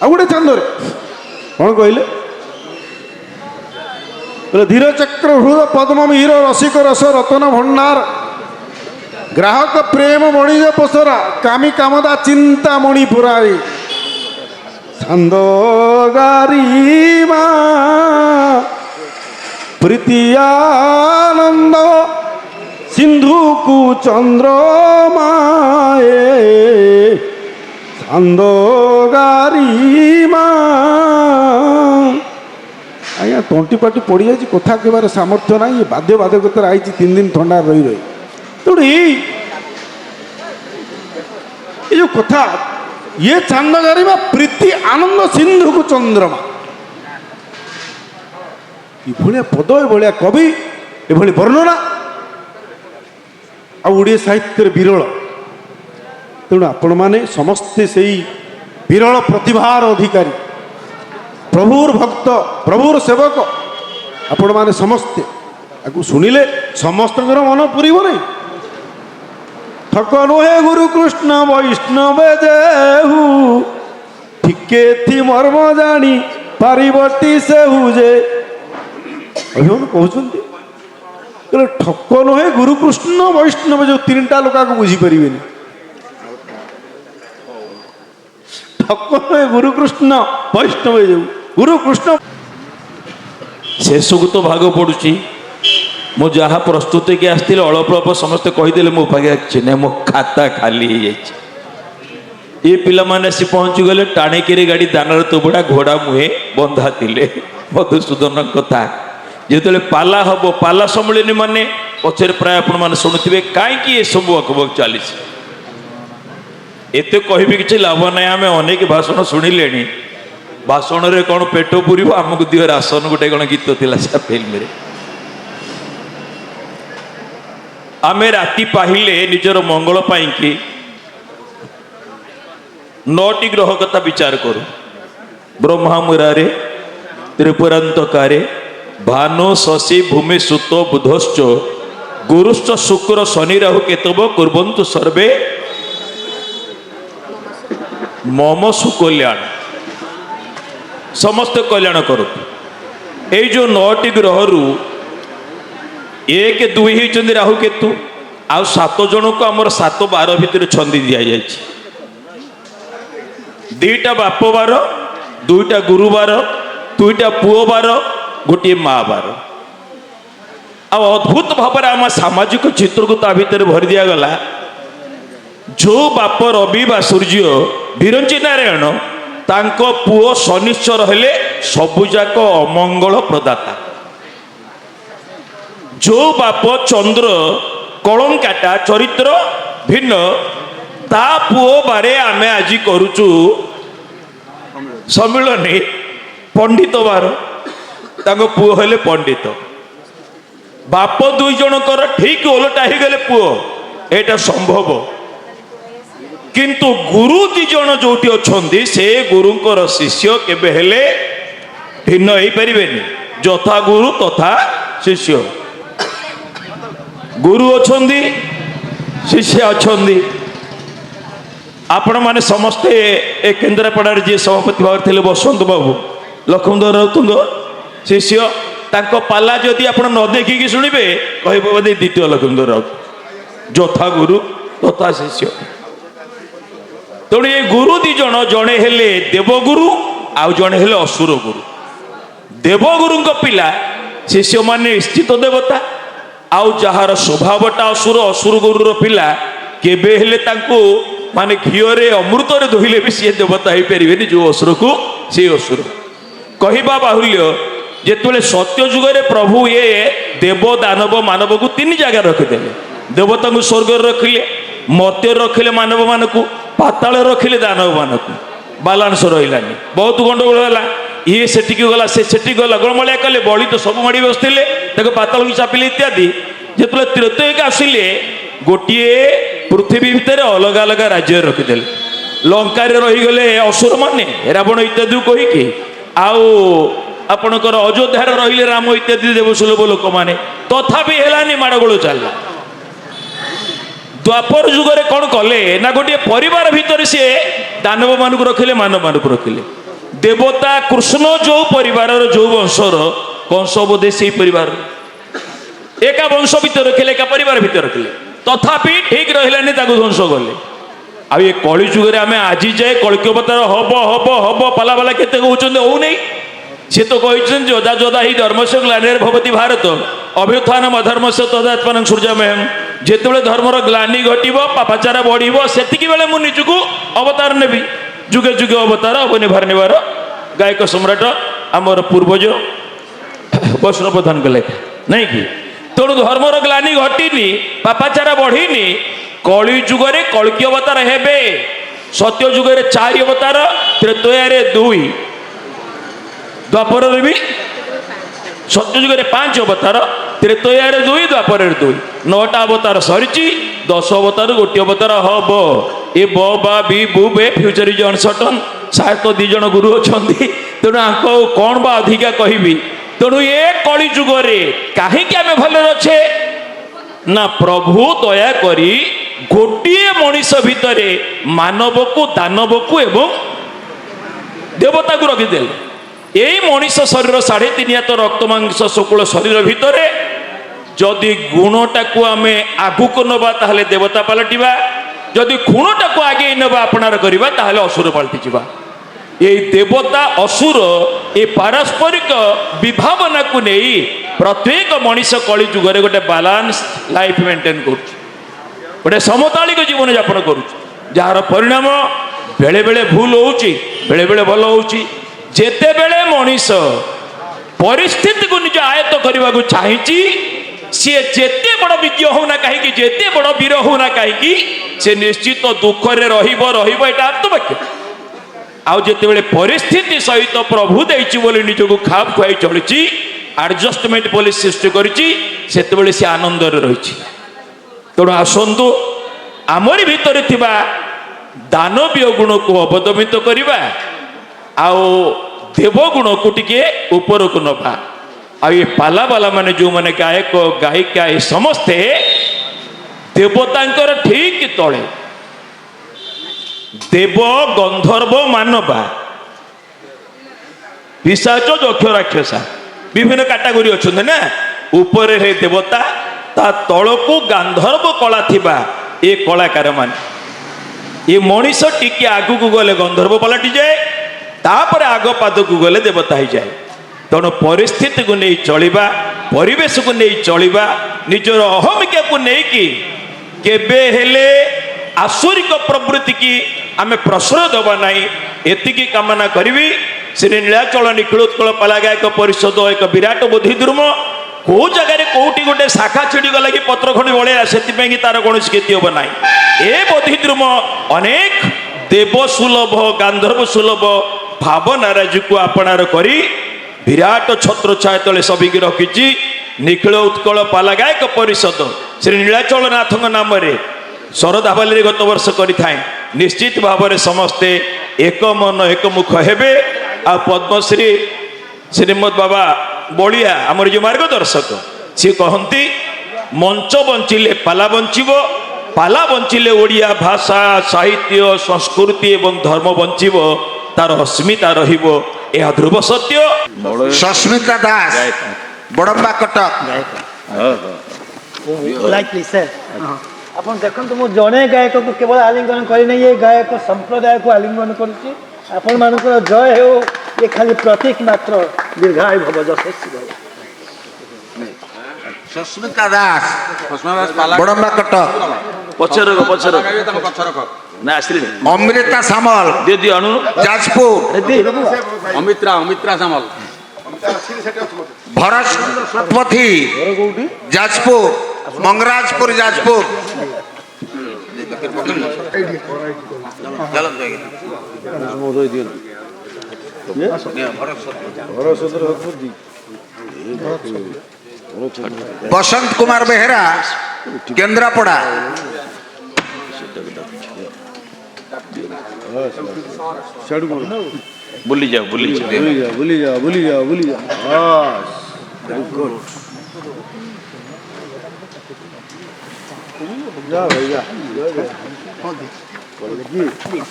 ଆଉ ଗୋଟେ ଛାନ୍ଦରେ କ'ଣ କହିଲେ ଧୀର ଚକ୍ର ହୃଦ ପଦ୍ମ ହୀର ରସିକ ରସ ରତନ ଭଣ୍ଡାର ଗ୍ରାହକ ପ୍ରେମ ମଣିଜ ପସରା କାମି କାମଦା ଚିନ୍ତା ମଣି ପୁରାରେ ଛାନ୍ଦ ଗାରିମା प्रीति आनंद सिंधु को चंद्रमाए छांद गारिमा आज्ञा तंटी पाटी पड़ जाए कथा कबार सामर्थ्य ना ये बाध्य बाधकता आई 3 दिन ठंडा रही रही तेणु ये जो कथा ये छांद गारिमा प्रीति आनंद सिंधु को चंद्रमा ଏଭଳିଆ ପଦ ଏଭଳିଆ କବି ଏଭଳି ବର୍ଣ୍ଣନା ଆଉ ଓଡ଼ିଆ ସାହିତ୍ୟରେ ବିରଳ। ତେଣୁ ଆପଣମାନେ ସମସ୍ତେ ସେଇ ବିରଳ ପ୍ରତିଭାର ଅଧିକାରୀ ପ୍ରଭୁର ଭକ୍ତ ପ୍ରଭୁର ସେବକ ଆପଣମାନେ ସମସ୍ତେ ଆକୁ ଶୁଣିଲେ ସମସ୍ତଙ୍କର ମନ ପୁରିବ ନାହିଁ। ଠକ ନୁହେଁ ଗୁରୁ କୃଷ୍ଣ ବୈଷ୍ଣବେ ଯେହୁ ଠିକେ ଏଥି ମର୍ମ ଜାଣି ପାରିବଟି ସେହୁ ଯେ ଅଭିମାନ କହୁଛନ୍ତି ଠକ ନୁହେଁ ଗୁରୁକୃଷ୍ଣ ବୈଷ୍ଣବ ଯୋଉ 3ଟା ଲୋକ ବୁଝିପାରିବେନି। ଠକ ନୁହେଁ ଗୁରୁକୃଷ୍ଣ ବୈଷ୍ଣବ ଯୋଉ ଗୁରୁକୃଷ୍ଣ ଶେଷକୁ ତ ଭାଗ ପଡ଼ୁଛି। ମୁଁ ଯାହା ପ୍ରସ୍ତୁତ ହେଇକି ଆସିଥିଲି ଅଳ୍ପ ଅଳ୍ପ ସମସ୍ତେ କହିଦେଲେ ମୋ ପାଖେ କିଛି ନାହିଁ, ମୋ ଖାତା ଖାଲି ହେଇଯାଇଛି। ଏ ପିଲାମାନେ ଆସି ପହଞ୍ଚିଗଲେ ଟାଣିକିରି ଗାଡ଼ି ଦାନାର ତୁବୁଡ଼ା ଘୋଡ଼ା ମୁହେଁ ବନ୍ଧା ଥିଲେ। ମଧୁସୂଦନ କଥା ଯେତେବେଳେ ପାଲା ହବ ପାଲା ସମ୍ମିଳନୀ ମାନେ ପଛରେ ପ୍ରାୟ ଆପଣମାନେ ଶୁଣୁଥିବେ କାହିଁକି ଏସବୁ ଅକବକ ଚାଲିଛି। ଏତେ କହିବି କିଛି ଲାଭ ନାହିଁ, ଆମେ ଅନେକ ଭାଷଣ ଶୁଣିଲେଣି। ଭାଷଣରେ କ'ଣ ପେଟ ପୁରିବ, ଆମକୁ ଦିଅ ରାସନ ଗୋଟେ କ'ଣ ଗୀତ ଥିଲା ସେ ଫିଲ୍ମରେ। ଆମେ ରାତି ପାହିଲେ ନିଜର ମଙ୍ଗଳ ପାଇଁକି 9ଟି ଗ୍ରହ କଥା ବିଚାର କରୁ। ବ୍ରହ୍ମା ମୁରାରେ ତ୍ରିପୁରାନ୍ତକାରେ ଭାନୁ ଶଶୀ ଭୂମି ସୁତ ବୁଧଶ୍ଚ ଗୁରୁଶ୍ଚ ଶୁକ୍ର ଶନି ରାହୁ କେତବ କୁର୍ବନ୍ତୁ ସର୍ବେ ମମ ସୁକଲ୍ୟାଣ। ସମସ୍ତେ କଲ୍ୟାଣ କରନ୍ତୁ। ଏଇ ଯେଉଁ 9ଟି ଗ୍ରହରୁ 1, 2 ହେଇଛନ୍ତି ରାହୁ କେତୁ, ଆଉ 7 ଜଣଙ୍କୁ ଆମର 7 ବାର ଭିତରେ ଛନ୍ଦି ଦିଆଯାଇଛି। 2ଟା ବାପ ବାର, 2ଟା ଗୁରୁବାର, 2ଟା ପୁଅ ବାର, ଗୋଟିଏ ମା ବାର। ଆଉ ଅଦ୍ଭୁତ ଭାବରେ ଆମ ସାମାଜିକ ଚିତ୍ରକୁ ତା ଭିତରେ ଭରି ଦିଆଗଲା। ଯେଉଁ ବାପ ରବି ବା ସୂର୍ଯ୍ୟ ବିରଞ୍ଚି ନାରାୟଣ, ତାଙ୍କ ପୁଅ ଶନିଶ୍ଚର ହେଲେ ସବୁଯାକ ଅମଙ୍ଗଳ ପ୍ରଦାତା। ଯେଉଁ ବାପ ଚନ୍ଦ୍ର କଳଙ୍କାଟା ଚରିତ୍ର ଭିନ୍ନ, ତା ପୁଅ ବାରେ ଆମେ ଆଜି କରୁଛୁ ସମ୍ମିଳନୀ ପଣ୍ଡିତ ବାର, ତାଙ୍କ ପୁଅ ହେଲେ ପଣ୍ଡିତ। ବାପ 2 ଜଣଙ୍କର ଠିକ ଓଲଟା ହେଇଗଲେ ପୁଅ, ଏଇଟା ସମ୍ଭବ। କିନ୍ତୁ ଗୁରୁ 2 ଜଣ ଯୋଉଠି ଅଛନ୍ତି ସେ ଗୁରୁଙ୍କର ଶିଷ୍ୟ କେବେ ହେଲେ ଭିନ୍ନ ହେଇପାରିବେନି। ଯଥା ଗୁରୁ ତଥା ଶିଷ୍ୟ। ଗୁରୁ ଅଛନ୍ତି, ଶିଷ୍ୟ ଅଛନ୍ତି। ଆପଣମାନେ ସମସ୍ତେ ଏ କେନ୍ଦ୍ରାପଡ଼ାରେ ଯିଏ ସଭାପତି ଭାବରେ ଥିଲେ ବସନ୍ତ ବାବୁ, ଲକ୍ଷ୍ମୀଧର ରାଉତଙ୍କ ଶିଷ୍ୟ, ତାଙ୍କ ପାଲା ଯଦି ଆପଣ ନ ଦେଖିକି ଶୁଣିବେ କହିବ ବୋଧେ ଦ୍ୱିତୀୟ ଲକ୍ଷ୍ମୀଧର ରାଉତ। ଯଥା ଗୁରୁ ତଥା ଶିଷ୍ୟ। ତେଣୁ ଏ ଗୁରୁ 2 ଜଣ, ଜଣେ ହେଲେ ଦେବଗୁରୁ ଆଉ ଜଣେ ହେଲେ ଅସୁର ଗୁରୁ। ଦେବଗୁରୁଙ୍କ ପିଲା ଶିଷ୍ୟମାନେ ନିଶ୍ଚିତ ଦେବତା, ଆଉ ଯାହାର ସ୍ୱଭାବଟା ଅସୁର, ଅସୁର ଗୁରୁର ପିଲା କେବେ ହେଲେ ତାଙ୍କୁ ମାନେ ଘିଅରେ ଅମୃତରେ ଧୋଇଲେ ବି ସିଏ ଦେବତା ହେଇପାରିବେନି। ଯେଉଁ ଅସୁରକୁ ସେ ଅସୁର। କହିବା ବାହୁଲ୍ୟ, ଯେତେବେଳେ ସତ୍ୟ ଯୁଗରେ ପ୍ରଭୁ ଏ ଦେବ ଦାନବ ମାନବକୁ 3 ଜାଗାରେ ରଖିଦେଲେ। ଦେବତାଙ୍କୁ ସ୍ୱର୍ଗରେ ରଖିଲେ, ମର୍ତ୍ତ୍ୟରେ ରଖିଲେ ମାନବ ମାନଙ୍କୁ, ପାତାଳରେ ରଖିଲେ ଦାନବ ମାନଙ୍କୁ। ବାଲାନ୍ସ ରହିଲାନି, ବହୁତ ଗଣ୍ଡଗୋଳ ହେଲା। ଇଏ ସେଠିକି ଗଲା, ସେ ସେଠିକି ଗଲା, ଗୋଳମାଳିଆ କଲେ। ବଳି ତ ସବୁ ମାଡ଼ି ବସିଥିଲେ, ତାକୁ ପାତାଳକୁ ଚାପିଲେ ଇତ୍ୟାଦି। ଯେତେବେଳେ ତ୍ରେତୟକ ଆସିଲେ ଗୋଟିଏ ପୃଥିବୀ ଭିତରେ ଅଲଗା ଅଲଗା ରାଜ୍ୟ ରଖିଦେଲେ। ଲଙ୍କାରେ ରହିଗଲେ ଅସୁର ମାନେ ରାବଣ ଇତ୍ୟାଦି କହିକି, ଆଉ ଆପଣଙ୍କର ଅଯୋଧ୍ୟାରେ ରହିଲେ ରାମ ଇତ୍ୟାଦି ଦେବସୁଲଭ ଲୋକମାନେ, ତଥାପି ହେଲାନି, ମାଡ଼ଗୋଳ ଚାଲିଲା। ଦ୍ୱାପର ଯୁଗରେ କଣ କଲେ ନା ଗୋଟିଏ ପରିବାର ଭିତରେ ସିଏ ଦାନବ ମାନଙ୍କୁ ରଖିଲେ, ମାନବ ମାନଙ୍କୁ ରଖିଲେ। ଦେବତା କୃଷ୍ଣ ଯୋଉ ପରିବାରର ଯୋଉ ବଂଶର, କଂସ ବୋଧେ ସେଇ ପରିବାର, ଏକା ବଂଶ ଭିତରେ ରଖିଲେ, ଏକା ପରିବାର ଭିତରେ ରଖିଲେ, ତଥାପି ଠିକ ରହିଲାନି, ତାକୁ ଧ୍ୱଂସ କଲେ। ଆଉ ଏ କଳି ଯୁଗରେ ଆମେ ଆଜି ଯାଏ କଳିକ ଅବତାର ହବ ହବ ହବ ପାଲା ପାଲା କେତେ କହୁଛନ୍ତି, ହଉନେଇ। ସେ ତ କହିଛନ୍ତି ଯୋଦା ଯୋଦା ହି ଧର୍ମସ୍ୟ ଗ୍ଲାନିର୍ ଭବତି ଭାରତ ଅଭ୍ୟୁତ୍ଥାନମ୍ ଅଧର୍ମସ୍ୟ ତଦାତ୍ମନଂ ସୂର୍ଯ୍ୟମୟମ୍। ଯେତେବେଳେ ଧର୍ମର ଗ୍ଲାନି ଘଟିବ, ପାପାଚାର ବଢିବ, ସେତିକି ବେଳେ ମୁଁ ନିଜକୁ ଅବତାର ନେବି। ଯୁଗେ ଯୁଗେ ଅବତାର ଅବନିଭାର ନେବାର ଗାୟକ ସମ୍ରାଟ ଆମର ପୂର୍ବଜ ବୈଷ୍ଣବ ପ୍ରଧାନ କଲେ, ନାଇଁ କି? ତେଣୁ ଧର୍ମର ଗ୍ଲାନି ଘଟିନି, ପାପାଚାର ବଢିନି, କଳି ଯୁଗରେ କଳ୍କି ଅବତାର ହେବେ। ସତ୍ୟ ଯୁଗରେ 4 ଅବତାର, ତ୍ରେତୟାରେ 2, ଦ୍ୱାପରରେ ବି ସତ୍ୟ ଯୁଗରେ 5 ଅବତାର, ତ୍ରେତୟାରେ 2, ଦ୍ୱାପରରେ 2, 9ଟା ଅବତାର ସରିଛି। 10 ଅବତାର ଗୋଟିଏ ଅବତାର ହବ। ଏ ବ ବା ବି ବୁ ବେ ଫ୍ୟୁଚର ଇଜ ଅନସର୍ଟନ। ସାୟତ 2 ଜଣ ଗୁରୁ ଅଛନ୍ତି, ତେଣୁ ଆଙ୍କ କଣ ବା ଅଧିକା କହିବି। ତେଣୁ ଏ କଳି ଯୁଗରେ କାହିଁକି ଆମେ ଭଲରେ ଅଛେ ନା ପ୍ରଭୁ ଦୟା କରି ଗୋଟିଏ ମଣିଷ ଭିତରେ ମାନବକୁ, ଦାନବକୁ ଏବଂ ଦେବତାକୁ ରଖିଦେଲେ। ଏଇ ମଣିଷ ଶରୀର 3.5 ହାତ ରକ୍ତ ମାଂସ ଶୁକ୍ଳ ଶରୀର ଭିତରେ ଯଦି ଗୁଣଟାକୁ ଆମେ ଆଗକୁ ନେବା ତାହେଲେ ଦେବତା ପାଲଟିବା, ଯଦି ଗୁଣଟାକୁ ଆଗେଇ ନେବା ଆପଣାର କରିବା ତାହେଲେ ଅସୁର ପାଲଟିଯିବା। এই দেবতা অসুর এই পারস্পরিক বিভাবনাକୁ ନେଇ ପ୍ରତ୍ୟେକ ମଣିଷ କଳି ଯୁଗରେ ଗୋଟେ ବାଲାନ୍ସ ଲାଇଫ ମେଣ୍ଟେନ୍ କରୁଛି, ଗୋଟେ ସମତାଳିକ ଜୀବନ ଯାପନ କରୁଛି, ଯାହାର ପରିଣାମ ବେଳେବେଳେ ଭୁଲ ହେଉଛି, ବେଳେବେଳେ ଭଲ ହେଉଛି। ଯେତେବେଳେ ମଣିଷ ପରିସ୍ଥିତିକୁ ନିଜ ଆୟତ୍ତ କରିବାକୁ ଚାହିଁଛି, ସିଏ ଯେତେ ବଡ଼ ବିଜ୍ଞ ହଉନା କାହିଁକି, ଯେତେ ବଡ଼ ବୀର ହଉନା କାହିଁକି, ସେ ନିଶ୍ଚିତ ଦୁଃଖରେ ରହିବ ରହିବ, ଏଇଟା ଆତ୍ମବାକ୍ୟ। ଆଉ ଯେତେବେଳେ ପରିସ୍ଥିତି ସହିତ ପ୍ରଭୁ ଦେଇଛି ବୋଲି ନିଜକୁ ଖାପ ଖୁଆଇ ଚଳିଛି, ଆଡଜଷ୍ଟମେଣ୍ଟ ପଲିସି ସୃଷ୍ଟି କରିଛି, ସେତେବେଳେ ସେ ଆନନ୍ଦରେ ରହିଛି। ତେଣୁ ଆସନ୍ତୁ ଆମରି ଭିତରେ ଥିବା ଦାନବୀୟ ଗୁଣକୁ ଅବଦମିତ କରିବା, ଆଉ ଦେବ ଗୁଣକୁ ଟିକେ ଉପରକୁ ନବା। ଆଉ ଏ ପାଲାବାଲା ମାନେ ଯେଉଁମାନେ ଗାୟକ ଗାୟିକା, ଏ ସମସ୍ତେ ଦେବତାଙ୍କର ଠିକ ତଳେ, ଦେବ ଗନ୍ଧର୍ବ ମାନବା ପିଶାଚ ଯକ୍ଷ ରାକ୍ଷସା ବିଭିନ୍ନ କାଟାଗୋରୀ ଅଛନ୍ତି ନା। ଉପରେ ହେ ଦେବତା, ତା ତଳକୁ ଗାନ୍ଧର୍ବ କଳା ଥିବା ଏ କଳାକାର ମାନେ। ଏ ମଣିଷ ଟିକେ ଆଗକୁ ଗଲେ ଗନ୍ଧର୍ବ ପାଲଟିଯାଏ, ତାପରେ ଆଗ ପାଦକୁ ଗଲେ ଦେବତା ହେଇଯାଏ। ତେଣୁ ପରିସ୍ଥିତିକୁ ନେଇ ଚଳିବା, ପରିବେଶକୁ ନେଇ ଚଳିବା, ନିଜର ଅହମିକାକୁ ନେଇକି କେବେ ହେଲେ ଆସୁରିକ ପ୍ରବୃତ୍ତି କି ଆମେ ପ୍ରଶ୍ରୟ ଦେବା ନାହିଁ, ଏତିକି କାମନା କରିବି। ଶ୍ରୀ ନୀଳାଚଳ ନିଖିଳୋତ୍କଳ ପାଲା ଗାୟକ ପରିଷଦ ଏକ ବିରାଟ ବୋଧିଦ୍ରୁମ। କେଉଁ ଜାଗାରେ କେଉଁଠି ଗୋଟେ ଶାଖା ଛିଡ଼ିଗଲା କି ପତ୍ର ଖଣ୍ଡି ବଳେଇଲା, ସେଥିପାଇଁ କି ତାର କୌଣସି କ୍ଷତି ହେବ ନାହିଁ। ଏ ବୋଧିଦ୍ରୁମ ଅନେକ ଦେବ ସୁଲଭ, ଗାନ୍ଧର୍ବ ସୁଲଭ ଭାବନାରାଜକୁ ଆପଣାର କରି ବିରାଟ ଛତ୍ର ଛାୟା ତଳେ ସବିକି ରଖିଛି। ନିଖିଳ ଉତ୍କଳ ପାଲା ଗାୟକ ପରିଷଦ ଶ୍ରୀ ନୀଳାଚଳ ନାଥଙ୍କ ନାମରେ ଶରଧାବାଲିରେ ଗତ ବର୍ଷ କରିଥାଏ। ନିଶ୍ଚିତ ଭାବରେ ସମସ୍ତେ ଏକ ମନ ଏକମୁଖ ହେବେ। ଆଉ ପଦ୍ମଶ୍ରୀ ଶ୍ରୀମଦ ବାବା ବଳିଆ ଆମର ଯେଉଁ ମାର୍ଗଦର୍ଶକ, ସିଏ କହନ୍ତି ମଞ୍ଚ ବଞ୍ଚିଲେ ପାଲା ବଞ୍ଚିବ, ପାଲା ବଞ୍ଚିଲେ ଓଡ଼ିଆ ଭାଷା, ସାହିତ୍ୟ, ସଂସ୍କୃତି ଏବଂ ଧର୍ମ ବଞ୍ଚିବ, ତାର ଅସ୍ମିତା ରହିବ। ଏହା ଧ୍ରୁବ ସତ୍ୟ। ସସ୍ମିତା ଦାସ, ବଡମ୍ବା, କଟକ। ଆପଣ ଦେଖନ୍ତୁ, ମୁଁ ଜଣେ ଗାୟକକୁ କେବଳ ଆଲିଙ୍ଗନ କରିନାହିଁ, ଏ ଗାୟକ ସମ୍ପ୍ରଦାୟକୁ ଆଲିଙ୍ଗନ କରୁଛି। ଆପଣମାନଙ୍କର ଜୟ ହେଉ, ଏ ଖାଲି ପ୍ରତୀକ ମାତ୍ର। ଦୀର୍ଘାୟୁ ଭବ, ଯଶସ୍ୱୀ ଭବ। ସସ୍ମିତା ଦାସ, ବଡମ୍ବା, କଟକ। ପଛରେ ନା ଆସିଲି। ଅମୃତା ସାମଲ, ଦିଦି ଅଣୁ ଯାଜପୁର। ଅମିତ୍ରା ସାମଲ, ଭରତପଥି, ଯାଜପୁର। ମଙ୍ଗରାଜପୁର, ଯାଜପୁର। ବସନ୍ତ କୁମାର ବେହେରା କେନ୍ଦ୍ରାପଡ଼ା, ବୁଲି ଯାଅ ବୁଲି ଯାଅ ବୁଲି ଯାଅ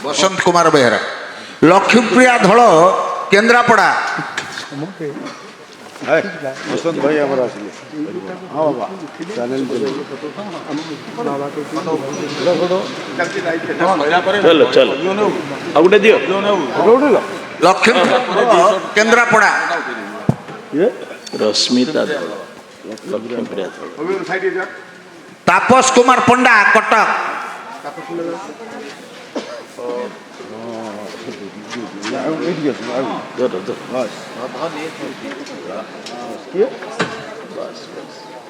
ବସନ୍ତ କୁମାର ବେହେରା। ଲକ୍ଷ୍ମୀପ୍ରିୟା ଧଳ କେନ୍ଦ୍ରାପଡ଼ା, ବସନ୍ତ ଭାଇ ଆମର ଆସିଲେ। ହଁ ବାବା ଚ୍ୟାନେଲ ଚାଲ ଚାଲ ଆଉ ଗୋଟେ ଦିଅ ଲକ୍ଷ୍ମୀ କେନ୍ଦ୍ରାପଡ଼ା, ରଶ୍ମିତା ଧଳ ଲକ୍ଷ୍ମୀପ୍ରିୟା ଧଳ ତାପସ କୁମାର ପଣ୍ଡା କଟକ,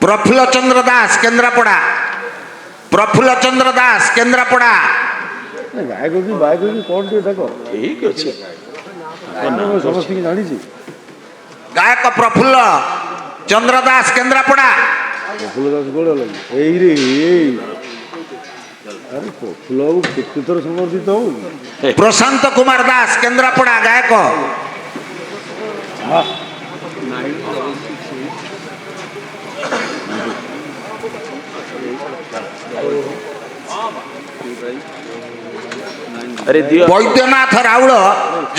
ପ୍ରଫୁଲ୍ଲ ଚନ୍ଦ୍ର ଦାସ କେନ୍ଦ୍ରାପଡ଼ା, ପ୍ରଫୁଲ୍ଲ ଚନ୍ଦ୍ର ଦାସ କେନ୍ଦ୍ରାପଡ଼ା, ଗାୟକ କି ବାୟକ କି କ'ଣ ଟିକେ ତାକ ଠିକ ଅଛି ସମସ୍ତଙ୍କୁ ଜାଣିଛି। ଗାୟକ ପ୍ରଫୁଲ୍ଲ ଚନ୍ଦ୍ର ଦାସ କେନ୍ଦ୍ରାପଡ଼ା, ପ୍ରଫୁଲ୍ଲ ଦାସ କୋଉଟା ଲାଗି ଏଇରେ ଏଇ ଆରେ ପ୍ରଫୁଲ୍ଲ ବାବୁ କେତେ ଥର ସମର୍ଥିତ ହଉ। ପ୍ରଶାନ୍ତ କୁମାର ଦାସ କେନ୍ଦ୍ରାପଡ଼ା ଗାୟକ, ଆରେ ଦିଅ ବୈଦ୍ୟନାଥ ରାଉଳ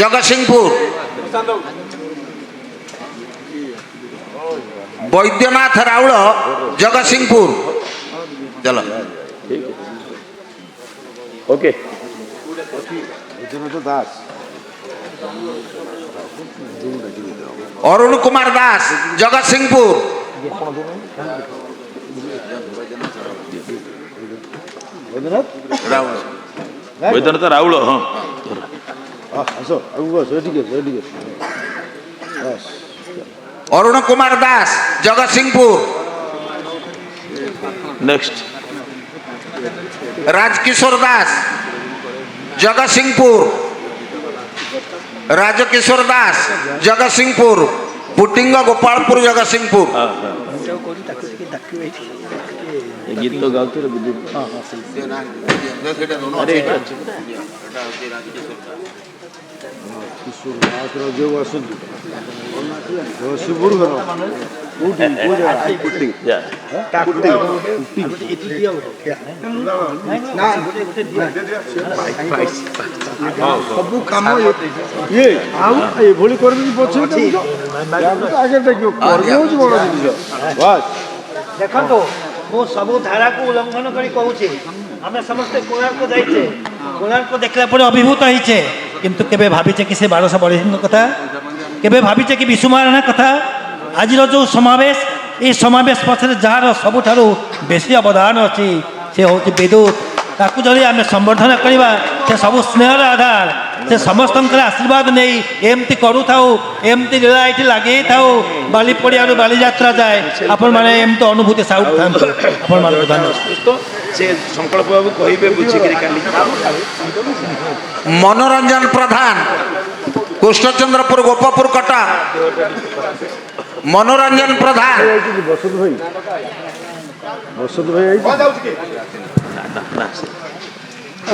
ଜଗତସିଂହପୁର, ବୈଦ୍ୟନାଥ ରାଉଳ ଜଗତସିଂହପୁର। ଚାଲ ଓକେ ଦାସ ଅରୁଣ କୁମାର ଦାସ ଜଗତସିଂହପୁର, ବୈଦ୍ୟନାଥ ରାଉଳ ହଁ ଆସ ଆଗକୁ ଆସ ଏଠିକି ଆସ ଏଠିକି ଆସ ଅରୁଣ କୁମାର ଦାସ ଜଗତସିଂହପୁର, ନେକ୍ସଟ ରାଜକିଶୋର ଦାସ ଜଗତସିଂହପୁର, ରାଜକିଶୋର ଦାସ ଜଗତସିଂହପୁର, ପୁଟିଙ୍ଗ ଗୋପାଳପୁର ଜଗତସିଂହପୁର। ଗୀତ ଗାଉଥିଲେ କିଶୋର ନାଥର ଯେଉଁ ଆସନ୍ତି ଜଗତସିଂହପୁର ଘର କୋଉଠି କୋଉ ସବୁ କାମ ଇଏ ଆଉ ଏଭଳି କରିକି ପଛରେ ଆଗେ ଦେଖିବ କର୍ମ ହେଉଛି ବଡ଼ ଜିନିଷ। ବାସ୍ ଦେଖନ୍ତୁ ମୁଁ ସବୁ ଧାରାକୁ ଉଲ୍ଲଙ୍ଘନ କରି କହୁଛି, ଆମେ ସମସ୍ତେ କୋଣାର୍କ ଯାଇଛେ, କୋଣାର୍କ ଦେଖିଲା ପରେ ଅଭିଭୂତ ହେଇଛେ, କିନ୍ତୁ କେବେ ଭାବିଛେ କି ସେ 1200 ବଢ଼େଇଙ୍କ କଥା, କେବେ ଭାବିଛେ କି ବିଶୁ ମହାରଣା କଥା? ଆଜିର ଯେଉଁ ସମାବେଶ, এই ସମାବେଶ ପଛରେ ଯାହାର ସବୁଠାରୁ ବେଶୀ ଅବଦାନ ଅଛି ସେ ହେଉଛି ବିଦ୍ୟୁତ୍। ତାକୁ ଯଦି ଆମେ ସମ୍ବର୍ଦ୍ଧନା କରିବା, ସେ ସବୁ ସ୍ନେହର ଆଧାର, ସେ ସମସ୍ତଙ୍କର ଆଶୀର୍ବାଦ ନେଇ ଏମିତି କରୁଥାଉ, ଏମିତି ଲୀଳା ଏଇଠି ଲାଗେଇଥାଉ, ବାଲିପଡ଼ିଆରୁ ବାଲିଯାତ୍ରା ଯାଏ, ଆପଣମାନେ ଏମିତି ଅନୁଭୂତି ସାଉଥାନ୍ତୁ। ଆପଣମାନଙ୍କୁ ଧନ୍ୟବାଦ। ସେ ସଂକଳ୍ପ ବାବୁ କହିବେ ବୁଝିକିରି କାଲି। ମନୋରଞ୍ଜନ ପ୍ରଧାନ କୃଷ୍ଣଚନ୍ଦ୍ରପୁର ଗୋପପୁର କଟକ, ମନୋରଞ୍ଜନ ପ୍ରଧାନ ବସନ୍ତ ଭାଇ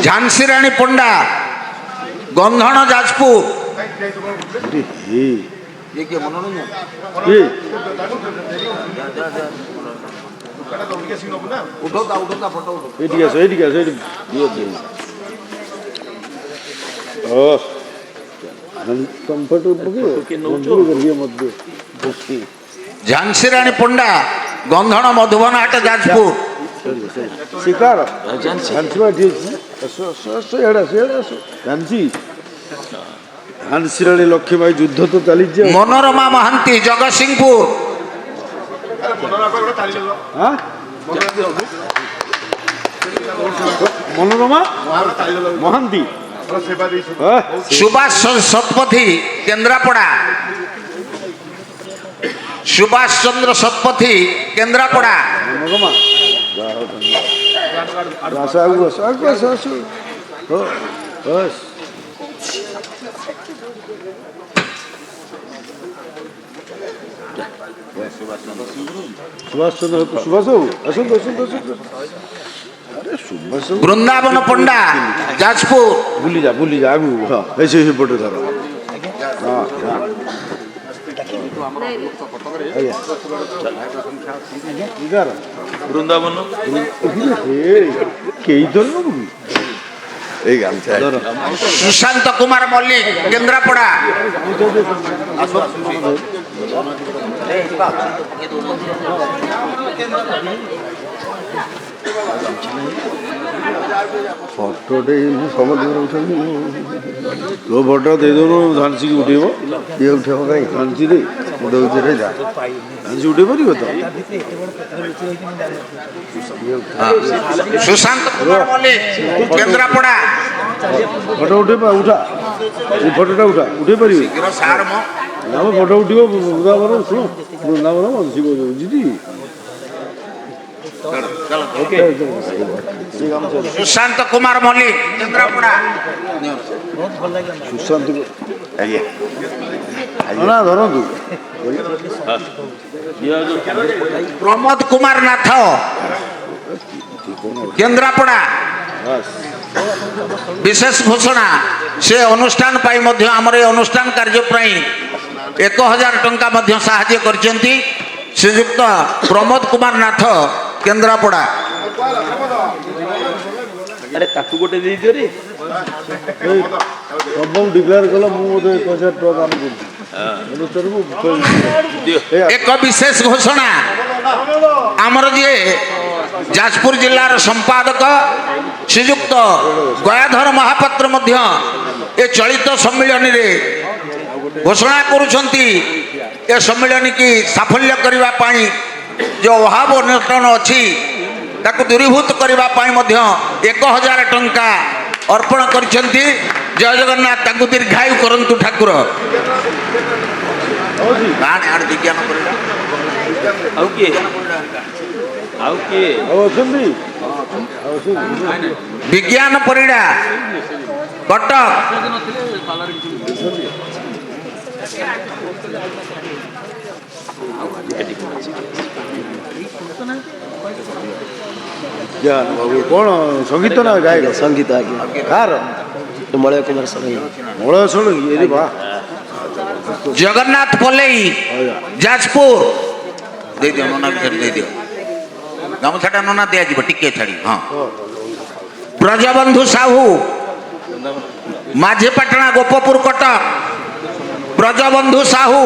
ଝାନ୍ସୀ ରାଣୀ ପଣ୍ଡା ଗନ୍ଧଣ ଯାଜପୁର, ଝାନ୍ସୀ ରାଣୀ ପଣ୍ଡା ଗନ୍ଧଣ ମଧୁବନ ହାଟ ଯାଜପୁର, ଶିକାର ଝାନ୍ସୀରାଣୀ ଲକ୍ଷ୍ମୀବାଇ ଯୁଦ୍ଧ ତ ଚାଲିଛି। ମନୋରମା ମହାନ୍ତି ଜଗତସିଂହପୁର, ମନୋରମା ମହାନ୍ତି, ସୁଭାଷ ଶତପଥୀ କେନ୍ଦ୍ରାପଡ଼ା, ସୁଭାଷ ଚନ୍ଦ୍ର ଶତପଥୀ କେନ୍ଦ୍ରାପଡ଼ା, ମନୋରମା ଆସ ଆଗକୁ ଆସ ଆଗକୁ ଆସ ଆସ ବସ୍ ସୁଭାଷ ଚନ୍ଦ୍ର ସୁଭାଷ ବାବୁ ଆସନ୍ତୁ ଆସନ୍ତୁ ଆସନ୍ତୁ ଆରେ ସୁଭାଷ ବାବୁ ବୃନ୍ଦାବନ ପଣ୍ଡା ଯାଜପୁର। ବୁଲି ଯା ଆଗକୁ ହଁ ଏଇ ସେପଟେ ଧର ହଁ ବୃନ୍ଦାବନ କେହି ଧର ଏଇ ଗାମଛା ସୁଶାନ୍ତ କୁମାର ମଲ୍ଲିକ କେନ୍ଦ୍ରାପଡ଼ା। ଫଟୋଟେ ସମସ୍ତେ ରହୁଛନ୍ତି ତୋ ଫଟୋ ଦେଇଦେଉନୁ ଝାନ୍ସିକି ଉଠେଇବ କିଏ ଉଠେଇବ କାହିଁ ଝାନ୍ସିରେ ଦେଉଛି ରେ ଯା ଝାନ୍ସି ଉଠେଇ ପାରିବ ତ ସୁଶାନ୍ତ କୁମାର ମଲ୍ଲିକ କେନ୍ଦ୍ରାପଡ଼ା। ଫଟୋ ଉଠେଇବା ଉଠା ଏଇ ଫଟୋଟା ଉଠେଇ ପାରିବେ ସାର୍ ମ ଆମ ଫଟୋ ଉଠିବ ବୃନ୍ଦାବନ ଶୁଣ ବୃନ୍ଦାବନ ଶିବ ଯିବି ସୁଶାନ୍ତ କୁମାର ମଲ୍ଲିକ କେନ୍ଦ୍ରାପଡ଼ା। ସୁଶାନ୍ତ ନା ଧରନ୍ତୁ ପ୍ରମୋଦ କୁମାର ନାଥ କେନ୍ଦ୍ରାପଡ଼ା। ବିଶେଷ ଘୋଷଣା ସେ ଅନୁଷ୍ଠାନ ପାଇଁ ମଧ୍ୟ ଆମର ଏ ଅନୁଷ୍ଠାନ କାର୍ଯ୍ୟ ପାଇଁ 1000 ଟଙ୍କା ମଧ୍ୟ ସାହାଯ୍ୟ କରିଛନ୍ତି ଶ୍ରୀଯୁକ୍ତ ପ୍ରମୋଦ କୁମାର ନାଥ କେନ୍ଦ୍ରାପଡ଼ା। ଆରେ ତାକୁ ଗୋଟେ ଦେଇଦିଅ ରେ ସବୁ ଡିକ୍ଲେୟାର କଲ ମୁଁ ବୋଧେ 1000 ଟଙ୍କା ଦାନ କରୁଛି ଏକ ବିଶେଷ ଘୋଷଣା ଆମର ଯିଏ ଯାଜପୁର ଜିଲ୍ଲାର ସମ୍ପାଦକ ଶ୍ରୀଯୁକ୍ତ ଗୟାଧର ମହାପାତ୍ର ମଧ୍ୟ ଏ ଚଳିତ ସମ୍ମିଳନୀରେ ଘୋଷଣା କରୁଛନ୍ତି ଏ ସମ୍ମିଳନୀ କି ସାଫଲ୍ୟ କରିବା ପାଇଁ ଯେଉଁ ଅଭାବ ଅନଟନ ଅଛି ତାକୁ ଦୂରୀଭୂତ କରିବା ପାଇଁ ମଧ୍ୟ 1000 ଟଙ୍କା ଅର୍ପଣ କରିଛନ୍ତି। ଜୟ ଜଗନ୍ନାଥ ତାଙ୍କୁ ଦୀର୍ଘାୟୁ କରନ୍ତୁ ଠାକୁର। ଆଉ କିଏ ଅଛନ୍ତି ବିଜ୍ଞାନ ପରିଡ଼ା କଟକ। ବାବୁ କ'ଣ ସଙ୍ଗୀତ ନା ଗାୟକ ସଙ୍ଗୀତ ଆଜ୍ଞା କାହାର ମଳୟ କୁମାର ଷଡ଼ଙ୍ଗୀ ମଳୟ ଷଡ଼ଙ୍ଗୀ ଏରେ ବା ଜଗନ୍ନାଥ ପଲେଇ ଯାଜପୁର। ଦେଇଦିଅ ନନା ଭିତରେ ଦେଇଦିଅ ଗାମୁଛାଟା ନନା ଦିଆଯିବ ଟିକେ ଛାଡ଼ି। ହଁ ବ୍ରଜବନ୍ଧୁ ସାହୁ ମାଝୀପାଟଣା ଗୋପପୁର କଟକ। ବ୍ରଜବନ୍ଧୁ ସାହୁ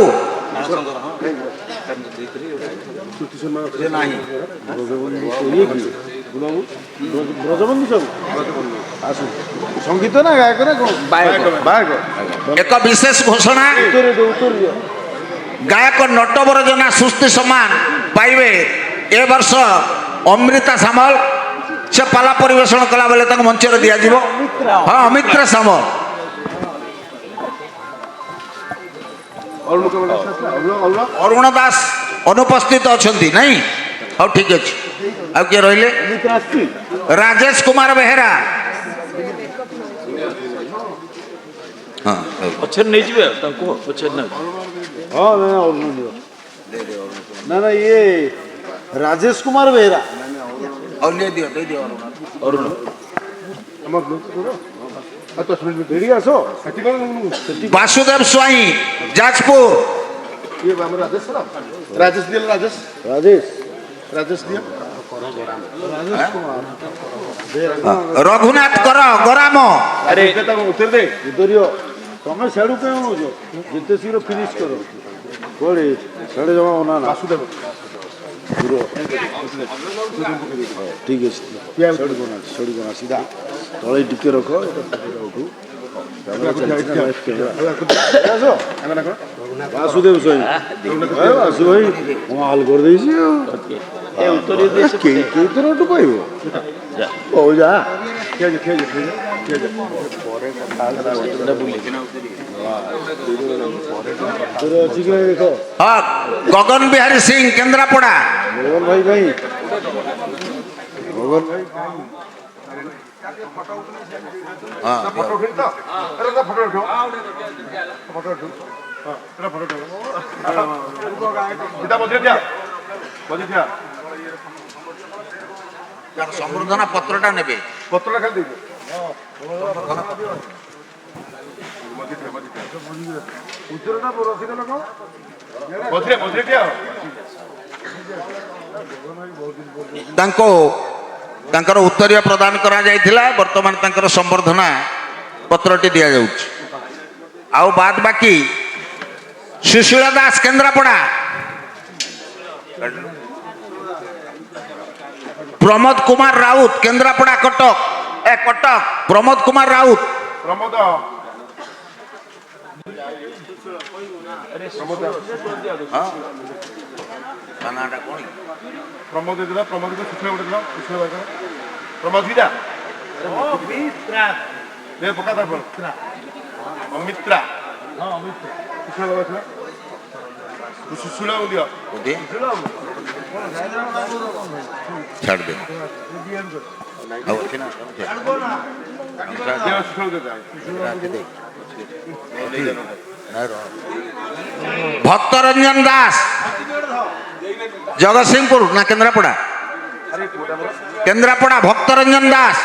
ବ୍ରଜବନ୍ଧୁ ସବୁ ଆସୁ ସଙ୍ଗୀତ ନା ଗାୟକ ନା କ'ଣ ବାୟକ ଏକ ବିଶେଷ ଘୋଷଣା ଗାୟକ ନଟବରଜନା ସୁସ୍ଥି ସମାନ ପାଇବେ ଏ ବର୍ଷ ଅମୃତା ସାମଲ। ସେ ପାଲା ପରିବେଷଣ କଲା ବେଳେ ତାଙ୍କୁ ମଞ୍ଚରେ ଦିଆଯିବ। ହଁ ଅମିତ୍ର ସାମଲ। ଅରୁଣ ଦାସ ଅନୁପସ୍ଥିତ ଅଛନ୍ତି ନାଇଁ? ହଉ ଠିକ ଅଛି। ଆଉ କିଏ ରହିଲେ? ରାଜେଶ କୁମାର ବେହେରା। ହଁ ପଛରେ ନେଇଯିବେ ତାଙ୍କୁ ପଛରେ ନେବେ। ହଁ ନା ନା ଇଏ ରାଜେଶ କୁମାର ବେହେରା। ଅରୁଣ ବାସୁଦେବ ସ୍ୱାଇଁ ଯାଜପୁର। ରାଜେଶ ଦିଅ ରଘୁନାଥ କର ଗରାମ। ଆରେ ତମେ ସେଆଡୁ କାଇଁ ଆଣୁଛ ଯେତେ ଶୀଘ୍ର ଫିନିଶ କର କୋଳି ସେଆଡ଼େ ଜମା ନା ବାସୁଦେବ ଠିକ ଅଛି ସେଆଡ଼ୁ କଣା ସିଧା ତଳେ ଟିକେ ରଖ ଉଠୁ ବାସୁଦେବ ସ୍ୱାଇଁ ବାସୁ ଭାଇ ମୁଁ ହାଲ କରିଦେଇଛି ଆଉ କେଇଥରଠୁ ପାଇବ ହଉ ଯା ଗଗନ ବିହାରୀ ସିଂ କେନ୍ଦ୍ରାପଡ଼ା। ଗଗନ ଭାଇ ଗଗନ ଭାଇ ତାର ସମ୍ବର୍ଦ୍ଧନା ପତ୍ରଟା ନେବେ। ପତ୍ରଟା ଖାଲି ଦେଇଦିଅ। ତାଙ୍କୁ ତାଙ୍କର ଉତ୍ତରୀୟ ପ୍ରଦାନ କରାଯାଇଥିଲା। ବର୍ତ୍ତମାନ ତାଙ୍କର ସମ୍ବର୍ଦ୍ଧନା ପତ୍ରଟି ଦିଆଯାଉଛି। ଆଉ ବାଦ ବାକି ସୁଶୀଳ ଦାସ କେନ୍ଦ୍ରାପଡ଼ା, ପ୍ରମୋଦ କୁମାର ରାଉତ କେନ୍ଦ୍ରାପଡ଼ା କଟକ ପ୍ରମୋଦ କୁମାର ରାଉତ, ପ୍ରମୋଦ ନାଁଟା କ'ଣ? ପ୍ରମୋଦ ଦେଇଥିଲା, ପ୍ରମୋଦ ସୁଶୀଳ ଗୋଟେ ଦିନ, ସୁଶୀଳ ଭାଇଙ୍କର ପ୍ରମୋଦ ଦିଟା ପକା ତାର ଅମିତ୍ରା ସୁଶୀଳ ବାବା ଥିଲା, ସୁଶୀଳ ଦିଅ ଛାଡ଼ ଦେ। ଆଉ ଅଛି ନା ଭକ୍ତରଞ୍ଜନ ଦାସ ଜଗତସିଂହପୁର ନା କେନ୍ଦ୍ରାପଡ଼ା? କେନ୍ଦ୍ରାପଡ଼ା ଭକ୍ତରଞ୍ଜନ ଦାସ,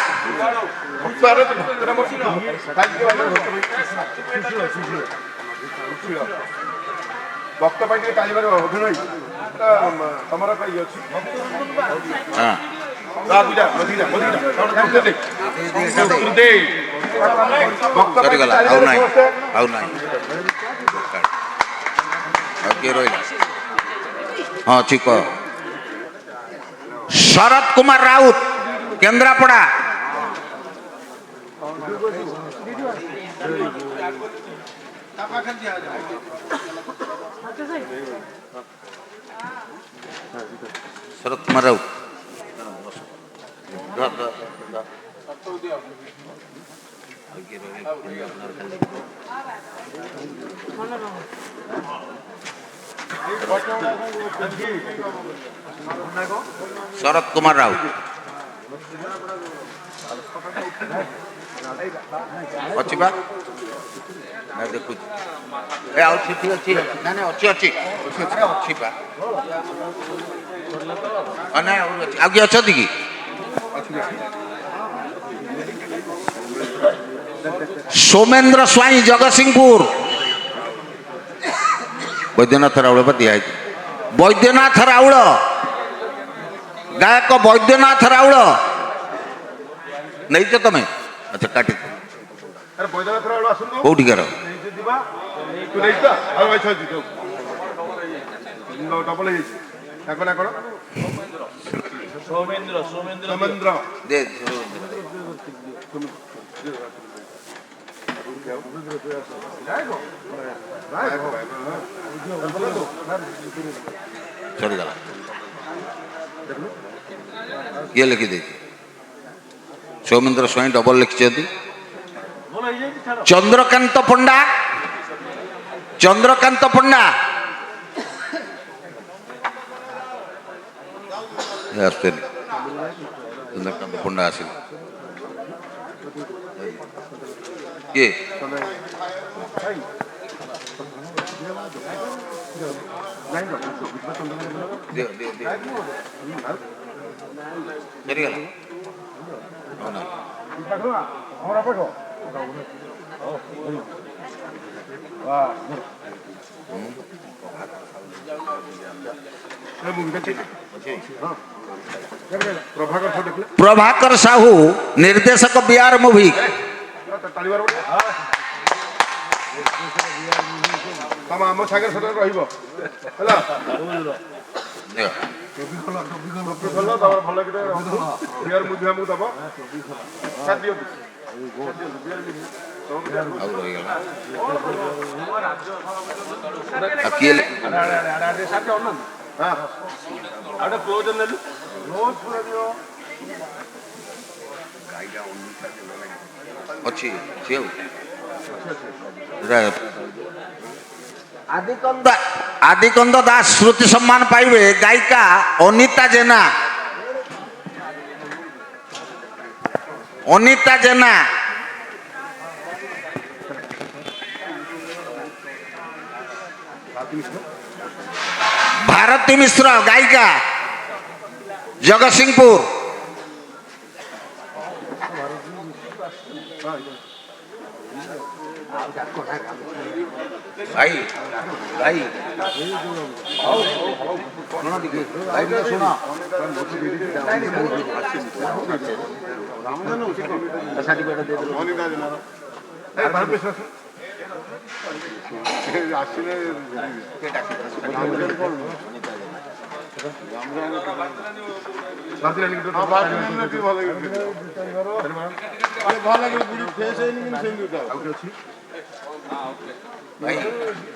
ଭକ୍ତ ପାଇଁ ଟିକେ କାଲିବାର ଅଭିନୟ ତମର ଇଏ ଅଛି। ସରିଗଲା, ଆଉ ନାହିଁ ଆଉ କିଏ ରହିଲା? ହଁ ଅଛି କହ। ଶରତ କୁମାର ରାଉତ କେନ୍ଦ୍ରାପଡ଼ା, ଶରତ କୁମାର ରାଉତ ଶରତ କୁମାର ରାଉତ ଅଛି ବା ଦେଖୁଛି। ଆଉ ସେଠି ଅଛି ନା ଅଛି ଅଛି ବା ନାଇଁ ଆଉ କିଏ ଅଛନ୍ତି କି? ସୌମେନ୍ଦ୍ର ସ୍ୱାଇଁ ଜଗତସିଂହପୁର, ବୈଦ୍ୟନାଥ ରାଉଳ ବା ଦିଆହେଇଛି। ବୈଦ୍ୟନାଥ ରାଉଳ ଗାୟକ ବୈଦ୍ୟନାଥ ରାଉଳ ନେଇଛ ତମେ? ଆଚ୍ଛା କାଟି କୋଉଠିକାର? ସରିଗଲା। କିଏ ଲେଖିଦେଇଛି? ସୌମେନ୍ଦ୍ର ସ୍ୱାଇଁ ଡବଲ ଲେଖିଛନ୍ତି। ଚନ୍ଦ୍ରକାନ୍ତ ପଣ୍ଡା ଆସୁନି। ଚନ୍ଦ୍ରକାନ୍ତ ପଣ୍ଡା ଆସିଲେ କିଏ? ପ୍ରଭାକର ସାହୁ ନିର୍ଦ୍ଦେଶକ ବିଆର ମୁଭି। ଆମ ସାଙ୍ଗରେ ସେଟା ରହିବ ହେଲା। ଆଦିକନ୍ଦ ଦାସ ସ୍ମୃତି ସମ୍ମାନ ପାଇବେ ଗାୟିକା ଅନିତା ଜେନା। ଭାରତୀ ମିଶ୍ର ଗାୟିକା ଜଗତସିଂହପୁର। ଭାଇ ଭାଇ ଭାଇ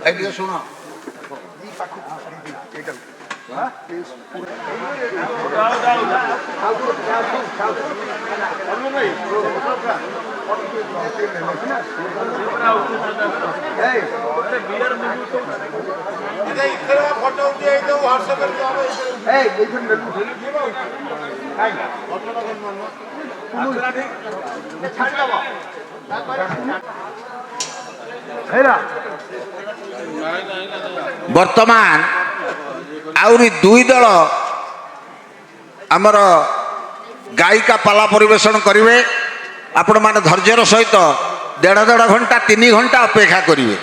ଭାଇ ଟିକେ ଶୁଣ। ବର୍ତ୍ତମାନ ଆହୁରି 2 ଦଳ ଆମର ଗାୟିକା ପାଲା ପରିବେଷଣ କରିବେ। ଆପଣମାନେ ଧୈର୍ଯ୍ୟର ସହିତ 1.5 ଘଣ୍ଟା 3 ଘଣ୍ଟା ଅପେକ୍ଷା କରିବେ।